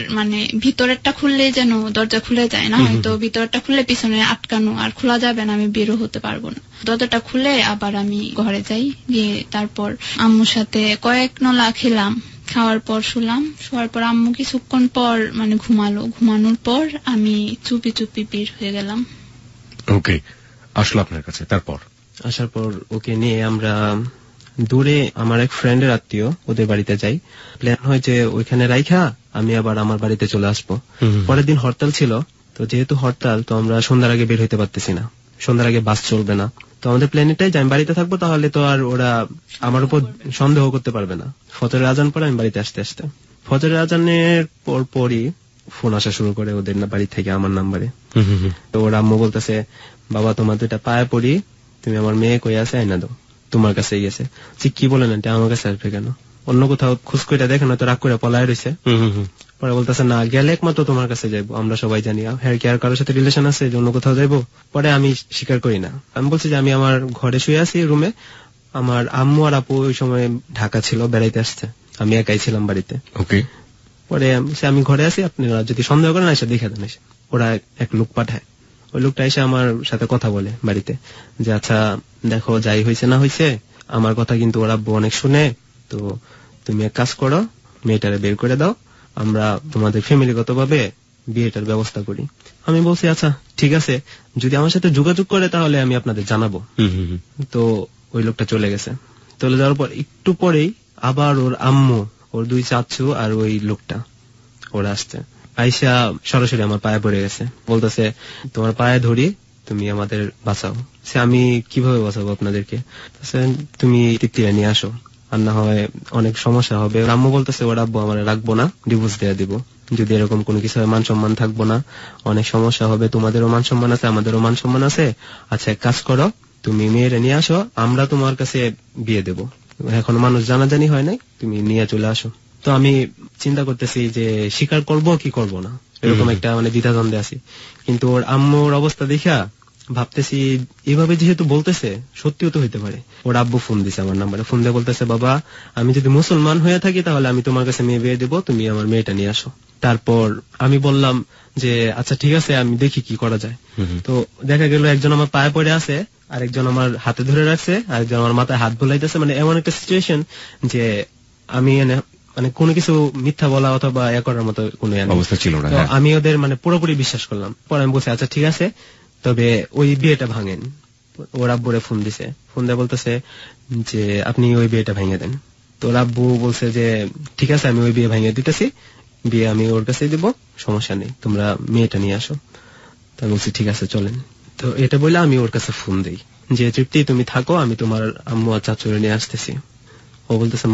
ভিতরেরটা খুললে যেন দরজা খুলে যায়, না হয়তো ভিতরেরটা খুলে পিছনে আটকানো আর খোলা যাবে না, আমি বেরো হতে পারবো না। দরজাটা খুলে আবার আমি ঘরে যাই, গিয়ে তারপর আম্মুর সাথে কয়েক নলা খেলাম, খাওয়ার পর শুলাম, শোয়ার পর আম্মু কিছুক্ষণ পর ঘুমালো, ঘুমানোর পর আমি চুপি চুপি বের হয়ে গেলাম। ওকে, আসলো আপনার কাছে, তারপর আসার পর ওকে নিয়ে আমরা দূরে আমার এক ফ্রেন্ডের আত্মীয় ওদের বাড়িতে যাই। প্ল্যান হয় যে ওইখানে রাইখা আমি আবার আমার বাড়িতে চলে আসবো। পরের দিন হরতাল ছিল, তো যেহেতু হরতাল তো আমরা সন্ধ্যার আগে বের হইতে পারতেছি না, সন্ধ্যার আগে বাস চলবে না। তো আমাদের প্ল্যান এটাই যে আমি বাড়িতে থাকবো, তাহলে তো আর ওরা আমার উপর সন্দেহ করতে পারবে না। ফজরের আজান পরে আমি বাড়িতে আসতে আসতে ফজরের আজানের পরই ফোন আসা শুরু করে ওদের বাড়ি থেকে আমার নাম্বারে। তো ওরা আম্মু বলতেছে, বাবা তোমার দুইটা পায়ে পড়ি, তুমি আমার মেয়ে কই আছে আইনা দাও, তোমার কাছে গেছে। কি বলেন আন্টি, আমার কাছে আসবে কেন? অন্য কোথাও খোঁজ করে দেখেন, হয়তো রাগ করে পলায় রয়েছে। পরে বলতেছে, না গেলে একমাত্র তোমার কাছে যাইবো, আমরা সবাই জানি হ্যাঁ কি আর কারোর সাথে রিলেশন আছে যে অন্য কোথাও যাইবো। পরে আমি স্বীকার করি না, আমি বলছি যে আমি আমার ঘরে শুয়ে আছি রুমে, আমার আম্মু আর আপু ওই সময় ঢাকা ছিল, বেড়াইতে আসছে, আমি একাই ছিলাম বাড়িতে। পরে আমি ঘরে আছি, আপনারা যদি সন্দেহ করেন এসে দেখে দেন। এসে ওরা এক লোক পাঠায়, ওই লোকটা এসে আমার সাথে কথা বলে বাড়িতে যে আচ্ছা দেখো যাই হয়েছে না হয়েছে, আমার কথা কিন্তু ওরা অনেক শুনে, তো তুমি এক কাজ করো, মেয়েটারে বের করে দাও, আমরা তোমাদের ফ্যামিলিগত ভাবে বিয়েটার ব্যবস্থা করি। আমি বলছি আচ্ছা ঠিক আছে, যদি আমার সাথে যোগাযোগ করে তাহলে আমি আপনাদের জানাবো। তো ওই লোকটা চলে গেছে। চলে যাওয়ার পর একটু পরেই আবার ওর আম্মু, ওর দুই চাচু আর ওই লোকটা ওরা আসছে, আইসা সরাসরি আমার পায়ে পড়ে গেছে, বলতেছে তোমার পায়ে ধরি, তুমি আমাদের বাঁচাও। সে আমি কিভাবে বাঁচাবো আপনাদেরকে? তুমি তৃপ্তিরা নিয়ে আসো, আর না হয় অনেক সমস্যা হবে। আম্মু বলতেছে ওর আব্বু আমার রাখবো না, ডিভোর্স দেয়া দিব, যদি এরকম কোনো কিছু হয় মান সম্মান থাকবো না, অনেক সমস্যা হবে, তোমাদেরও মান সম্মান আছে আমাদেরও মান সম্মান আছে। আচ্ছা এক কাজ করো, তুমি মেয়েরা নিয়ে আসো, আমরা তোমার কাছে বিয়ে দেব, এখন মানুষ জানাজানি হয় নাই, তুমি নিয়ে চলে আসো। তো আমি চিন্তা করতেছি যে স্বীকার করব কি করব না, এরকম একটা দ্বিধাদ্বন্দ্বে আছি। কিন্তু ওর আম্মুর অবস্থা দেখা ভাবতেছি এভাবে যেহেতু বলতেছে সত্যিও তো হইতে পারে। ওর আব্বু ফোন দিছে আমার নাম্বারে, ফোন দিয়ে বলতেছে বাবা আমি যদি মুসলমান হয়ে থাকি তাহলে আমি তোমার কাছে মেয়ে বিয়ে দেবো, তুমি আমার মেয়েটা নিয়ে আসো। তারপর আমি বললাম যে আচ্ছা ঠিক আছে, আমি দেখি কি করা যায়। তো দেখা গেল একজন আমার পায়ে পড়ে আছে, আরেকজন আমার হাতে ধরে রাখছে, আরেকজন আমার মাথায় হাত বোলাইতেছে। এমন একটা সিচুয়েশন যে আমি কোনো কিছু মিথ্যা বলা অথবা করার মতো কোনো অবস্থা ছিল না। আমি ওদের পুরোপুরি বিশ্বাস করলাম। পরে আমি বলছি আচ্ছা ঠিক আছে, তবে ওই বিয়েটা ভাঙেন। ওর আব্বুরে ফোন দিছে, ফোন দিয়ে বলতেছে যে আপনি ওই বিয়েটা ভেঙে দেন। তো ওর আব্বু বলছে যে ঠিক আছে আমি ওই বিয়ে ভেঙে দিতেছি, বিয়ে আমি ওর কাছে দিব, সমস্যা নেই, তোমরা মেয়েটা নিয়ে আসো। তো আমি বলছি ঠিক আছে চলেন। তো এটা বলে আমি ওর কাছে ফোন দিই যে তৃপ্তি তুমি থাকো, আমি তোমার আম্মু আর চাচুরে নিয়ে আসতেছি। ও বলতেছে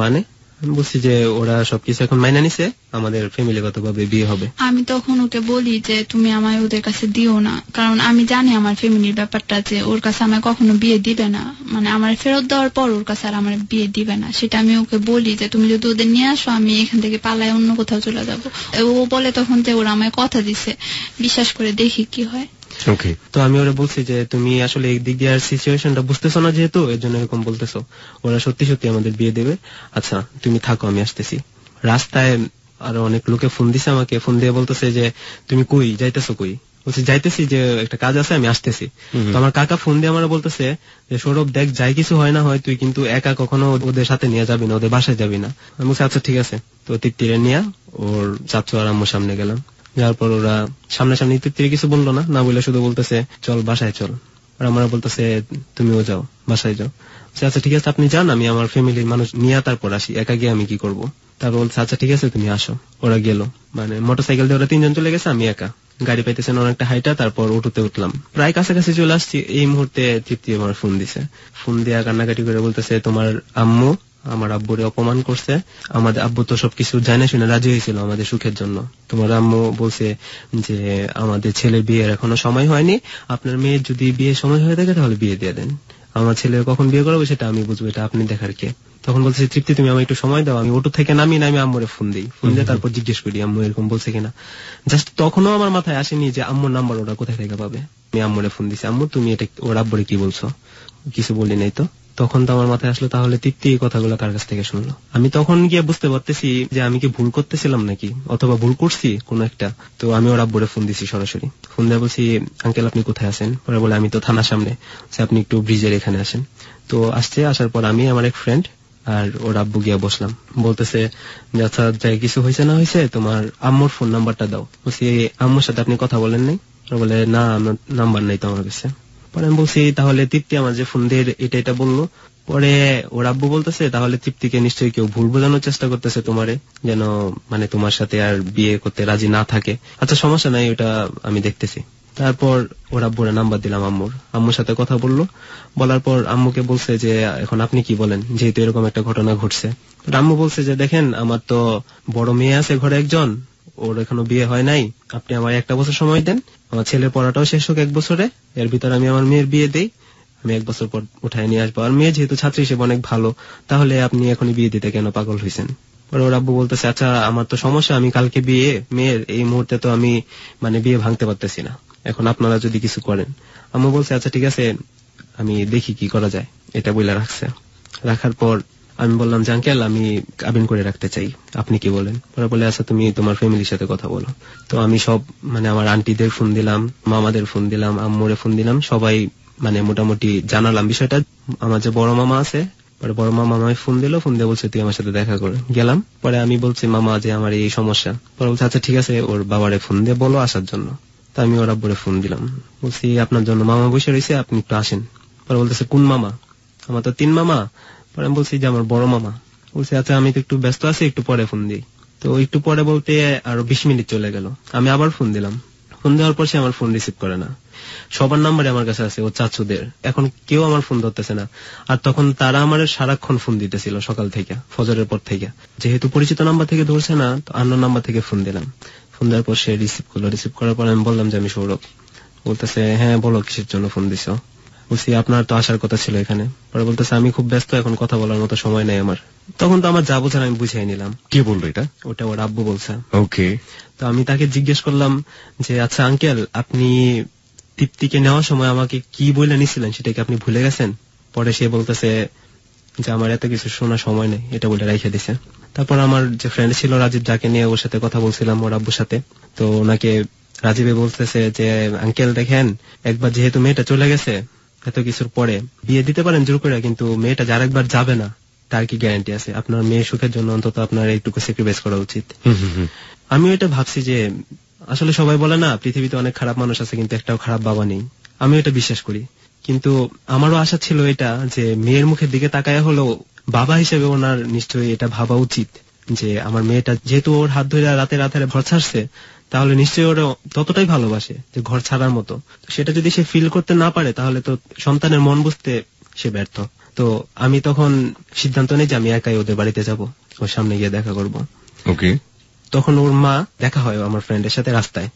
আমি বলছি যে ওরা সবকিছু এখন মাইনা নিছে, আমাদের ফ্যামিলিগত ভাবে বিয়ে হবে। আমি তখন ওকে বলি যে তুমি আমায় ওদের কাছে দিও না, কারণ আমি জানি আমার ফ্যামিলির ব্যাপারটা, যে ওর কাছে আমায় কখনো বিয়ে দিবে না, আমার ফেরত দেওয়ার পর ওর কাছে আর আমার বিয়ে দিবে না, সেটা আমি ওকে বলি যে তুমি যদি ওদের নিয়ে আসো আমি এখান থেকে পালায় অন্য কোথাও চলে যাবো। ও বলে তখন যে ওরা আমায় কথা দিছে, বিশ্বাস করে দেখি কি হয়। তো আমি ওরা বলছি যে তুমি আসলে এই দিক দিয়ে সিচুয়েশনটা বুঝতেছো না, যেহেতু এর জন্য এরকম বলতেছো, ওরা সত্যি সত্যি আমাদের বিয়ে দেবে, আচ্ছা তুমি থাকো আমি আসতেছি। রাস্তায় আরো অনেক লোকে ফোন দিছে আমাকে, ফোন দিয়ে বলতেছে যে তুমি কই যাইতেছো, কই? বলছি যাইতেছি যে একটা কাজ আছে, আমি আসতেছি। তো আমার কাকা ফোন দিয়ে আমার বলতেছে যে সৌরভ দেখ যাই কিছু হয় না হয়, তুই কিন্তু একা কখনো ওদের সাথে নিয়ে যাবি না, ওদের বাসায় যাবি না। আমি বলছি আচ্ছা ঠিক আছে। তো তৃপ্তিরে নিয়ে ওর চাচু আর আম্মুর সামনে গেলাম, যাওয়ার পর ওরা সামনাসামনি তৃপ্তির কিছু বললো না, না বলে শুধু বলতেছে চল বাসায় চল। আর আমার বলতেছে তুমিও যাও, বাসায় যাও। আচ্ছা ঠিক আছে আপনি যান, আমি আমার ফ্যামিলির মানুষ নিয়ে তারপর আসি, একা গিয়ে আমি কি করবো? তারপর বলছে আচ্ছা ঠিক আছে তুমি আসো। ওরা গেল, মোটরসাইকেল দিয়ে ওরা 3 জন চলে গেছে, আমি একা। গাড়ি পাইতেছেন অনেকটা হাইটা, তারপর অটোতে উঠলাম, প্রায় কাছাকাছি চলে আসছি। এই মুহূর্তে তৃপ্তি আমার ফোন দিছে, ফোন দিয়ে কান্নাকাটি করে বলতেছে তোমার আম্মু আমার আব্বুরে অপমান করছে। আমাদের আব্বু তো সবকিছু জানে শুনে রাজি হয়েছিল আমাদের সুখের জন্য। তোমার আম্মু বলছে যে আমাদের ছেলের বিয়ের এখনো সময় হয়নি, আপনার মেয়ের যদি বিয়ের সময় হয়ে থাকে তাহলে বিয়ে দিয়ে দেন, আমার ছেলে কখন বিয়ে করবো সেটা আমি বুঝবো, এটা আপনি দেখার কে। তখন বলছে তৃপ্তি তুমি আমার একটু সময় দাও, আমি অটো থেকে নামি আম্মুরে ফোন দিই, ফোন দিয়ে তারপর জিজ্ঞেস করি আম্মু এরকম বলছে কিনা। জাস্ট তখনও আমার মাথায় আসেনি যে আম্মুর নাম্বার ওরা কোথায় থেকে পাবে। আমি আম্মুরে ফোন দিছি, আম্মু তুমি এটা ওর আব্বুরে কি বলছো, কিছু বলি নাই তো। তখন তো আমার মাথায় আসলো তাহলে তৃপ্তি এই কথাগুলো কার কাছ থেকে শুনলো। আমি তখন গিয়ে বুঝতে পারতেছি যে আমি কি ভুল করতেছিলাম নাকি, অথবা ভুল করছি কোন একটা। তো আমি ওর আব্বুরে ফোন দিছি সরাসরি, ফোন দিয়ে বলছি আঙ্কেল আপনি কোথায় আছেন। পরে বলে আমি তো থানার সামনে, আপনি একটু ব্রিজের এখানে আসেন। তো আসছে, আসার পর আমি আমার এক ফ্রেন্ড আর ওর আব্বু গিয়ে বসলাম। বলতেছে যে আচ্ছা যাই কিছু হয়েছে না হয়েছে তোমার আম্মুর ফোন নাম্বারটা দাও। বলছি আম্মুর সাথে আপনি কথা বলেন নাই? বলে না আমার নাম্বার নাই তো আমার কাছে। পরে আমি বলছি তাহলে তৃপ্তি আমার যে ফোন দিয়ে এটা বললো। পরে ওর আব্বু বলতেছে তাহলে তৃপ্তিকে নিশ্চয়ই কেউ ভুল বোঝানোর চেষ্টা করতেছে তোমারে, যেন মানে তোমার সাথে আর বিয়ে করতে রাজি না থাকে। আচ্ছা সমস্যা নাই, ওটা আমি দেখতেছি। তারপর ওর আব্বুরে নাম্বার দিলাম আম্মুর সাথে কথা বললো। বলার পর আম্মুকে বলছে যে এখন আপনি কি বলেন, যেহেতু এরকম একটা ঘটনা ঘটছে। আম্মু বলছে যে দেখেন আমার তো বড় মেয়ে আছে ঘরে একজন, ওর এখনো বিয়ে হয় নাই, আপনি আমার 1 বছর সময় দেন, আমার ছেলের পড়াটাও শেষ হোক 1 বছরে, এর ভিতরে আমি আমার মেয়ের বিয়ে দেই, আমি 1 বছর পর উঠায় নিয়ে আসবো। আর মেয়ে যেহেতু ছাত্রী হিসেবে অনেক ভালো, তাহলে আপনি এখনই বিয়ে দিতে কেন পাগল হয়েছেন। পরে ওর আব্বু বলতেছে আচ্ছা আমার তো সমস্যা, আমি কালকে বিয়ে মেয়ের, এই মুহূর্তে তো আমি মানে বিয়ে ভাঙতে পারতেছি না, এখন আপনারা যদি কিছু করেন। আম্মু বলছে আচ্ছা ঠিক আছে আমি দেখি কি করা যায়, এটা বলে রাখছে। রাখার পর আমি বললাম যে আঙ্কেল আমি কাবিন করে রাখতে চাই, আপনি কি বলেন। পরে বলে আচ্ছা তুমি তোমার ফ্যামিলির সাথে কথা বলো। তো আমি সব মানে আমার আন্টিদের ফোন দিলাম, মামাদের ফোন দিলাম, আম্মুরে ফোন দিলাম, সবাই মানে মোটামুটি জানালাম বিষয়টা। আমার যে বড় মামা আছে, পরে বড় মামা আমায় ফোন দিল, ফোন দিয়ে বলছে তুই আমার সাথে দেখা করে। গেলাম, পরে আমি বলছি মামা যে আমার এই সমস্যা। পরে বলছে আচ্ছা ঠিক আছে ওর বাবারে ফোন দিয়ে বলো আসার জন্য। তা আমি ওর আব্বুরে ফোন দিলাম, বলছি আপনার জন্য মামা বসে রয়েছে, আপনি একটু আসেন। পরে বলতেছে কোন মামা, আমার তো 3 মামা। পরে আমি বলছি যে আমার বড় মামা। বলছে আচ্ছা আমি তো একটু ব্যস্ত আছি, একটু পরে ফোন দিই। তো একটু পরে বলতে আরো 20 মিনিট চলে গেল। আমি আবার ফোন দিলাম, ফোন দেওয়ার পর সে আমার ফোন রিসিভ করে না। সবার নাম্বারে আমার কাছে আছে, ও চাচুদের, এখন কেউ আমার ফোন ধরতেছে না। আর তখন তারা আমার সারাক্ষণ ফোন দিতেছিল সকাল থেকে, ফজরের পর থেকে। যেহেতু পরিচিত নাম্বার থেকে ধরছে না, তো আননোন নাম্বার থেকে ফোন দিলাম। ফোন দেওয়ার পর সে রিসিভ করলো, রিসিভ করার পর আমি বললাম যে আমি সৌরভ। বলতেছে হ্যাঁ বলো কিসের জন্য ফোন দিছো। বলছি আপনার তো আসার কথা ছিল এখানে। পরে বলতেছে আমি খুব ব্যস্ত, এখন কথা বলার মতো সময় নেই আমার। তখন তো আমার যা বোঝার আমি বুঝিয়ে নিলাম। কে বললো এটা? ওটা ওর আব্বু বলছে। ওকে। তো আমি তাকে জিজ্ঞেস করলাম যে আচ্ছা আঙ্কেল আপনি তৃপ্তিকে নেওয়ার সময় আমাকে কি বলে নিছিলেন সেটা কি আপনি ভুলে গেছেন? পরে সে বলতেছে যে আমার এত কিছু শোনার সময় নেই, এটা বলে রেখে দিছে। তারপর আমার যে ফ্রেন্ড ছিল রাজীব, যাকে নিয়ে ওর সাথে কথা বলছিলাম ওর আব্বুর সাথে, তো ওনাকে রাজীবে বলতেছে যে আঙ্কেল দেখেন একবার যেহেতু মেয়েটা চলে গেছে, এত কিছুর পরে বিয়ে দিতে পারেন জোর করে, কিন্তু মেয়েটা যার একবার যাবে না তার কি গ্যারান্টি আছে? আপনার মেয়ের সুখের জন্য অন্তত আপনার এইটুকু স্যাক্রিফাইস করা উচিত। আমি এটা ভাবছি যে আসলে সবাই বলে না পৃথিবীতে অনেক খারাপ মানুষ আছে কিন্তু একটাও খারাপ বাবা নেই, আমি এটা বিশ্বাস করি। কিন্তু আমারও আশা ছিল এটা যে মেয়ের মুখের দিকে তাকায় হলেও বাবা হিসেবে ওনার নিশ্চয়ই এটা ভাবা উচিত যে আমার মেয়েটা যেহেতু ওর হাত ধরে রাতে রাতে ঘর ছাড়ছে, তাহলে নিশ্চয়ই ওরা ততটাই ভালোবাসে যে ঘর ছাড়ার মতো। সেটা যদি সে ফিল করতে না পারে তাহলে তো সন্তানের মন বুঝতে সে ব্যর্থ। তো আমি তখন সিদ্ধান্ত নেই যে আমি একাই ওদের বাড়িতে যাব, ওর সামনে গিয়ে দেখা করব। ওকে। তখন ওর মা দেখা হয় আমার ফ্রেন্ডের সাথে রাস্তায়।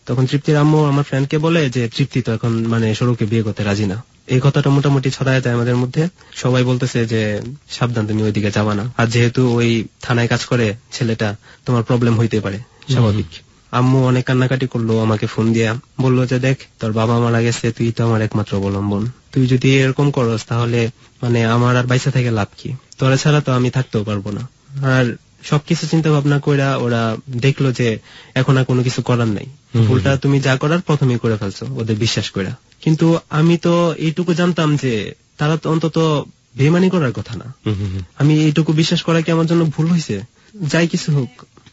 তখন তৃপ্তির আম্মু আমার ফ্রেন্ডকে বলে যে তৃপ্তি তো এখন মানে সৌরভকে বিয়ে করতে রাজি না। এই কথাটা মোটামুটি ছড়ায় যায় আমাদের মধ্যে। সবাই বলতেছে যে সাবধান তুমি ওইদিকে যাবা না, আর যেহেতু ওই থানায় কাজ করে ছেলেটা, তোমার প্রবলেম হইতে পারে, স্বাভাবিক। আম্মু অনেক কান্নাকাটি করলো, আমাকে ফোন দিয়া বললো যে দেখ তোর বাবা মারা গেছে, তুই তো আমার একমাত্র অবলম্বন, তুই যদি এরকম করস তাহলে মানে আমার আর বাইসা থেকে লাভ কি, তোরা ছাড়া তো আমি থাকতেও পারবো না। আর সবকিছু চিন্তা ভাবনা কইরা ওরা দেখলো যে এখন আর কোনো কিছু করার নাই, ভুলটা তুমি যা করার প্রথমেই করে ফেলছো ওদের বিশ্বাস কইরা। কিন্তু আমি তো এইটুকু জানতাম যে তারা তো অন্তত বেমানি করার কথা না। আমি এইটুকু বিশ্বাস করা কি আমার জন্য ভুল হয়েছে? যাই কিছু হোক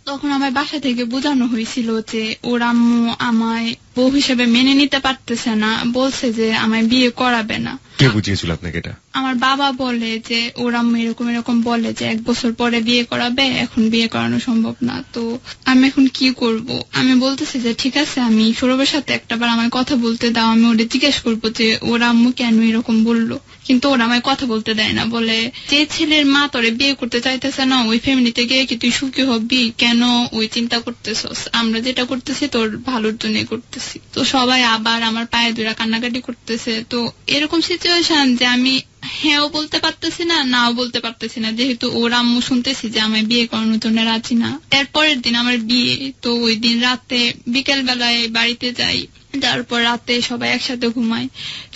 তখন আমার বাসা থেকে বোঝানো হয়েছিল যে ওর আম্মু আমায় বউ হিসেবে মেনে নিতে পারতেছে না, বলছে যে আমায় বিয়ে করাবে না। কে বুঝিয়েছিল আপনাকে এটা? আমার বাবা বলে যে ওর আম্মু এরকম এরকম বলে যে 1 বছর পরে বিয়ে করাবে, এখন বিয়ে করানো সম্ভব না। তো আমি এখন কি করব? আমি বলতেছি যে ঠিক আছে, আমি সৌরভের সাথে একটাবার আমার কথা বলতে দাও, আমি ওরে জিজ্ঞেস করবো যে ওর আম্মু কেন এরকম বললো। কিন্তু ওরা আমায় কথা বলতে দেয় না, বলে যে ছেলের মা তোরে বিয়ে করতে চাইতেছে না, ওই ফ্যামিলিতে গিয়ে কি তুই সুখী হবি? কেন ওই চিন্তা করতেছস? আমরা যেটা করতেছি তোর ভালোর জন্য করতেছি। তো সবাই আবার আমার পায়ে ধরে কান্নাকাটি করতেছে। তো এরকম সিচুয়েশন যে আমি হ্যাঁও বলতে পারতেছি না, নাও বলতে পারতেছি না, যেহেতু ওর আম্মু শুনতেছি যে আমায় বিয়ে করানোর জন্য রাজি না। এরপরের দিন আমার বিয়ে। তো ওই দিন রাতে বিকেল বেলায় বাড়িতে যাই, তারপর রাতে সবাই একসাথে ঘুমাই।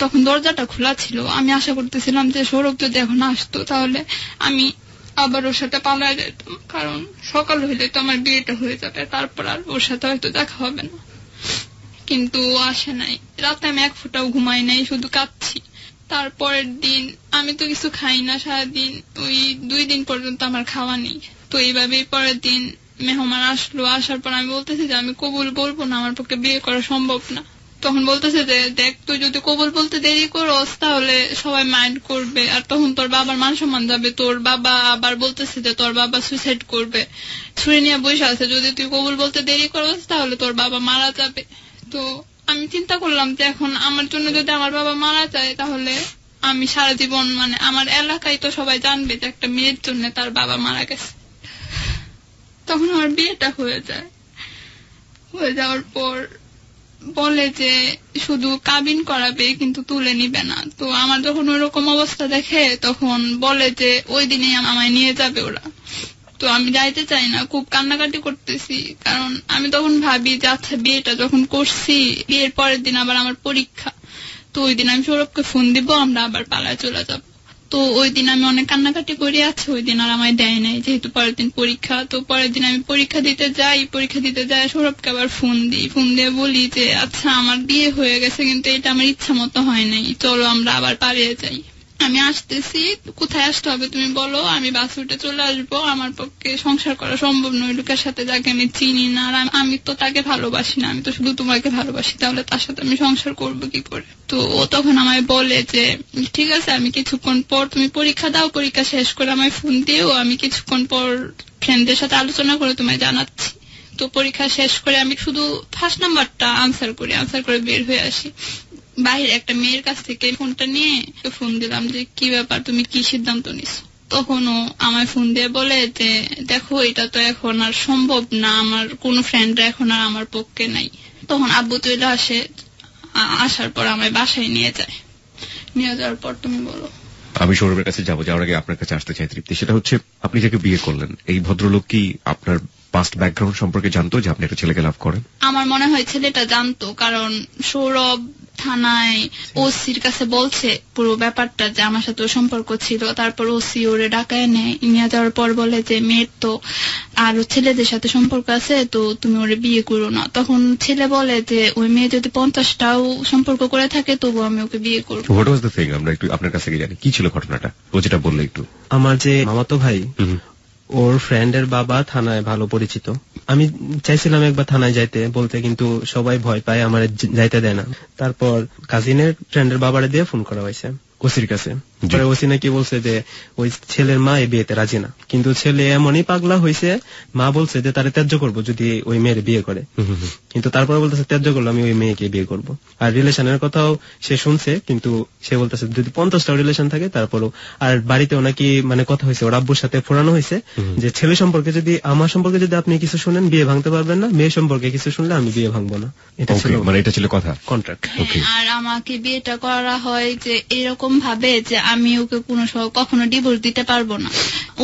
তখন দরজাটা খোলা ছিল। আমি আশা করতেছিলাম যে সৌরভ যদি এখন আসতো তাহলে আমি আবার ওর সাথে পালায় যেতাম, কারণ সকাল হইলে তো আমার বিয়েটা হয়ে যাবে, তারপর আর ওর সাথে হয়তো দেখা হবে না। কিন্তু ও আসে নাই। রাতে আমি 1 ফোঁটাও ঘুমাই নাই, শুধু কাঁদছি। তারপরের দিন আমি তো কিছু খাই না সারাদিন, ওই 2 দিন পর্যন্ত আমার খাওয়া নেই। তো এইভাবেই পরের দিন মেহমান আসলো, আসার পর আমি বলতেছি যে আমি কবুল বলবো না, আমার পক্ষে বিয়ে করা সম্ভব না। তখন বলতেছে যে দেখ, তুই যদি কবুল বলতে দেরি করস তাহলে সবাই মাইন্ড করবে, আর তখন তোর বাবার মান সম্মান যাবে। তোর বাবা আবার বলতেছে যে তোর বাবা সুইসাইড করবে, ছুরি নিয়ে বসে আছে, যদি তুই কবুল বলতে দেরি করস তাহলে তোর বাবা মারা যাবে। তো আমি চিন্তা করলাম যে এখন আমার জন্য যদি আমার বাবা মারা যায় তাহলে আমি সারা জীবন, মানে আমার এলাকায় তো সবাই জানবে যে একটা মেয়ের জন্য তার বাবা মারা গেছে। তখন আমার বিয়েটা হয়ে যায়। হয়ে যাওয়ার পর বলে যে শুধু কাবিন করাবে কিন্তু তুলে নিবে না। তো আমার যখন ওইরকম অবস্থা দেখে তখন বলে যে ওই দিনেই আমায় নিয়ে যাবে ওরা। তো আমি যাইতে চাই না, খুব কান্নাকাটি করতেছি, কারণ আমি তখন ভাবি যে আচ্ছা বিয়েটা যখন করছি, বিয়ের পরের দিন আবার আমার পরীক্ষা, তো ওই দিন আমি সৌরভকে ফোন দিব, আমরা আবার পালায় চলে যাব। তো ওই দিন আমি অনেক কান্নাকাটি করে আছি, ওই দিন আর আমায় দেয় নাই, যেহেতু পরের দিন পরীক্ষা। তো পরের দিন আমি পরীক্ষা দিতে যাই, সৌরভকে আবার ফোন দিয়ে বলি যে আচ্ছা আমার বিয়ে হয়ে গেছে কিন্তু এটা আমার ইচ্ছা মতো হয় নাই, চলো আমরা আবার পালিয়ে যাই। আমি আসতেছি, কোথায় আসতে হবে তুমি বলো, আমি বাসে উঠে চলে আসবো। আমার পক্ষে সংসার করা সম্ভব নয় লোকের সাথে যাকে আমি চিনি না, আর আমি তো তাকে ভালোবাসি না, আমি তো শুধু তোমাকে ভালোবাসি, তাহলে তার সাথে আমি সংসার করবো কি করে? তো ও তখন আমায় বলে যে ঠিক আছে, আমি কিছুক্ষণ পর, তুমি পরীক্ষা দাও, পরীক্ষা শেষ করে আমায় ফোন দিও, আমি কিছুক্ষণ পর ফ্রেন্ডদের সাথে আলোচনা করে তোমায় জানাচ্ছি। তো পরীক্ষা শেষ করে আমি শুধু ফার্স্ট নাম্বারটা আনসার করে বের হয়ে আসি। বাইরে একটা মেয়ের কাছ থেকে ফোনটা নিয়ে ফোন দিলাম যে কি ব্যাপার, তুমি কি সিদ্ধান্ত নিছো? তখন ও আমায় ফোন দিয়ে বলে যে দেখো, এটা তো এখন আর সম্ভব না, আমার কোনো ফ্রেন্ডরা এখন আর আমার পক্ষে নাই। তখন আব্বু চলে আসে, আসার পর আমায় বাসায় নিয়ে যায়। নিয়ে যাওয়ার পর তুমি বলো। আমি সৌরভের কাছে যাবো, যাওয়ার আগে আপনার কাছে আসতে চাই তৃপ্তি, সেটা হচ্ছে আপনি যাকে বিয়ে করলেন এই ভদ্রলোক কি আপনার পাস্ট ব্যাকগ্রাউন্ড সম্পর্কে জানতো যে আপনি একটা ছেলেকে লাভ করেন? আমার মনে হয় ছেলেটা জানতো, কারণ সৌরভ থানায় ওসির কাছে বলছে পুরো ব্যাপারটা যে আমার সাথে সম্পর্ক ছিল। তারপর ওসি ওরে ডাকায় নিয়ে যাওয়ার পর বলে যে মেয়ের তো আরো ছেলেদের সাথে সম্পর্ক আছে, তো তুমি ওরে বিয়ে করো না। তখন ছেলে বলে যে ওই মেয়ে যদি 50টাও সম্পর্ক করে থাকে তবু আমি ওকে বিয়ে করবো। What was the thing? আমরা একটু আপনার কাছে জানি কি ছিল ঘটনাটা, ও যেটা বললে একটু। আমার যে মামাতো ভাই, ওর ফ্রেন্ডের বাবা থানায় ভালো পরিচিত। আমি চাইছিলাম একবার থানায় যাইতে বলতে, কিন্তু সবাই ভয় পায়, আমার যাইতে দেয় না। তারপর কাজিনের ফ্রেন্ডের বাবারে দিয়ে ফোন করা হয়েছে ওসির কাছে। ওসি নাকি বলছে যে ওই ছেলের মা এই বিয়েতে রাজি না, কিন্তু ছেলে এমনই পাগলা হয়েছে, মা বলছে যে তারে ত্যায্য করবো যদি ওই মেয়ের বিয়ে করে, কিন্তু তারপরে বলতেছে ত্যায্য করলো আমি ওই মেয়েকে বিয়ে করবো। আর রিলেশনের কথাও সে শুনছে, কিন্তু সে বলতেছে যদি 50টাও রিলেশন থাকে তারপরও। আর বাড়িতেও নাকি মানে কথা হয়েছে, ওর আব্বুর সাথে ফোরানো হয়েছে যে ছেলে সম্পর্কে যদি, আমার সম্পর্কে যদি আপনি কিছু শুনেন বিয়ে ভাঙতে পারবেন না, মেয়ে সম্পর্কে কিছু শুনলে আমি বিয়ে ভাঙবো না। এটা ছিল মানে এটা ছিল কথা, কন্ট্রাক্ট। আর আমাকে বিয়েটা করা হয় যে এরকম ভাবে যে আমি ওকে কখনো ডিভোর্স দিতে পারবো না,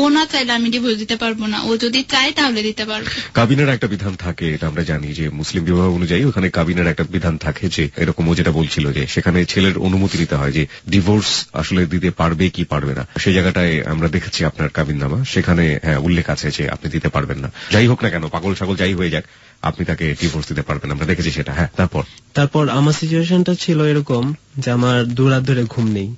ও না চাইলে আমি ডিভোর্স দিতে পারবো না, ও যদি চায় তাহলে দিতে পারবো। কাবিনের একটা বিধান থাকে, এটা আমরা জানি যে মুসলিম বিবাহ অনুযায়ী ওখানে কাবিনের একটা বিধান থাকে যে এরকম ও যেটা বলছিল যে সেখানে ছেলের অনুমতি নিতে হয় যে ডিভোর্স আসলে দিতে পারবে কি পারবে না। সেই জায়গাটায় আমরা দেখেছি আপনার কাবিননামা, সেখানে উল্লেখ আছে যে আপনি দিতে পারবেন না, যাই হোক না কেন, পাগল ছাগল যাই হয়ে যাক, আপনি তাকে ডিভোর্স দিতে পারবেন, আমরা দেখেছি সেটা। হ্যাঁ, তারপর আমার সিচুয়েশনটা ছিল এরকম যে আমার 2 রাত ধরে ঘুম নেই।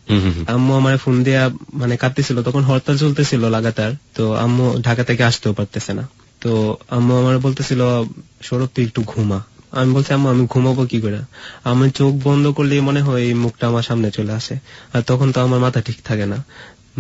আম্মু আমার ফোন দিয়া মানে কাঁদতেছিল, তখন হরতাল চলতেছিল লাগাতার, তো আম্মু ঢাকা থেকে আসতেও পারতেছে না। তো তো আম্মু আমার বলতেছিল সৌরভ তুই একটু ঘুমা। আমি বলছি আম্মু আমি ঘুমাবো কি করে, আমি চোখ বন্ধ করলেই মনে হয় এই মুখটা আমার সামনে চলে আসে, আর তখন তো আমার মাথা ঠিক থাকে না,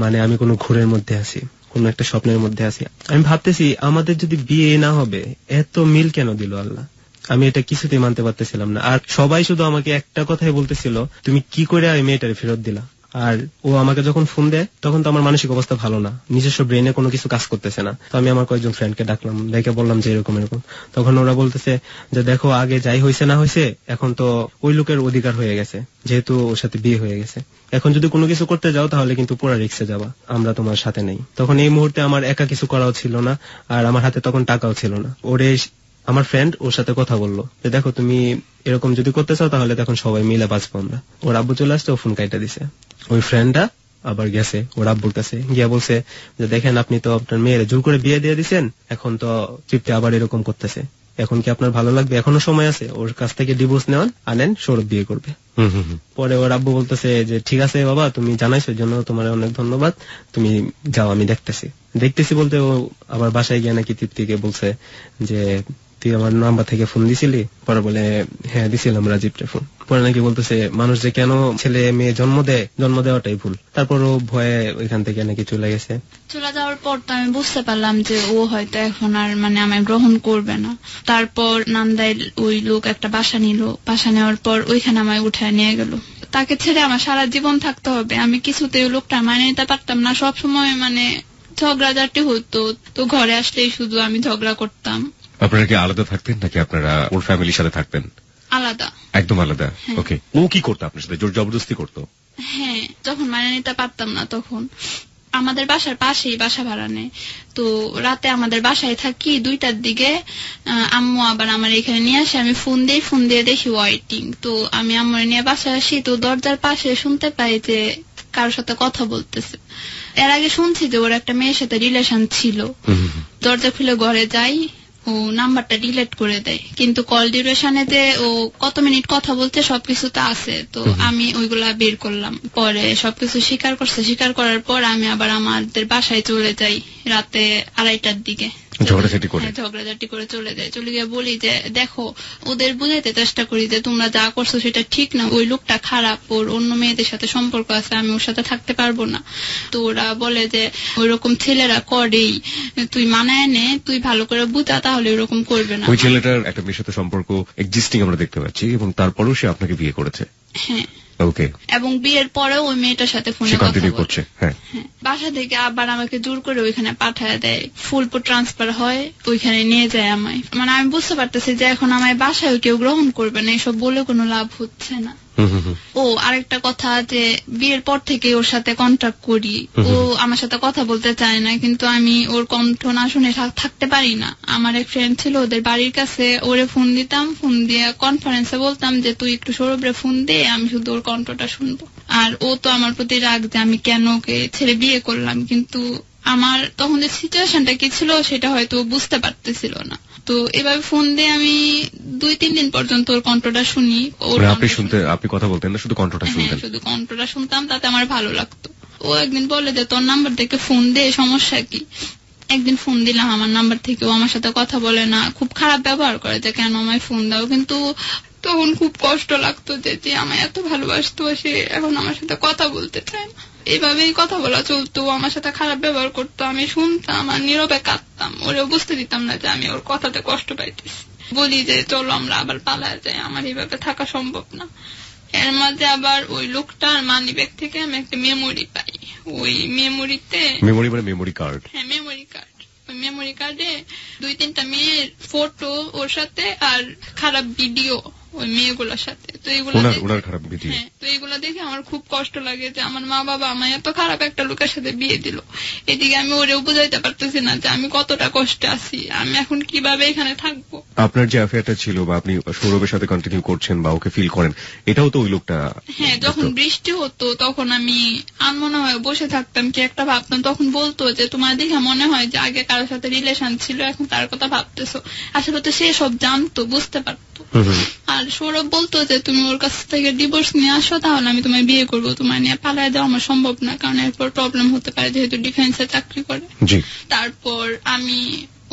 মানে আমি কোনো ঘুরের মধ্যে আছি, কোন একটা স্বপ্নের মধ্যে আছি। আমি ভাবতেছি আমাদের যদি বিয়ে না হবে এত মিল কেন দিল আল্লাহ, আমি এটা কিছুতেই মানতে পারতেছিলাম না। আর সবাই শুধু আমাকে একটা কথাই বলতেছিল তুমি কি করে এই মেয়েটারে ফেরত দিলা। আর ও আমাকে যখন ফোন দেয় তখন তো আমার মানসিক অবস্থা ভালো না, নিজস্ব ব্রেনে কোনো কিছু কাজ করতেছে না। তো আমি আমার কয়েকজন ফ্রেন্ডকে ডাকলাম, দেখে বললাম যে এরকম এরকম। তখন ওরা বলতেছে যে দেখো আগে যাই হয়েছে না হয়েছে এখন তো ওই লোকের অধিকার হয়ে গেছে, যেহেতু ওর সাথে বিয়ে হয়ে গেছে, এখন যদি কোনো কিছু করতে যাও তাহলে কিন্তু পুরো রিস্কে যাবা, আমরা তোমার সাথে নেই। তখন এই মুহূর্তে আমার একা কিছু করাও ছিল না, আর আমার হাতে তখন টাকাও ছিল না। ওরে আমার ফ্রেন্ড ওর সাথে কথা বললো যে দেখো তুমি এরকম যদি করতে চাও তাহলে তখন সবাই মিলে বাঁচবো আমরা। ওর আব্বু চলে আসছে, ও ফোন কাইটা দিছে। ওই ফ্রেন্ডটা আবার গেছে ওর আব্বুর কাছে, গিয়া বলছে যে দেখেন আপনি তো আপনার মেয়ের জোর করে বিয়ে দিয়ে দিচ্ছেন, এখন তো তৃপ্তি আবার এরকম করতেছে, এখন কি আপনার ভালো লাগবে, এখনো সময় আছে, ওর কাছ থেকে ডিভোর্স নেওয়ান, আনেন, সৌরভ বিয়ে করবে। পরে ওর আব্বু বলতেছে যে ঠিক আছে বাবা তুমি জানাইছো এর জন্য তোমার অনেক ধন্যবাদ, তুমি যাও আমি দেখতেছি বলতে ও আবার বাসায় গিয়ে নাকি তৃপ্তিকে বলছে যে তুই আমার নাম্বার থেকে ফোন দিছিলি, পরে বলে হ্যাঁ দিছিলাম রাজীবকে ফোন। পরে নাকি বলতেছে মানুষ যে কেন ছেলে মেয়ে জন্ম দেওয়াটাই ভুল। তারপর ও ভয়ে ওইখান থেকে নাকি চলে গেছে। চলে যাওয়ার পর তো আমি বুঝতে পারলাম যে ও হয়তো এখন আর মানে আমায় গ্রহণ করবে না। তারপর নান্দাই ওই লোক একটা বাসা নিল, বাসা নেওয়ার পর ওইখানে আমায় উঠায় নিয়ে গেল। তাকে ছেড়ে আমার সারা জীবন থাকতে হবে, আমি কিছুতে ওই লোকটা মানে নিতে পারতাম না। সবসময় মানে ঝগড়াঝাটি হতো, তো ঘরে আসলেই শুধু আমি ঝগড়া করতাম। আপনারা কি আলাদা থাকতেন নাকি আপনারা ওর ফ্যামিলির সাথে থাকতেন? আলাদা, একদম আলাদা। ওকে, ও কি করতো আপনার সাথে, জোর জবরদস্তি করতো? হ্যাঁ, যখন মানে নিতে পারতাম না তখন আমাদের বাসার পাশেই বাসা ভাড়া নেয়, তো রাতে আমাদের বাসায় থাকি 2টার দিকে আম্মু আবার আমার এখানে নিয়ে আসে, আমি ফোন দিয়ে দেখি ওয়াইটিং। তো আমি আম্মুর নিয়ে বাসায় আসি, তো দরজার পাশে শুনতে পাই যে কারোর সাথে কথা বলতেছে। এর আগে শুনছি যে ওর একটা মেয়ের সাথে রিলেশন ছিল। দরজা খুলে ঘরে যাই, ও নাম্বারটা ডিলিট করে দেয়, কিন্তু কল ডিউরেশনে যে ও কত মিনিট কথা বলছে সবকিছু তো আছে। তো আমি ওইগুলা বের করলাম, পরে সবকিছু স্বীকার করছে। স্বীকার করার পর আমি আবার আমাদের বাসায় চলে যাই রাতে 2:30টার দিকে, ঝগড়াঝাটি করে চলে যায়। চলে গিয়ে বলি যে দেখো ওদের বুঝাইতে চেষ্টা করি যে তোমরা যা করছো সেটা ঠিক না, ওই লোকটা খারাপ, ওর অন্য মেয়েদের সাথে সম্পর্ক আছে, আমি ওর সাথে থাকতে পারবো না। তো ওরা বলে যে ওইরকম ছেলেরা করেই, তুই মানায় নে, তুই ভালো করে বুঝা, তাহলে ওইরকম করবে না। ওই ছেলেটার একটা মেয়ের সাথে সম্পর্ক এক্সিস্টিং আমরা দেখতে পাচ্ছি, এবং তারপরেও সে আপনাকে বিয়ে করেছে। হ্যাঁ, ওকে। এবং বিয়ের পরেও ওই মেয়েটার সাথে ফোনে কথা বলছে। হ্যাঁ, বাসা থেকে আবার আমাকে জোর করে ওইখানে পাঠায় দেয়, ফুলপুর ট্রান্সফার হয়, ওইখানে নিয়ে যায় আমায়। মানে আমি বুঝতে পারতেছি যে এখন আমায় বাসায় কেউ গ্রহণ করবে না, এসব বলে কোনো লাভ হচ্ছে না। ও আরেকটা কথা, যে বিয়ের পর থেকে ওর সাথে কন্ট্যাক্ট করি, ও আমার সাথে কথা বলতে চায় না, কিন্তু আমি ওর কণ্ঠ না শুনে থাকতে পারি না। আমার এক ফ্রেন্ড ছিল, ওদের বাড়ির কাছে, ওরে ফোন দিতাম, ফোন দিয়ে কনফারেন্সে বলতাম যে তুই একটু সৌরভরে ফোন দে, আমি শুধু ওর কণ্ঠটা শুনবো। আর ও তো আমার প্রতি রাগ যে আমি কেন ওকে ছেড়ে বিয়ে করলাম, কিন্তু আমার তখন যে সিচুয়েশনটা কি ছিল সেটা হয়তো বুঝতে পারতেছিল না। তো এভাবে ফোন দিয়ে আমি 2-3 দিন পর্যন্ত ওর কণ্ঠটা শুনি। আপনি কথা বলতেন না, শুধু কণ্ঠটা শুনতেন? শুধু কণ্ঠটা শুনতাম, তাতে আমার ভালো লাগতো। ও একদিন বলে যে তোর নাম্বার থেকে ফোন দে, সমস্যা কি? একদিন ফোন দিলাম আমার নাম্বার থেকে, ও আমার সাথে কথা বলে না, খুব খারাপ ব্যবহার করে যে কেন আমায় ফোন দাও। কিন্তু তখন খুব কষ্ট লাগতো যে আমায় এত ভালোবাসতো, সে এখন আমার সাথে কথা বলতে চায় না। এইভাবেই কথা বলা চলতো, আমার সাথে খারাপ ব্যবহার করতো, আমি শুনতাম আর নীরবে কাঁদতাম। ওরেও বুঝতে দিতাম না যে আমি ওর কথাতে কষ্ট পাইতেছি। বলি যে চলো আমরা আবার পালায় যাই, আমার এইভাবে থাকা সম্ভব না। এর মাঝে আবার ওই লোকটার মানি ব্যাগ থেকে আমি একটা মেমোরি পাই। ওই মেমোরিতে মেমোরি কার্ড, হ্যাঁ মেমোরি কার্ড, ওই মেমোরি কার্ডে 2-3টা মেয়ের ফটো ওর সাথে আর খারাপ ভিডিও ওই মেয়েগুলোর সাথে। তো এইগুলা দেখে আমার খুব কষ্ট লাগে যে আমার মা বাবা আমায় এত খারাপ একটা লোকের সাথে বিয়ে দিল। এদিকে আমি ওরেও বুঝাইতে পারতেছি না যে আমি কতটা কষ্টে আছি, আমি এখন কিভাবে এখানে থাকবো। আপনার যে অ্যাফেয়ারটা ছিল বা আপনি সৌরভের সাথে কন্টিনিউ করছেন বা ওকে ফিল করেন, এটাও তো ওই লোকটা? হ্যাঁ, যখন বৃষ্টি হতো তখন আমি মনে হয় বসে থাকতাম, কি একটা ভাবতাম। তখন বলতো যে তোমার দেখে মনে হয় যে আগে কারোর সাথে রিলেশন ছিল, এখন তার কথা ভাবতেছো। আসলে তো সে সব জানতো, বুঝতে পারতো। আর সৌরভ বলতো যে তুমি ওর কাছ থেকে ডিভোর্স নিয়ে আসো, তাহলে আমি তোমায় বিয়ে করবো, তোমায় নিয়ে পালায় দেওয়া আমার সম্ভব না, কারণ এরপর প্রবলেম হতে পারে, যেহেতু ডিফেন্সে চাকরি করে। তারপর আমি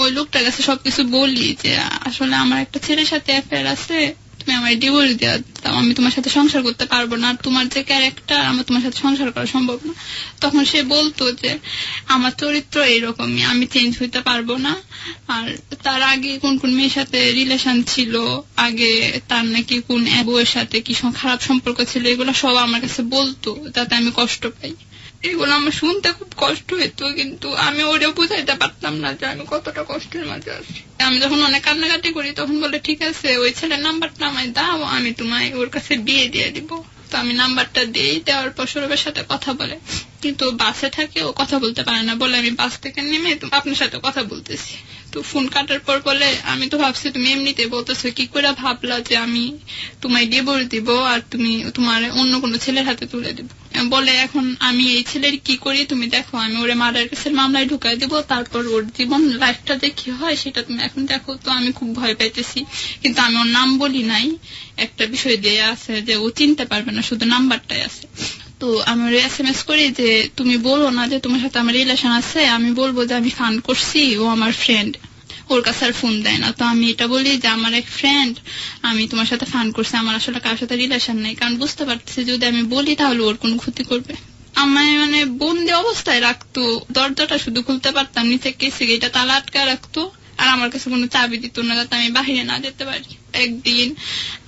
ওই লোকটার কাছে সবকিছু বলি যে আসলে আমার একটা ছেলের সাথে অ্যাফেয়ার আছে, তুমি আমার ডিভোর্স দেওয়া দাও, আমি তোমার সাথে সংসার করতে পারবো না, তোমার যে ক্যারেক্টার আমার তোমার সাথে সংসার করা সম্ভব না। তখন সে বলতো যে আমার চরিত্র এইরকমই, আমি চেঞ্জ হইতে পারবো না। আর তার আগে কোন কোন মেয়ের সাথে রিলেশন ছিল, আগে তার নাকি কোন বউয়ের সাথে কি খারাপ সম্পর্ক ছিল, এগুলো সব আমার কাছে বলতো যাতে আমি কষ্ট পাই। এগুলো আমার শুনতে খুব কষ্ট হইতো, কিন্তু আমি ওরেও বুঝাইতে পারতাম না যে আমি কতটা কষ্টের মাঝে আছি। আমি যখন অনেক কান্নাকাটি করি তখন বলে ঠিক আছে ওই ছেলের নাম্বারটা আমায় দাও, আমি তোমায় ওর কাছে বিয়ে দিয়ে দিব। তো আমি নাম্বারটা দিই, দেওয়ার পর সৌরভের সাথে কথা বলে, কিন্তু বাসে থাকে ও কথা বলতে পারে না, বলে আমি বাস থেকে নেমে আপনার সাথে কথা বলতেছি। তো ফোন কাটার পর বলে আমি তো ভাবছি তুমি এমনিতে বলতেছো, কি করে ভাবলা যে আমি তোমায় ডিভোর্স দিব আর তুমি তোমার অন্য কোনো ছেলের হাতে তুলে দিব? বলে এখন আমি এই ছেলের কি করি তুমি দেখো, আমি ওরে মার্ডার কেসের মামলায় ঢুকাই দিব, তারপর ওর জীবন লাইফটা যে কি হয় সেটা তুমি এখন দেখো। তো আমি খুব ভয় পাইতেছি, কিন্তু আমি ওর নাম বলি নাই, একটা বিষয় দিয়ে আছে যে ও চিনতে পারবে না, শুধু নাম্বারটাই আছে। তো আমি ওর SMS করি যে তুমি বলো না যে তোমার সাথে আমার রিলেশন আছে, আমি বলবো যে আমি ফান করছি, ও আমার ফ্রেন্ড, ওর কাছে আর ফোন দেয় না। তো আমি এটা বলি যে আমার এক ফ্রেন্ড, আমি তোমার সাথে ফান করছি, আমার আসলে কারোর সাথে রিলেশন নেই, কারণ বুঝতে পারতেছি যদি আমি বলি তাহলে ওর কোনো ক্ষতি করবে। আমায় মানে বন্দি অবস্থায় রাখতো, দরজাটা শুধু খুলতে পারতাম, নিচে কেসে এটা তালা আটকা রাখতো, আর আমার কাছে কোনো চাবি দিত না যাতে আমি বাহিরে না যেতে পারি। একদিন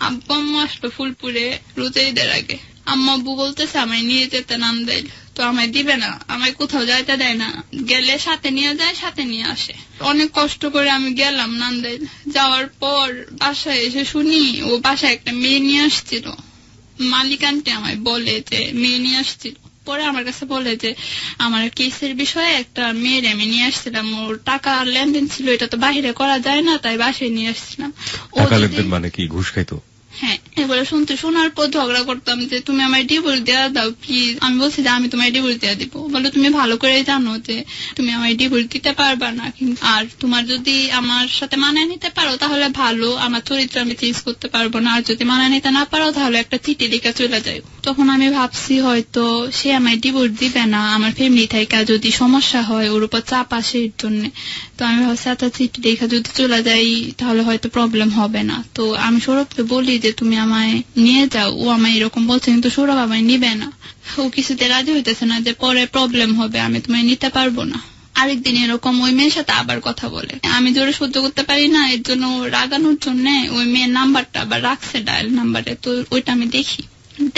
আব্বু আম্মু আসলো ফুলপুরে রোজা ঈদের আগে, আম্মা আব্বু বলতেছে আমায় নিয়ে যেতে নান্দাইল, তো আমায় দিবে না, আমায় কোথাও যাইতে দেয় না, গেলে সাথে নিয়ে যায় সাথে নিয়ে আসে। অনেক কষ্ট করে আমি গেলাম নান্দাইল, যাওয়ার পর বাসায় এসে শুনি ও বাসায় একটা মেয়ে নিয়ে আসছিল। মালিক আন্টি আমায় বলে যে মেয়ে নিয়ে আসছিল, পরে আমার কাছে বলে যে আমার কেসের বিষয়ে একটা মেয়ের আমি নিয়ে আসছিলাম, ওর টাকা লেনদেন ছিল, এটা তো বাহিরে করা যায় না, তাই বাসায় নিয়ে আসছিলাম। টাকা লেনদেন মানে কি, ঘুষ খাইতো? হ্যাঁ, এবারে শোনার পর ঝগড়া করতাম যে তুমি আমায় ডিভোর্স দেওয়া দাও প্লিজ। আমি বলছি যে আমি তোমায় ডিভোর্স দেওয়া দিব। বলে তুমি ভালো করে জানো যে তুমি আমায় ডিভোর্স দিতে পারবা না, আর তোমার যদি আমার সাথে মানায় নিতে পারো তাহলে ভালো, আমার চরিত্র আমি চেঞ্জ করতে পারবো না, আর যদি মানায় নিতে না পারো তাহলে একটা চিঠি লিখে চলে যাই। তখন আমি ভাবছি হয়তো সে আমায় ডিভোর্স দিবে না, আমার ফ্যামিলি থেকে যদি সমস্যা হয় ওর উপর চাপ আসে এর জন্য। তো আমি ভাবছি একটা চিঠি লিখে যদি চলে যাই তাহলে হয়তো প্রবলেম হবে না। তো আমি সৌরভকে বলি যে তুমি আমায় নিয়ে যাও, ও আমায় এরকম বলছে, কিন্তু সৌরভ আমায় নিবে না, ও কিছুতে রাজি হইতেছে না যে পরে প্রবলেম হবে, আমি তোমায় নিতে পারবো না। আরেকদিন এরকম ওই মেয়ের সাথে আবার কথা বলে, আমি জোরে সহ্য করতে পারি না, এর জন্য রাগানোর জন্য ওই মেয়ের নাম্বারটা আবার রাখছে ডায়াল নাম্বারে। তো ওইটা আমি দেখি,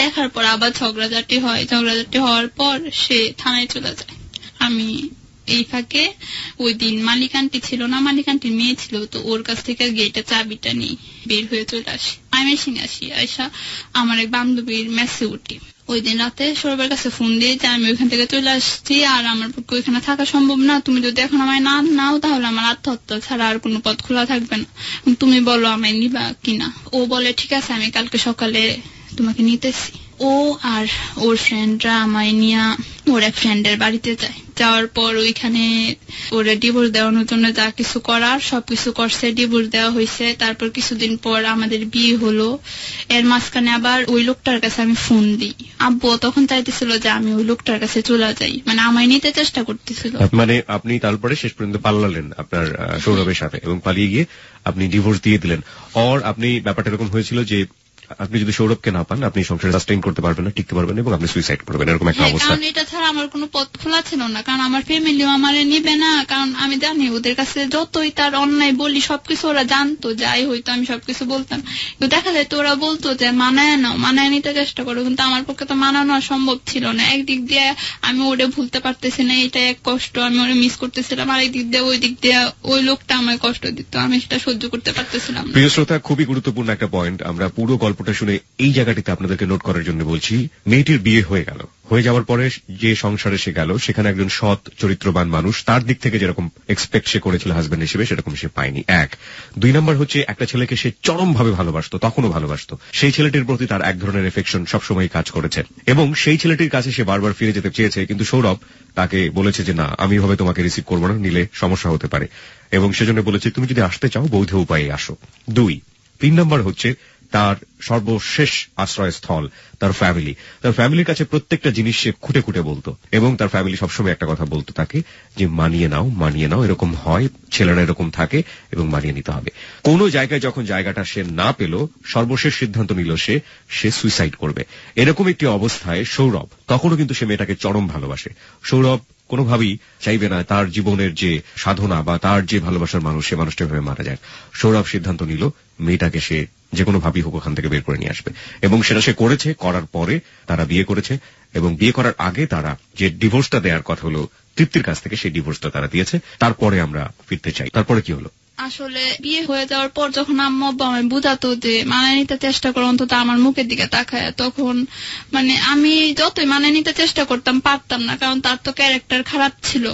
দেখার পর আবার ঝগড়াঝাটি হয়, ঝগড়াঝাটি হওয়ার পর সে থানায় চলে যায়। আমি এই ফাঁকে ওই দিন মালিক আন্টি ছিল না, মালিক আন্টির মেয়ে ছিল, তো ওর কাছ থেকে গেটের চাবিটা নিয়ে বের হয়ে চলে আসি। আমি আইসা আমার এক বান্ধবীর মেসে উঠি। ওই দিন রাতে সৌরভের কাছে ফোন দিয়ে যে আমি ওইখান থেকে চলে আসছি, আর আমার পক্ষে ওইখানে থাকা সম্ভব না, তুমি যদি এখন আমায় না নাও তাহলে আমার আত্মহত্যা ছাড়া আর কোনো পথ খোলা থাকবে না, তুমি বলো আমায় নিবা কিনা। ও বলে ঠিক আছে আমি কালকে সকালে তোমাকে নিতেছি। ও আর ওর ফ্রেন্ডরা আমায় নিয়ে ওর এক ফ্রেন্ডের বাড়িতে যায়। যাওয়ার পর ওইখানে ওরা ডিভোর্স দেওয়ানোর জন্য যা কিছু করার সবকিছু করছে, ডিভোর্স দেওয়া হয়েছে। তারপর কিছুদিন পর আমাদের বিয়ে হলো। এর মাঝখানে আবার ওই লোকটার কাছে আমি ফোন দিই। আব্বু তখন চাইতেছিল যে আমি ওই লোকটার কাছে চলে যাই, মানে আমায় নিতে চেষ্টা করতেছিল। মানে আপনি তারপরে শেষ পর্যন্ত পালালেন আপনার সৌরভের সাথে এবং পালিয়ে গিয়ে আপনি ডিভোর্স দিয়ে দিলেন। আর আপনি ব্যাপারটা এরকম হয়েছিল যে আপনি যদি সৌরভকে না পান আপনি সংসারে সাস্টেইন করতে পারবেন না, টিকতে পারবেন এবং আপনি সুইসাইড করবেন, এরকম একটা অবস্থা। কারণ এটা ছাড়া আমার কোনো পথ খোলা ছিল না, কারণ আমার ফ্যামিলিও আমারে নিবে না, কারণ আমি জানি ওদের কাছে যতই তার অন্যায় বলি সবকিছু ওরা জানতো, যাই হয়তো আমি সবকিছু বলতাম, কিন্তু দেখা যায় তো ওরা বলতো যে মানায় নাও, মানায় নিতে চেষ্টা করো, কিন্তু আমার পক্ষে তো মানানো সম্ভব ছিল না। একদিক দিয়ে আমি ওরে ভুলতে পারতেছি না, এটা এক কষ্ট, আমি ওরে মিস করতেছিলাম, আর একদিক দিয়ে ওই দিক দিয়ে ওই লোকটা আমায় কষ্ট দিত, আমি সেটা সহ্য করতে পারতেছিলাম না। প্রিয় শ্রোতা, খুবই গুরুত্বপূর্ণ একটা পয়েন্ট আমরা পুরো গল্পটা শুনে এই জায়গাটিতে আপনাদেরকে নোট করার জন্য বলছি। মেয়েটির বিয়ে হয়ে গেল, হয়ে যাওয়ার পরে যে সংসারে সে গেল সেখানে একজন সৎ চরিত্রবান মানুষ, তার দিক থেকে যেরকম এক্সপেক্ট সে করেছিল হাজবেন্ড হিসেবে সেরকম সে পায়নি। এক, দুই নম্বর হচ্ছে একটা ছেলেকে সে চরম ভাবে ভালোবাসতো, তখনও ভালোবাসতো, সেই ছেলেটির প্রতি তার এক ধরনের এফেকশন সবসময় কাজ করেছে এবং সেই ছেলেটির কাছে সে বারবার ফিরে যেতে চেয়েছে, কিন্তু সৌরভ তাকে বলেছে যে না, আমি ভাবে তোমাকে রিসিভ করবো না, নিলে সমস্যা হতে পারে, এবং সেজন্য বলেছে তুমি যদি আসতে চাও বৈধ উপায়ে আসো। দুই, তিন নম্বর হচ্ছে তার সর্বশেষ আশ্রয়স্থল তার ফ্যামিলি। তার ফ্যামিলির কাছে প্রত্যেকটা জিনিস সে খুঁটে খুঁটে বলতো, এবং তার ফ্যামিলি সবসময় একটা কথা বলতো তাকে যে মানিয়ে নাও, এরকম হয়, ছেলেরা এরকম থাকে এবং মানিয়ে নিতে হবে। কোন জায়গায় যখন জায়গাটা সে না পেল, সর্বশেষ সিদ্ধান্ত নিল সে সুইসাইড করবে। এরকম একটি অবস্থায় সৌরভ, তখনও কিন্তু সে মেয়েটাকে চরম ভালোবাসে। সৌরভ কোনোভাবেই চাইবে না তার জীবনের যে সাধনা বা তার যে ভালোবাসার মানুষ, সে মানুষটা ভাবে মারা যায়। সৌরভ সিদ্ধান্ত নিল মেয়েটাকে সে যে কোনো ভাবেই হোক ওখান থেকে বের করে নিয়ে আসবে, এবং সেটা সে করেছে। করার পরে তারা বিয়ে করেছে, এবং বিয়ে করার আগে তারা যে ডিভোর্সটা দেওয়ার কথা হলো তৃপ্তির কাছ থেকে, সেই ডিভোর্সটা তারা দিয়েছে। তারপরে আমরা ফিরতে চাই, তারপরে কি হলো? আসলে বিয়ে হয়ে যাওয়ার পর যখন আম্মু আব্বা আমায় বুঝাতো যে মানায় নিতে চেষ্টা করো, অন্তত আমার মুখের দিকে তাকায়, তখন মানে আমি যতই মানায় নিতে চেষ্টা করতাম পারতাম না, কারণ তার তো ক্যারেক্টার খারাপ ছিল।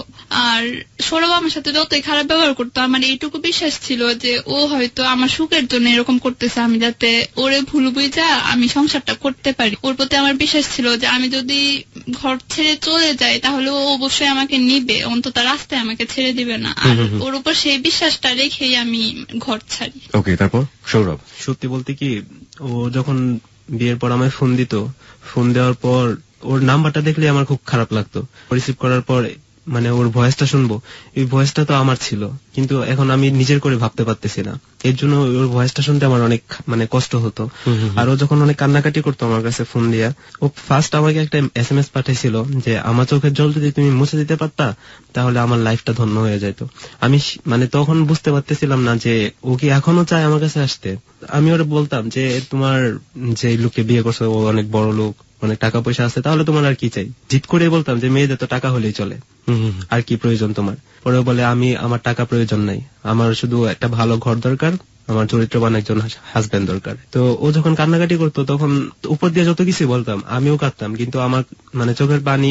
আর সৌরভ আমার সাথে যতই খারাপ ব্যবহার করতো, আমার এইটুকু বিশ্বাস ছিল যে ও হয়তো আমার সুখের জন্য এরকম করতেছে, আমি যাতে ওরে ভুল বুঝা আমি সংসারটা করতে পারি। ওর প্রতি আমার বিশ্বাস ছিল যে আমি যদি ঘর ছেড়ে চলে যাই তাহলে ও অবশ্যই আমাকে নিবে, অন্তত রাস্তায় আমাকে ছেড়ে দিবে না। আর ওর উপর সেই বিশ্বাসটা রেখেই আমি ঘর ছাড়ি। ওকে, তারপর সৌরভ? সত্যি বলতে কি, ও যখন বিয়ের পর আমায় ফোন দিত, ফোন দেওয়ার পর ওর নাম্বারটা দেখলে আমার খুব খারাপ লাগতো। রিসিভ করার পর মানে ওর ভয়েসটা শুনবো, এই ভয়েসটা তো আমার ছিল, কিন্তু এখন আমি নিজের করে ভাবতে পারতেছি না। এর জন্য ওর ভয়েসটা শুনতে আমার অনেক মানে কষ্ট হতো। আর ও যখন অনেক কান্নাকাটি করতো আমার কাছে ফোন দিয়া, ও ফার্স্ট আমাকে একটা SMS পাঠাইছিল যে আমার চোখের জল যদি তুমি মুছে দিতে পারতা তাহলে আমার লাইফটা ধন্য হয়ে যেত। আমি মানে তখন বুঝতে পারতেছিলাম না যে ও কি এখনো চায় আমার কাছে আসতে। আমি ওরা বলতাম যে তোমার যে লোককে বিয়ে করছো ও অনেক বড় লোক, অনেক টাকা পয়সা আছে, তাহলে তোমার আর কি চাই। জিদ করে বলতাম যে মেয়েদের তো টাকা হলেই চলে, আর কি প্রয়োজন তোমার। পরে বলে আমার টাকা প্রয়োজন নাই, আমার শুধু একটা ভালো ঘর দরকার, আমার চরিত্রবান একজন হাজবেন্ড দরকার। তো ও যখন কান্নাকাটি করতো তখন উপর দিয়ে যত কিছু বলতাম আমিও কাঁদতাম, কিন্তু আমার মানে চোখের পানি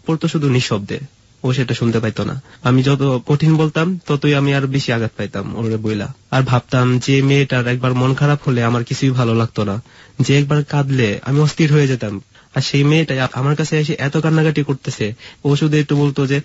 পড়তো শুধু নিঃশব্দে, ও সেটা শুনতে পাইতো না। আমি যত কঠিন বলতাম ততই আমি আর বেশি আঘাত পাইতাম ওরে বইলা। আর ভাবতাম যে মেয়েটার একবার মন খারাপ হলে আমার কিছুই ভালো লাগতো না, যে একবার কাঁদলে আমি অস্থির হয়ে যেতাম। আর সেই মেয়েটা আমার কাছে এসে এত কান্নাকাটি করতেছে, ও শুধু একটু বলতো যে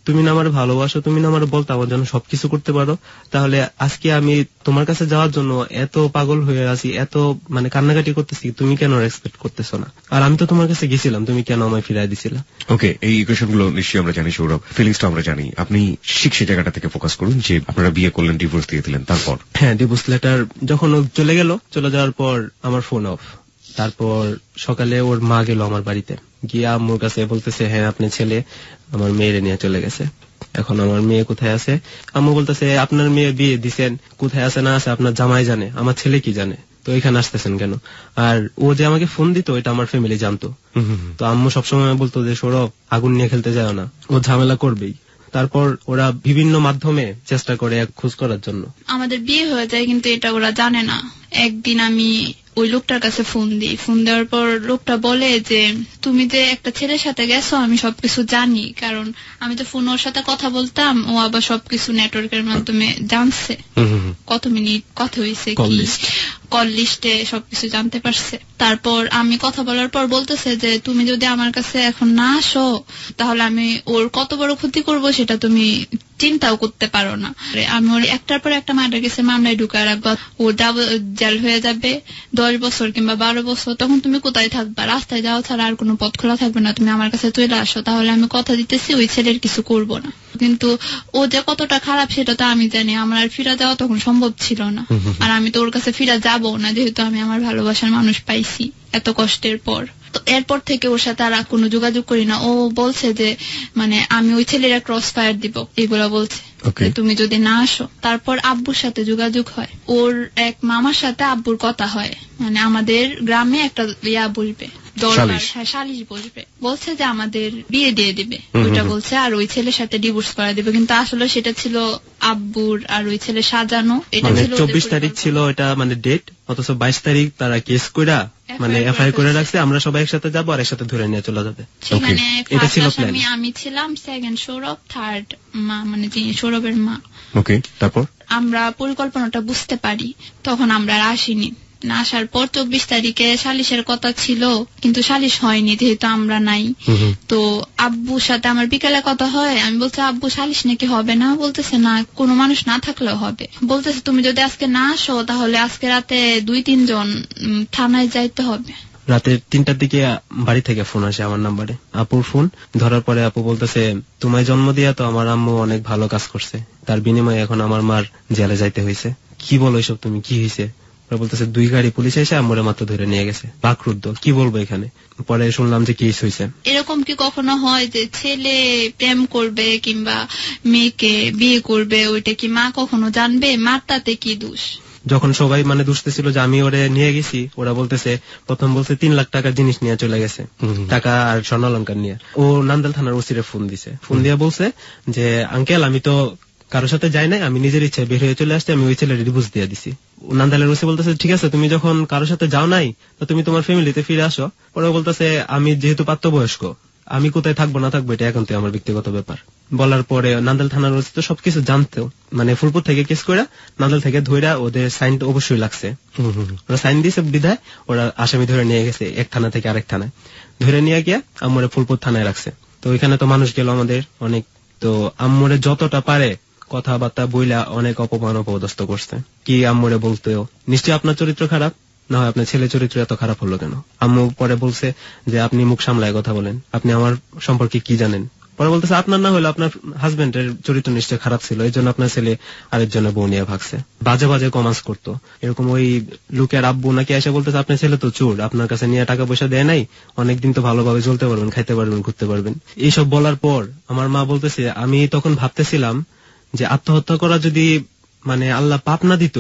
তুমি না আমার ভালোবাসো, তুমি না আমার বলতো আমার জন্য সবকিছু করতে পারো, তাহলে আজকে আমি তোমার কাছে যাওয়ার জন্য এত পাগল হয়ে আছি, এত মানে কান্নাকাটি করতেছি, তুমি কেন রেসপেক্ট করতেছো না? আর আমি তো তোমার কাছে গেছিলাম, তুমি কেন আমায় ফিরাই দিছিলা? ওকে, এই ইকুয়েশন গুলো নিশ্চয়ই আমরা জানি সৌরভ, ফিলিংসটা আমরা জানি। আপনি ঠিক সেই জায়গাটা থেকে ফোকাস করুন যে আপনারা বিয়ে করলেন, ডিভোর্স দিয়ে দিলেন, তারপর? হ্যাঁ, ডিভোর্স লেটার যখন ও চলে গেল, চলে যাওয়ার পর আমার ফোন অফ। তারপর সকালে ওর মা গেল আমার বাড়িতে, গিয়ে আম্মুর কাছে বলতেছে হ্যাঁ আপনার ছেলে আমার মেয়েরে নিয়ে চলে গেছে, এখন আমার মেয়ে কোথায় আছে? আম্মু বলতেছে আপনার মেয়ে বিয়ে দিছেন, কোথায় আছে না আছে আপনার জামাই জানে, আমার ছেলে কি জানে, তো এখানে আসতেছেন কেন? আর ও যে আমাকে ফোন দিত এটা আমার ফ্যামিলি জানতো। তো আম্মু সবসময় বলতো যে সৌরভ আগুন নিয়ে খেলতে যাও না, ও ঝামেলা করবেই। তারপর ওরা বিভিন্ন মাধ্যমে চেষ্টা করে এক খোঁজ করার জন্য। আমাদের বিয়ে হয়ে যায় কিন্তু এটা ওরা জানে না। একদিন আমি ওই লোকটার কাছে ফোন দিই, ফোন দেওয়ার পর লোকটা বলে যে তুমি যে একটা ছেলের সাথে গেছো আমি সবকিছু জানি, কারণ আমি তো ফোন ওর সাথে কথা বলতাম, ও আবার সবকিছু নেটওয়ার্কের মাধ্যমে জানছে, কত মিনিট কথা হয়েছে, কি কল লিস্টে সবকিছু জানতে পারছে। তারপর আমি কথা বলার পর বলতেছে যে তুমি যদি আমার কাছে এখন না আসো তাহলে আমি ওর কত বড় ক্ষতি করব সেটা তুমি চিন্তাও করতে পারো না। আমি ওর একটার পর একটা মার্ডার কেসে মামলায় ঢুকায় রাখবো, ও জেল হয়ে যাবে 10 বছর কিংবা 12 বছর, তখন তুমি কোথায় থাকবা? রাস্তায় যাওয়া ছাড়া আর কোনো পথ খোলা থাকবে না, তুমি আমার কাছে চলে আসো, তাহলে আমি কথা দিতেছি ওই ছেলের কিছু করব না। কিন্তু ও যে কতটা খারাপ সেটা তো আমি জানি, আমার আর ফিরা যাওয়া তখন সম্ভব ছিল না, আর আমি তো ওর কাছে ফিরা যাবো না, যেহেতু আমি আমার ভালোবাসার মানুষ পাইছি এত কষ্টের পর। তো এরপর থেকে ওর সাথে আর কোনো যোগাযোগ করি না। ও বলছে যে মানে আমি ওই ছেলেরা ক্রস ফায়ার দিব, এগুলা বলছে তুমি যদি না আসো। তারপর আব্বুর সাথে যোগাযোগ হয়, ওর এক মামার সাথে আব্বুর কথা হয়, মানে আমাদের গ্রামে একটা বলবে সালিশ বসবে, বলছে যে আমাদের বিয়ে দিয়ে দিবে, ওইটা বলছে, আর ওই ছেলের সাথে ডিভোর্স করা দিবে। কিন্তু আসলে সেটা ছিল আব্বুর আর ওই ছেলে সাজানো। এটা ছিল 24 তারিখ ছিল এটা মানে ডেট, অথচ 22 তারিখ তারা কেস কইরা মানে এফআইআর করে রাখছে, আমরা সবাই একসাথে যাবো আর একসাথে ধরে নিয়ে চলে যাবে। সেখানে এটা ছিল প্ল্যান। আমি ছিলাম, সেকেন্ড সৌরভ, থার্ড মা, মানে যিনি সৌরভের মা। ওকে, তারপর আমরা পরিকল্পনাটা বুঝতে পারি, তখন আমরা আর আসিনি। আসার পর 24 তারিখে সালিশের কথা ছিল, কিন্তু সালিশ হয়নি যেহেতু আমরা নাই। তো আব্বুর সাথে আমার বিকালে কথা হয়, আমি বলছি আব্বু সালিশ নাকি হবে না, বলতেছে না কোনো মানুষ না থাকলেও হবে। বলতেছে তুমি যদি আজকে না আসো তাহলে আজকে রাতে 2-3 জন থানায় যাইতে হবে। রাতে 3টার দিকে বাড়ি থেকে ফোন আসে আমার নাম্বারে, আপুর ফোন। ধরার পরে আপু বলতেছে তোমায় জন্ম দিয়া তো আমার আম্মু অনেক ভালো কাজ করছে, তার বিনিময়ে এখন আমার মার জেলে যাইতে হয়েছে। কি বলো এসব তুমি, কি হয়েছে? বলতেছে 2 গাড়ি পুলিশ এসে আম্মুরে মাত্র ধরে নিয়ে গেছে। বাকরুদ্ধ, কি বলবো এখানে। পরে শুনলাম যে কেস হয়েছে। এরকম কি কখনো হয় যে ছেলে প্রেম করবে কিংবা মেয়েকে বিয়ে করবে, ওইটা কি মা কখনো জানবে? মার তাতে কি দোষ? যখন সবাই দুষতেছিল যে আমি ওরে নিয়ে গেছি, ওরা বলতেছে, প্রথম বলছে 3 লাখ টাকার জিনিস নিয়ে চলে গেছে, টাকা আর স্বর্ণালঙ্কার নিয়ে। ও নান্দাল থানার ওসিরে ফোন দিছে, ফোন দিয়ে বলছে যে আঙ্কেল আমি তো কারোর সাথে যাই নাই, আমি নিজের ইচ্ছায় বের হয়ে চলে আসছি, আমি ওই ছেলের ডিভোর্স দিয়ে দিছি। নান্দালের ওসি বলতেছে ঠিক আছে, তুমি যখন কারোর সাথে যাও নাই তো তুমি তোমার ফ্যামিলিতে ফিরে আসো। পরে বলতেছে আমি যেহেতু প্রাপ্তবয়স্ক, আমি কোথায় থাকবো না থাকবো এটা এখন তো আমার ব্যক্তিগত ব্যাপার। বলার পরে নান্দাল থানার ওসি তো সবকিছু জানতো, ফুলপুর থেকে কেস করে নান্দাল থেকে ধইরা ওদের সাইন অবশ্যই লাগছে, ওরা সাইন দিয়েছে বিধায় ওরা আসামি ধরে নিয়ে গেছে এক থানা থেকে আরেক থানায়। ধরে নিয়ে গিয়া আম্মুরে ফুলপুর থানায় রাখছে। তো ওইখানে তো মানুষ গেল আমাদের অনেক, তো আম্মুরে যতটা পারে কথাবার্তা বইলা অনেক অপমান অপদস্থ করছে। কি আম্মুরে বলতেও, নিশ্চয়ই আপনার চরিত্র খারাপ, না হয় আপনার ছেলে চরিত্র এত খারাপ হলো কেন? আম্মু পরে বলছে যে আপনি মুখ সামলায় কথা বলেন, আপনি আমার সম্পর্কে কি জানেন? পরে বলতেছে আপনার না হলে আপনার হাজবেন্ডের চরিত্র নিশ্চয় খারাপ ছিল, এই জন্য আপনার ছেলে আরেকজনের বউ নিয়ে ভাগছে। বাজে বাজে কমান্স করতো এরকম। ওই লোকের আব্বু নাকি এসে বলতেছে আপনার ছেলে তো চোর, আপনার কাছে নিয়ে টাকা পয়সা দেয় নাই, অনেকদিন তো ভালোভাবে চলতে পারবেন, খাইতে পারবেন, ঘুরতে পারবেন। এইসব বলার পর আমার মা বলতেছে আমি তখন ভাবতেছিলাম যে আত্মহত্যা করা যদি আল্লাহ পাপ না দিত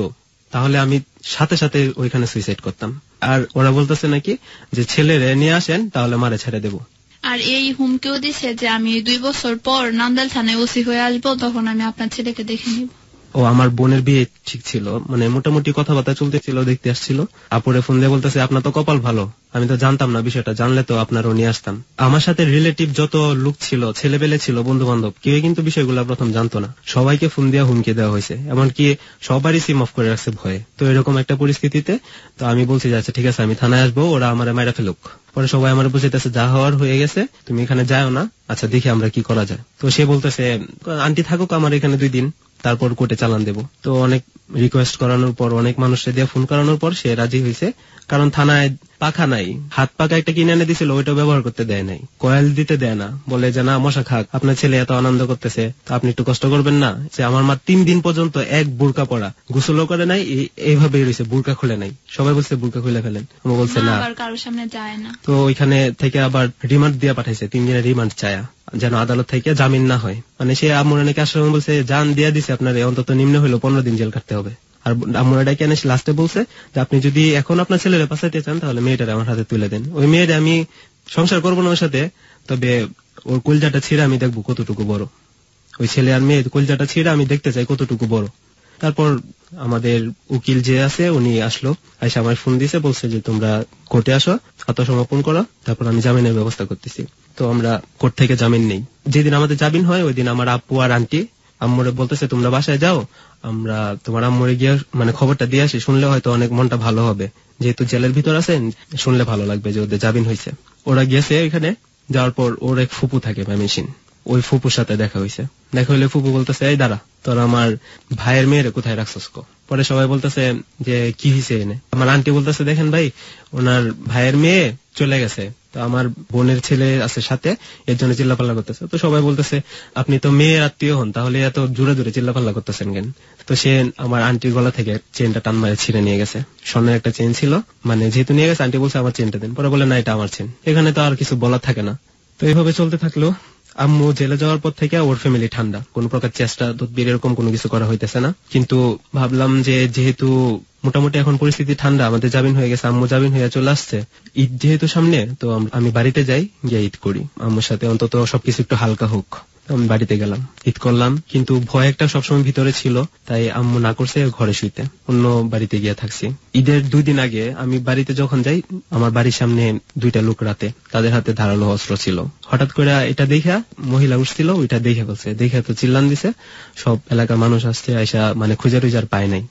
তাহলে আমি সাথে সাথে ওইখানে সুইসাইড করতাম। আর ওরা বলতেছে নাকি যে ছেলেরে নিয়ে আসেন তাহলে মারে ছেড়ে দেবো। আর এই হুমকিও দিছে যে আমি 2 বছর পর নান্দাল থানায় ওসি হয়ে আসবো, তখন আমি আপনার ছেলেকে দেখে নিব। ও আমার বোনের বিয়ে ঠিক ছিল, মোটামুটি কথাবার্তা চলতেছিল, দেখতে আসছিল। আপুরে ফোন দিয়ে বলতেছে আপনার তো কপাল ভালো, আমি তো জানতাম না বিষয়টা, জানলে তো আপনারও নিয়ে আসতাম। আমার সাথে রিলেটিভ যত লোক ছিল, ছেলেবেলে ছিল, বন্ধু বান্ধব, কেউ কিন্তু বিষয়গুলো প্রথম জানতো না। সবাইকে ফোন দিয়ে হুমকি দেওয়া হয়েছে, এমনকি সবারই সিম অফ করে রাখছে ভয়ে। তো এরকম একটা পরিস্থিতিতে তো আমি বলছি যে আচ্ছা ঠিক আছে আমি থানায় আসবো, ওরা আমার মাইরা ফেলুক। পরে সবাই আমার বুঝাইতেছে যা হওয়ার হয়ে গেছে, তুমি এখানে যাও না, আচ্ছা দেখি আমরা কি করা যায়। তো সে বলতেছে আন্টি থাকুক আমার এখানে 2 দিন, তারপর কোর্টে চালান দেব। তো অনেক রিকোয়েস্ট করানোর পর, অনেক মানুষকে দিয়ে ফোন করানোর পর সে রাজি হয়েছে, কারণ থানায় পাখা নাই, হাত পাখা একটা কিনে এনে দিছিল, ওইটা ব্যবহার করতে দেয় নাই, কয়েল দিতে দেয় না, বলে যে না মশা খাক, আপনার ছেলে এত আনন্দ করতেছে আপনি একটু কষ্ট করবেন না। যে আমার মা 3 দিন পর্যন্ত এক বোরকা পরা, গোসলও করে নাই, এইভাবে রয়েছে, বোরকা খুলে নাই। সবাই বলছে বোরকা খুলে ফেলেন, আমি বলছে না, কারোর সামনে যায় না। তো ওইখানে থেকে আবার রিমান্ড দিয়ে পাঠাইছে, 3 দিনের রিমান্ড চায়া, যেন আদালত থেকে জামিন না হয়। সে আম্মুরা নাকি আসলে বলছে জান দিয়া দিছে আপনার, অন্তত নিম্ন হইলো 15 দিন জেল কাটতে হবে। আর আম্মুরা ডাকে এনে লাস্টে বলছে যে আপনি যদি এখন আপনার ছেলেরা বাঁচাইতে চান তাহলে মেয়েটারে আমার হাতে তুলে দেন। ওই মেয়েটা আমি সংসার করবো না ওর সাথে, তবে ওর কলজাটা ছিঁড়ে আমি দেখবো কতটুকু বড়। ওই ছেলে আর মেয়ে কলজাটা ছিঁড়ে আমি দেখতে চাই কতটুকু বড়। তারপর আমাদের উকিল যে আছে উনি আসলো, আইসা আমার ফোন দিছে, বলছে যে তোমরা কোর্টে আসো, আত্মসমর্পণ করো, তারপর আমি জামিনের ব্যবস্থা করতেছি। তো আমরা কোর্ট থেকে জামিন নেই। যেদিন আমাদের জামিন হয় ওই দিন আমার আপু আর আন্টি আম্মুরে বলতেছে তোমরা বাসায় যাও, আমরা তোমার আম্মুরে গিয়ে খবরটা দিয়ে আসি, শুনলে হয়তো অনেক মনটা ভালো হবে, যেহেতু জেলের ভিতর আছেন, শুনলে ভালো লাগবে যে ওদের জামিন হয়েছে। ওরা গেছে এখানে, যাওয়ার পর ওর এক ফুপু থাকে মেশিন, ওই ফুপুর সাথে দেখা হয়েছে। দেখা হইলে ফুপু বলতেছে এই দাঁড়া, তোর আমার ভাইয়ের মেয়েরে কোথায় রাখছস? পরে সবাই বলতেছে যে কি হয়েছে এনে। আমার আন্টি বলতেছে দেখেন ভাই, ওনার ভাইয়ের মেয়ে চলে গেছে, তো আমার বোনের ছেলে আছে সাথে, এর জন্য চিল্লাপাল্লা করতেছে। তো সবাই বলতেছে আপনি তো মেয়ের আত্মীয় হন, তাহলে এত জোরে জোরে চিল্লাপাল্লা করতেছেন কেন? তো সে আমার আন্টির গলা থেকে চেনটা টান মারে ছিঁড়ে নিয়ে গেছে। স্বর্ণের একটা চেন ছিল, যেহেতু নিয়ে গেছে, আন্টি বলছে আমার চেনটা দেন। পরে বলে না এটা আমার চেন। এখানে তো আর কিছু বলার থাকে না। তো এইভাবে চলতে থাকলো। আম্মু জেলে যাওয়ার পর থেকে ওর ফ্যামিলি ঠান্ডা, কোন প্রকার চেষ্টা তদবির এরকম কোনো কিছু করা হইতেছে না। কিন্তু ভাবলাম যে যেহেতু মোটামুটি এখন পরিস্থিতি ঠান্ডা, আমাদের জামিন হয়ে গেছে, আম্মু জামিন হয়ে চলে আসছে, ঈদ যেহেতু সামনে, তো আমি বাড়িতে যাই, গিয়ে ঈদ করি আম্মুর সাথে, অন্তত সবকিছু একটু হালকা হোক। আমি বাড়িতে গেলাম, ঈদ করলাম, কিন্তু ভয় একটা সবসময় ভিতরে ছিল, তাই আম্মু না করছে ঘরে শুইতে, অন্য বাড়িতে গিয়ে থাকছি। ঈদের 2 দিন আগে আমি বাড়িতে যখন যাই, আমার বাড়ির সামনে 2টা লোক রাতে, তাদের হাতে ধারালো অস্ত্র ছিল। হঠাৎ করে এটা দেখা মহিলা উঠছিল, ওইটা দেখে বলছে, দেখে তো চিল্লান দিছে, সব এলাকার মানুষ আসছে, আইসা খুঁজে টুজার পায় নাই,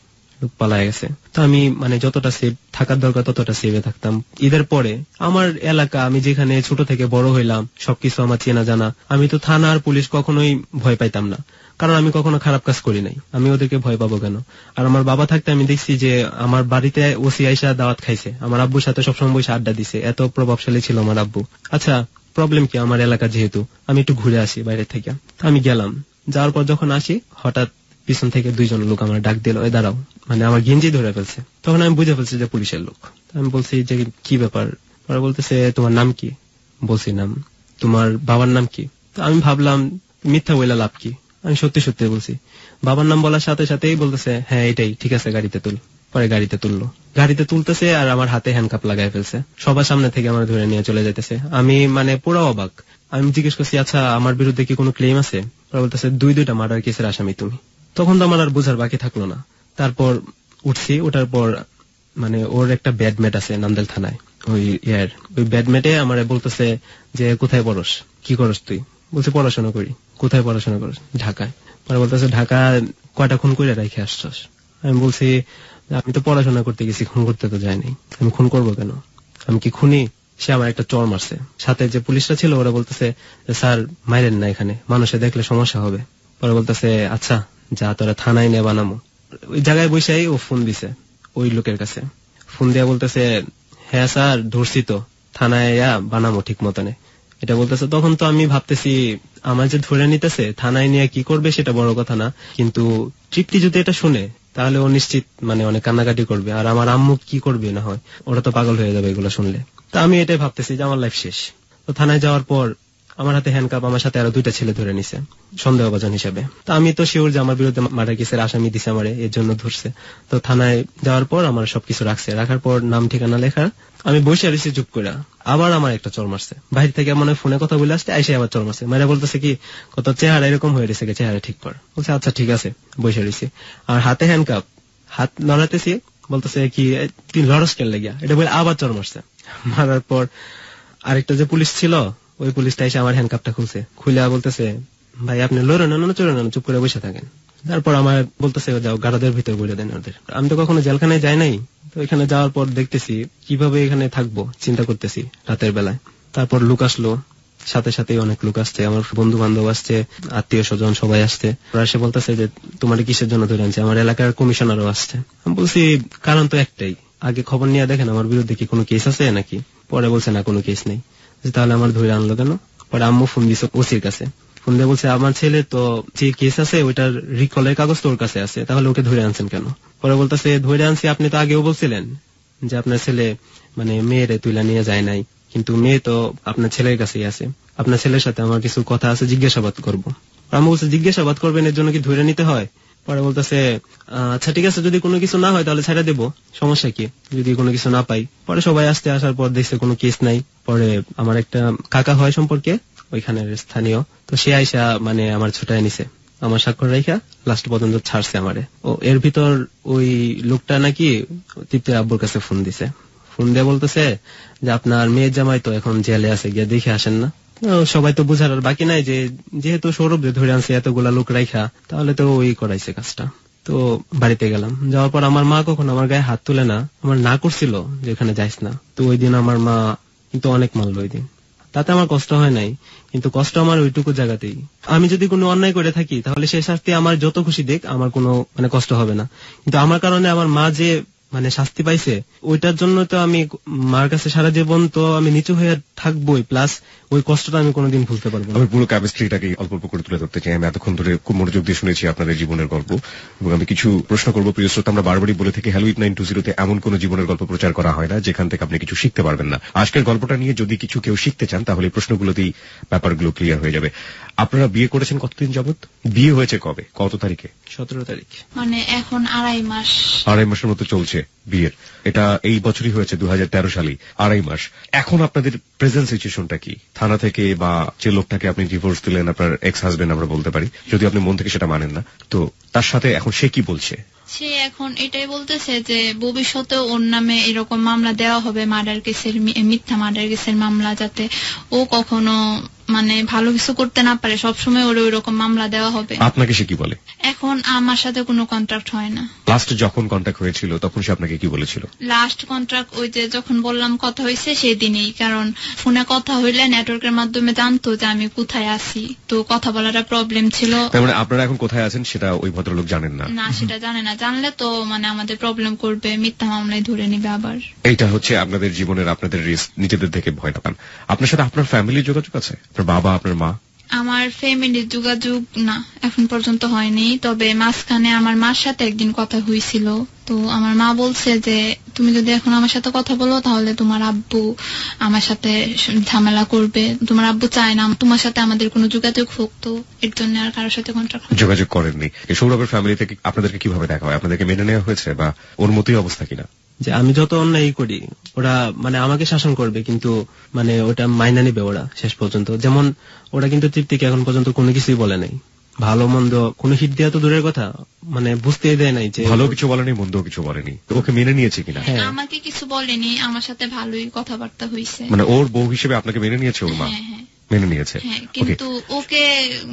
পালায় গেছে। তো আমি মানে যতটা সেফ থাকার দরকার ততটা সেভে থাকতাম। ঈদের পরে আমার এলাকা, আমি যেখানে ছোট থেকে বড় হইলাম, সবকিছু আমার চেনা জানা, আমি তো থানা আর পুলিশ কখনোই ভয় পাইতাম না, কারণ আমি কখনো খারাপ কাজ করি নাই। আমি ওদেরকে ভয় পাবো কেন? আর আমার বাবা থাকতে আমি দেখছি যে আমার বাড়িতে ওসি আইসা দাওয়াত খাইছে, আমার আব্বুর সাথে সবসময় বসে আড্ডা দিছে, এত প্রভাবশালী ছিল আমার আব্বু। আচ্ছা প্রবলেম কি, আমার এলাকা যেহেতু, আমি একটু ঘুরে আসি বাইরে থেকে। আমি গেলাম, যাওয়ার পর যখন আসি হঠাৎ পিছন থেকে 2 জন লোক আমার ডাক দিল, দাঁড়াও, মানে আমার গেঞ্জি ধরে ফেলছে। তখন আমি বুঝে ফেলছি যে পুলিশের লোক। আমি বলছি যে কি ব্যাপার? ওরা বলতেছে তোমার নাম কি? বলছি নাম। তোমার বাবার নাম কি? তো আমি ভাবলাম মিথ্যা বইলা লাভ কি, আমি সত্যি সত্যি বলছি। বাবার নাম বলার সাথে সাথেই বলতেছে হ্যাঁ এটাই ঠিক আছে, গাড়িতে তুল। পরে গাড়িতে তুললো, গাড়িতে তুলতেছে আর আমার হাতে হ্যান্ডকাপ লাগাই ফেলছে, সবার সামনে থেকে আমার ধরে নিয়ে চলে যাইতেছে। আমি মানে পুরো অবাক। আমি জিজ্ঞেস করছি আচ্ছা আমার বিরুদ্ধে কি কোনো ক্লেম আছে? ওরা বলতেছে 2টা মার্ডার কেসের আসামি তুমি। তখন তো আমার আর বোঝার বাকি থাকলো না। তারপর উঠছি, ওঠার পর মানে ওর একটা ব্যাডমেট আছে নান্দেল থানায়, ওই ব্যাডমেটে আমার বলতেছে যে কোথায় পড়স, কি করস তুই? বলছে পড়াশোনা করি। কোথায় পড়াশোনা করস? ঢাকায়। পরে বলতেছে ঢাকা কয়টা খুন করে রেখে আসছস? আমি বলছি আমি তো পড়াশোনা করতে গেছি, খুন করতে তো যাইনি। আমি খুন করবো কেন? আমি কি খুনি? সে আমার একটা চড় মারছে। সাথে যে পুলিশরা ছিল ওরা বলতেছে স্যার মাইরেন না, এখানে মানুষে দেখলে সমস্যা হবে। পরে বলতেছে আচ্ছা যা তোরা থানায় নিয়ে বানামো। ওই জায়গায় বসেই ও ফোন দিছে ওই লোকের কাছে। ফোন দিয়া বলতেছে হ্যাঁ স্যার ধরছি তো, থানায় বানামো ঠিক মতনে, এটা বলতেছে। তখন তো আমি ভাবতেছি আমার যে ধরে নিতেছে থানায় নিয়ে কি করবে সেটা বড় কথা না, কিন্তু তৃপ্তি যদি এটা শুনে তাহলে ও নিশ্চিত মানে অনেক কান্নাকাটি করবে, আর আমার আম্মু কি করবে না হয়, ওরা তো পাগল হয়ে যাবে এগুলো শুনলে। তা আমি এটাই ভাবতেছি যে আমার লাইফ শেষ। তো থানায় যাওয়ার পর আমার হাতে হ্যান্ডকাপ, আমার সাথে আরো 2টা ছেলে ধরে নিছে সন্দেহভাজন হিসাবে। তো আমি তো শিওর যে আমার বিরুদ্ধে মার্ডার কেসের আসামি দিছে আমারে, এর জন্য ধরছে। তো থানায় যাওয়ার পর আমার সবকিছু রাখছে, রাখার পর নাম ঠিকানা লেখা, আমি বসে রয়েছি চুপ করে। আবার আমার একটা চড় মারছে, বাইরে থেকে মনে ফোনে কথা বলে আসতে আইসে আবার চড় মারছে। মায়েরা বলতেছে কি কত চেহারা এরকম হয়ে রয়েছে, চেহারা ঠিক কর। বলছে আচ্ছা ঠিক আছে, বসে রয়েছি। আর হাতে হ্যান্ডকাপ, হাত লড়াতেছি, বলতেছে কি তুই লড়স কেন লাগিয়া, এটা বলে আবার চড় মারছে। মারার পর আরেকটা যে পুলিশ ছিল, ওই পুলিশটা এসে আমার হ্যান্ডকাপটা খুলছে, খুলে বলতেছে ভাই আপনি লড়েন না চড়েন না, চুপ করে বসে থাকেন। তারপর আমার বলতেছে যাও গাড়াদের ভিতর বলে দেন ওদের। আমি তো কখনো জেলখানায় যাই নাই, তো এখানে যাওয়ার পর দেখতেছি কিভাবে এখানে থাকবো, চিন্তা করতেছি রাতের বেলায়। তারপর লোক আসলো, সাথে সাথে অনেক লোক আসছে, আমার বন্ধু বান্ধব আসছে, আত্মীয় স্বজন সবাই আসছে। ওরা এসে বলতেছে যে তোমার কিসের জন্য ধরে আনছে? আমার এলাকার কমিশনারও আসছে। আমি বলছি কারণ তো একটাই, আগে খবর নিয়ে দেখেন আমার বিরুদ্ধে কি কোনো কেস আছে নাকি। পরে বলছে না কোনো কেস নেই। তাহলে আমার ধরে আনলো কেন? পরে আম্মু ফোন দিছে ওসির কাছে, ফোন দিয়ে বলছে আমার ছেলে তো যে কেস আছে ওইটার রিকলের কাগজ তোর কাছে আছে, তাহলে ওকে ধরে আনছেন কেন? পরে বলতেছে ধরে আনছি, আপনি তো আগেও বলছিলেন যে আপনার ছেলে মানে মেয়েরে তুইলা নিয়ে যায় নাই, কিন্তু মেয়ে তো আপনার ছেলের কাছেই আছে, আপনার ছেলের সাথে আমার কিছু কথা আছে, জিজ্ঞাসাবাদ করবো। আম্মু বলছে জিজ্ঞাসাবাদ করবেন, এর জন্য কি ধরে নিতে হয়? পরে বলতেছে আচ্ছা ঠিক আছে, যদি কোনো কিছু না হয় তাহলে ছেড়ে দেবো, সমস্যা কি, যদি কোনো কিছু না পাই। পরে সবাই আসার পর দেখছে কোনো কেস নাই। পরে আমার একটা কাকা হয় সম্পর্কে ওইখানের স্থানীয়, তো সে আইসা মানে আমার ছুটায় নিছে, আমার স্বাক্ষর রেখা লাস্ট পর্যন্ত ছাড়ছে আমারে। ও এর ভিতর ওই লোকটা নাকি তৃপ্তির আব্বুর কাছে ফোন দিছে, ফোন দিয়ে বলতেছে যে আপনার মেয়ের জামাই তো এখন জেলে আছে, গিয়ে দেখে আসেন না। সবাই তো বুঝার আর বাকি নাই যে যেহেতু সৌরভ ধরে আনছে এতগুলা লোক রাইখা, তাহলে তো ওই করাইছে কাজটা। তো বাড়িতে গেলাম, যাওয়ার পর আমার মা কখন আমার গায়ে হাত তুলে না, আমার না করছিল যে এখানে যাইস না। তো ওই দিন আমার মা কিন্তু অনেক মানলো ওই দিন, তাতে আমার কষ্ট হয় নাই, কিন্তু কষ্ট আমার ওইটুকু জায়গাতেই। আমি যদি কোনো অন্যায় করে থাকি তাহলে সেই শাস্তি আমার যত খুশি দেখ, আমার কোনো মানে কষ্ট হবে না, কিন্তু আমার কারণে আমার মা যে মানে শাস্তি পাইছে ওইটার জন্য তো আমি মার কাছে সারা জীবন তো আমি নিচু হয়ে থাকবোই, প্লাস ওই কষ্টটা আমি কোনোদিন ভুলতে পারবো না। আমি পুরো কেমিস্ট্রিটাকে অল্প অল্প করে তুলে ধরতে চাই। আমি এতক্ষণ ধরে খুব মনোযোগ দিয়ে শুনেছি আপনাদের জীবনের গল্প, এবং আমি কিছু প্রশ্ন করবো। প্রিয় শ্রোতা, আমরা বারবারই বলে থাকি হ্যালো 8920 তে এমন কোন জীবনের গল্প প্রচার করা হয় না যেখান থেকে আপনি কিছু শিখতে পারবেন না। আজকের গল্পটা নিয়ে যদি কিছু কেউ শিখতে চান তাহলে এই প্রশ্নগুলোতেই ব্যাপারগুলো ক্লিয়ার হয়ে যাবে। আপনারা বিয়ে করেছেন কতদিন যাবত? বিয়ে হয়েছে কবে, কত তারিখে? 17 তারিখ। মানে এখন 2.5 মাস। 2.5 মাসের মতো চলছে বিয়ের। এটা এই বছরই হয়েছে 2013 সালে, 2.5 মাস। এখন আপনাদের প্রেজেন্ট সিচুয়েশনটা কি? থানা থেকে বা যে লোকটাকে আপনি ডিভোর্স দিলেন, আপনার এক্স হাজবেন্ড আমরা বলতে পারি, যদি আপনি মন থেকে সেটা মানেন না, তো তার সাথে এখন সে কি বলছে? সে এখন এটাই বলতেছে যে ভবিষ্যতে ওর নামে এরকম মামলা দেওয়া হবে, মার্ডার কেসের, মিথ্যা মার্ডার কেসের মামলা, যাতে ও কখনো মানে ভালো কিছু করতে না পারে, সবসময় ওর ওই রকম মামলা দেওয়া হবে। আপনাকে সে কি বলে? এখন আমার সাথে কোনো কন্ট্রাক্ট হয় না। লাস্ট যখন কন্ট্যাক্ট হয়েছিল তখন সে আপনাকে কি বলেছিল? লাস্ট কন্ট্রাক্ট ওই যে যখন বললাম কথা হয়েছে সেই দিনই, কারণ ফোনে কথা হইলে নেটওয়ার্কের মাধ্যমে জানতো যে আমি কোথায় আছি, তো কথা বলাটা প্রবলেম ছিল। তার মানে আপনারা এখন কোথায় আছেন সেটা ওই ভদ্রলোক জানেন না? না, সেটা জানে না। জানলে তো মানে আমাদের প্রবলেম করবে, মিথ্যা মামলায় ধরে নিবে আবার। এইটা হচ্ছে আপনাদের জীবনের আপনাদের রিস্ক, নিজেদের থেকে ভয় পান। আপনার সাথে আপনার ফ্যামিলির যোগাযোগ আছে? আপনার বাবা, আপনার মা? আমার ফ্যামিলির যোগাযোগ না, এখন পর্যন্ত হয়নি। তবে মাঝখানে আমার মার সাথে একদিন কথা হয়েছিল, তো আমার মা বলছে যে তুমি যদি এখন আমার সাথে কথা বলো তাহলে তোমার আব্বু আমার সাথে ঝামেলা করবে, তোমার আব্বু চায় না তোমার সাথে আমাদের কোনো যোগাযোগ হোক, তো এর জন্য আর কারোর সাথে কন্ট্যাক্ট যোগাযোগ করেননি। সৌরভের ফ্যামিলি থেকে আপনাদেরকে কিভাবে দেখা হয়? আপনাদেরকে মেনে নেওয়া হয়েছে বা ওর মতোই অবস্থা কিনা? যে আমি যত অন্যায় করি ওরা মানে আমাকে শাসন করবে, কিন্তু মানে ওটা মাইনা নিবে ওরা শেষ পর্যন্ত। যেমন ওরা কিন্তু তৃপ্তিকে এখন পর্যন্ত কোনো কিছুই বলে নাই, ভালো মন্দ কোনো হিট দেওয়া তো দূরের কথা, মানে বুঝতেই দেয় নাই যে ভালো কিছু বলেনি মন্দ কিছু বলেনি। ওকে মেনে নিয়েছে কিনা? আমাকে কিছু বলেনি, আমার সাথে ভালোই কথাবার্তা হয়েছে। মানে ওর বউ হিসেবে আপনাকে মেনে নিয়েছে ওর মা? মেনে নিয়েছে, কিন্তু ওকে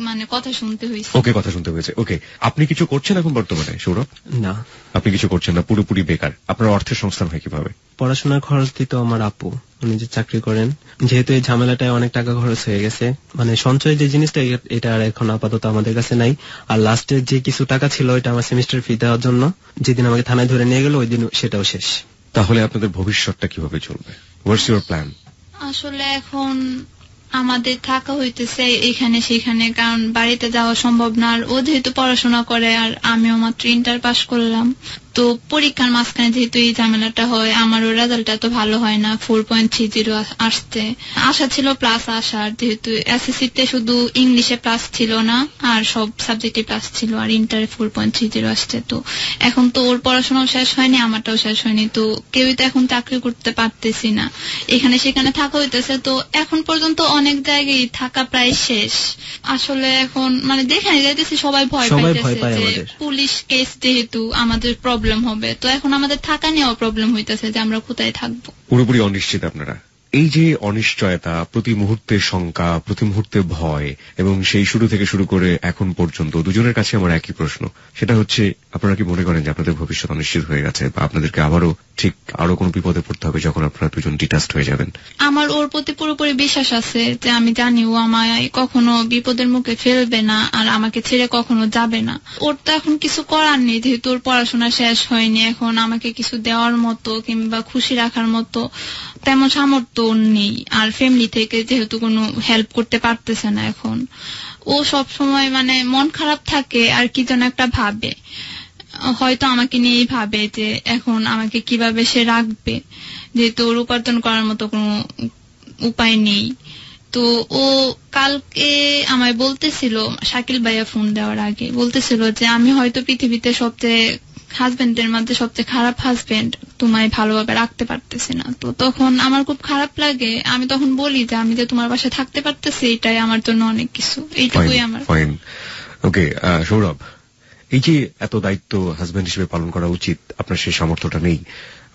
মানে কথা শুনতে হয়েছে। ওকে কথা শুনতে হয়েছে। ওকে, আপনি কিছু করছেন এখন বর্তমানে সৌরভ? না, আপনি কিছু করছেন না, পুরোপুরি বেকার। আপনার অর্থের সংস্থান হয় কিভাবে? পড়াশোনার খরচ দিত আমার আপু, উনি যে চাকরি করেন। যেহেতু এই ঝামেলাটায় অনেক টাকা খরচ হয়ে গেছে, মানে সঞ্চয় যে জিনিসটা এটা আর এখন আপাতত আমাদের কাছে নাই। আর লাস্টে যে কিছু টাকা ছিল ওইটা আমার সেমিস্টার ফি দেওয়ার জন্য, যেদিন আমাকে থানায় ধরে নিয়ে গেল ওই দিন সেটাও শেষ। তাহলে আপনাদের ভবিষ্যৎটা কিভাবে চলবে? What's your plan? আসলে এখন আমাদের থাকা হইতেছে এখানে সেখানে, কারণ বাড়িতে যাওয়া সম্ভব না। আর ও যেহেতু পড়াশোনা করে আর আমিও মাত্র ইন্টার পাস করলাম, তো পরীক্ষার মাঝখানে যেহেতু এই ঝামেলাটা হয়, আমারও রেজাল্ট এত ভালো হয় না, 4.30 আসছে। আশা ছিল প্লাস আসার, যেহেতু এসএসসি তে শুধু ইংলিশে প্লাস ছিল না আর সব সাবজেক্টে প্লাস ছিল, আর ইন্টারে 4.30 আসছে। তো এখন তো ওর পড়াশোনাও শেষ হয়নি, আমারটাও শেষ হয়নি, তো কেউই তো এখন চাকরি করতে পারতেছি না, এখানে সেখানে থাকা হইতেছে। তো এখন পর্যন্ত অনেক জায়গায় থাকা প্রায় শেষ। আসলে এখন মানে যেখানে যাইতেছি সবাই ভয় পাইতেছে যে পুলিশ কেস যেহেতু আমাদের প্রবলেম হবে, তো এখন আমাদের থাকা নিয়েও প্রবলেম হইতেছে যে আমরা কোথায় থাকবো। পুরোপুরি অনিশ্চিত আপনারা। এই যে অনিশ্চয়তা, প্রতি মুহূর্তে শঙ্কা, প্রতি মুহূর্তে ভয়, এবং সেই শুরু থেকে শুরু করে এখন পর্যন্ত দুজনের কাছে আমার একই প্রশ্ন, সেটা হচ্ছে আপনারা কি মনে করেন যে আপনাদের ভবিষ্যৎ অনিশ্চিত হয়ে গেছে, বা আপনাদেরকে আবারও ঠিক আরো কোনো বিপদে পড়তে হবে যখন আপনারা দুজন ডিটাচড হয়ে যাবেন? আমার ওর প্রতি পুরোপুরি বিশ্বাস আছে যে আমি জানি ও আমায় কখনো বিপদের মুখে ফেলবে না আর আমাকে ছেড়ে কখনো যাবে না। ওর তো এখন কিছু করার নেই, যেহেতু ওর পড়াশোনা শেষ হয়নি, এখন আমাকে কিছু দেওয়ার মতো কিংবা খুশি রাখার মতো তেমন সামর্থ্য নেই। আর ফ্যামিলি থেকে যেহেতু কোনো হেল্প করতে পারতেছে না, এখন ও সব সময় মানে মন খারাপ থাকে আর কি যেন একটা ভাবে, হয়তো আমাকে নিয়েই ভাবে যে এখন আমাকে কিভাবে সে রাখবে, যেহেতু ওর উপার্জন করার মতো কোনো উপায় নেই। তো ও কালকে আমায় বলতেছিল, শাকিল ভাইয়া ফোন দেওয়ার আগে বলতেছিল যে আমি হয়তো পৃথিবীতে সবচেয়ে হাজবেন্ডের মধ্যে সবচেয়ে খারাপ হাজবেন্ড, তোমায় ভালোভাবে রাখতে পারতেছি না। তো তখন আমার খুব খারাপ লাগে, আমি তখন বলি যে আমি যে তোমার বাসায় থাকতে পারতেছি এটাই আমার জন্য অনেক কিছু, এইটুকুই আমার। ওকে সৌরভ, এই যে এত দায়িত্ব হাজবেন্ড হিসেবে পালন করা উচিত, আপনার সেই সামর্থ্যটা নেই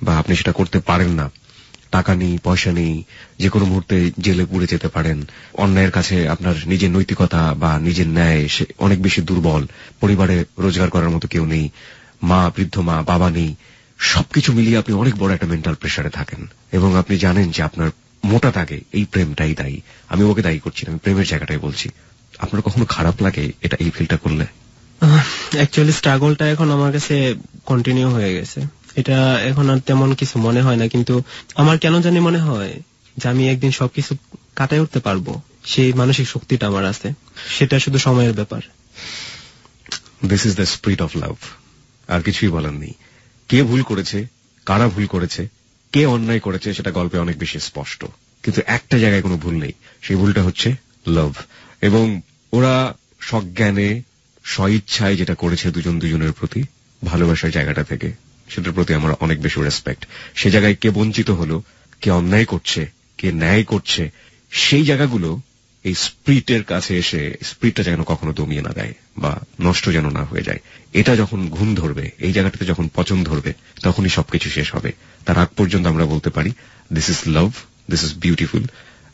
বা আপনি সেটা করতে পারেন না, টাকা নেই, পয়সা নেই, যে কোনো মুহূর্তে জেলে পুড়ে যেতে পারেন, অন্যায়ের কাছে আপনার নিজের নৈতিকতা বা নিজের ন্যায় সে অনেক বেশি দুর্বল, পরিবারে রোজগার করার মতো কেউ নেই, মা, বৃদ্ধ মা, বাবা নেই, সবকিছু মিলিয়ে আপনি অনেক বড় একটা মেন্টাল প্রেসারে থাকেন, এবং আপনি জানেন যে আপনার মোটা দাগে এই প্রেমটাই দায়ী। আমি ওকে দায়ী করছি না, আমি প্রেমের জায়গাটাই বলছি। আপনার কখনো খারাপ লাগে এটা এই ফিলটা করলে? অ্যাকচুয়ালি স্ট্রাগলটা এখন আমার কাছে কন্টিনিউ হয়ে গেছে, এটা এখন আর তেমন কিছু মনে হয় না, কিন্তু আমার কেন জানি মনে হয় যে আমি একদিন সবকিছু কাটাই উঠতে পারবো, সেই মানসিক শক্তিটা আমার আছে, সেটা শুধু সময়ের ব্যাপার। This is the spirit of love, আর কিছুই বলার নেই। কে ভুল করেছে, কারা ভুল করেছে, কে অন্যায় করেছে সেটা গল্পে অনেক বেশি স্পষ্ট, কিন্তু একটা জায়গায় কোনো ভুল নেই, সেই ভুলটা হচ্ছে লাভ। এবং ওরা সজ্ঞানে স্বইচ্ছায় যেটা করেছে দুজন দুজনের প্রতি, ভালোবাসার জায়গাটা থেকে, সেটার প্রতি আমার অনেক বেশি রেসপেক্ট। সে জায়গায় কে বঞ্চিত হলো, কে অন্যায় করছে, কে ন্যায় করছে, সেই জায়গাগুলো এই স্পিরিটের কাছে এসে স্পিরিটটা যেন কখনো দমিয়ে না দেয় বা নষ্ট যেন না হয়ে যায়। এটা যখন ঘুম ধরবে, এই জায়গাটাতে যখন পচন ধরবে, তখনই সবকিছু শেষ হবে। তার আগ পর্যন্ত আমরা বলতে পারি this is love, this is beautiful,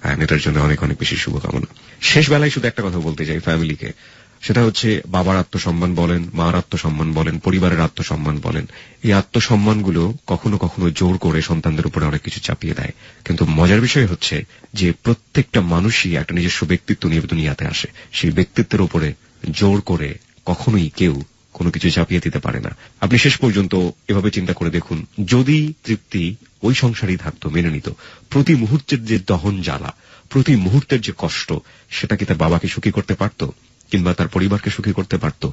and এটার জন্য অনেক অনেক বেশি শুভকামনা। শেষ বেলায় শুধু একটা কথা বলতে চাই ফ্যামিলিকে, সেটা হচ্ছে বাবার আত্মসম্মান বলেন, মার আত্মসম্মান বলেন, পরিবারের আত্মসম্মান বলেন। এই আত্মসম্মানগুলো কখনো কখনো জোর করে সন্তানদের উপরে অনেক কিছু চাপিয়ে দেয়। কিন্তু মজার বিষয় হচ্ছে যে প্রত্যেকটা মানুষই একটা নিজস্ব ব্যক্তিত্ব নিয়ে দুনিয়াতে আসে। সেই ব্যক্তিত্বের উপরে জোর করে কখনোই কেউ কোনো কিছু চাপিয়ে দিতে পারে না। আপনি শেষ পর্যন্ত এভাবে চিন্তা করে দেখুন, যদি তৃপ্তি ওই সংসারেই থাকতো, মেনে নিত, প্রতি মুহূর্তের যে দহন জ্বালা, প্রতি মুহূর্তের যে কষ্ট, সেটা কি তার বাবাকে সুখী করতে পারত, কিংবা তার পরিবারকে সুখী করতে পারত?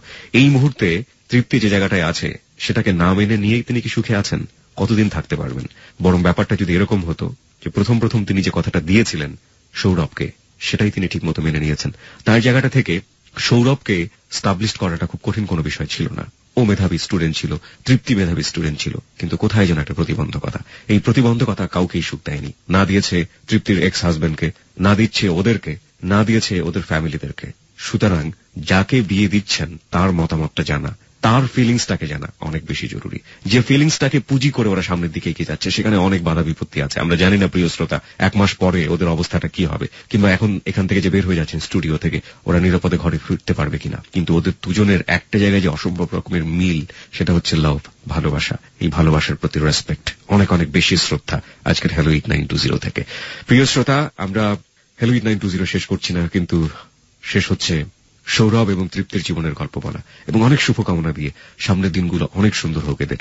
এই মুহূর্তে তৃপ্তি যে জায়গাটায় আছে সেটাকে না মেনে নিয়েই তিনি কি সুখে আছেন? কতদিন থাকতে পারবেন? বরং ব্যাপারটা যদি এরকম হতো যে প্রথম তিনি যে কথাটা দিয়েছিলেন সৌরভকে, সেটাই তিনি ঠিক মতো মেনে নিয়েছেন। তার জায়গাটা থেকে সৌরভকে স্টাবলিশ করাটা খুব কঠিন কোনো বিষয় ছিল না। ও মেধাবী স্টুডেন্ট ছিল, তৃপ্তি মেধাবী স্টুডেন্ট ছিল, কিন্তু কোথায় যেন একটা প্রতিবন্ধকতা। এই প্রতিবন্ধকতা কাউকেই সুখ দেয়নি, না দিয়েছে তৃপ্তির এক্স হাজবেন্ডকে, না দিচ্ছে ওদেরকে, না দিয়েছে ওদের ফ্যামিলিদেরকে। সুতরাং যাকে বিয়ে দিচ্ছেন তার মতামতটা জানা, তার ফিলিংসটাকে জানা অনেক বেশি জরুরি। যে ফিলিংসটাকে পুঁজি করে ওরা সামনের দিকে এগিয়ে যাচ্ছে, সেখানে অনেক বাধা বিপত্তি আছে। আমরা জানি না প্রিয় শ্রোতা, 1 মাস পরে ওদের অবস্থাটা কি হবে, কিংবা এখন এখান থেকে যে বের হয়ে যাচ্ছেন স্টুডিও থেকে, ওরা নিরাপদে ঘরে ফিরতে পারবে কিনা। কিন্তু ওদের দুজনের একটা জায়গায় যে অসম্ভব রকমের মিল, সেটা হচ্ছে লাভ, ভালোবাসা। এই ভালোবাসার প্রতি রেসপেক্ট, অনেক অনেক বেশি শ্রদ্ধা আজকের হ্যালো 8920 থেকে। প্রিয় শ্রোতা, আমরা হ্যালো 8920 শেষ করছি না, কিন্তু শেষ হচ্ছে সৌরভ এবং তৃপ্তির জীবনের গল্প বলা এবং অনেক শুভকামনা দিয়ে সামনের দিনগুলো অনেক সুন্দর হোক এদের।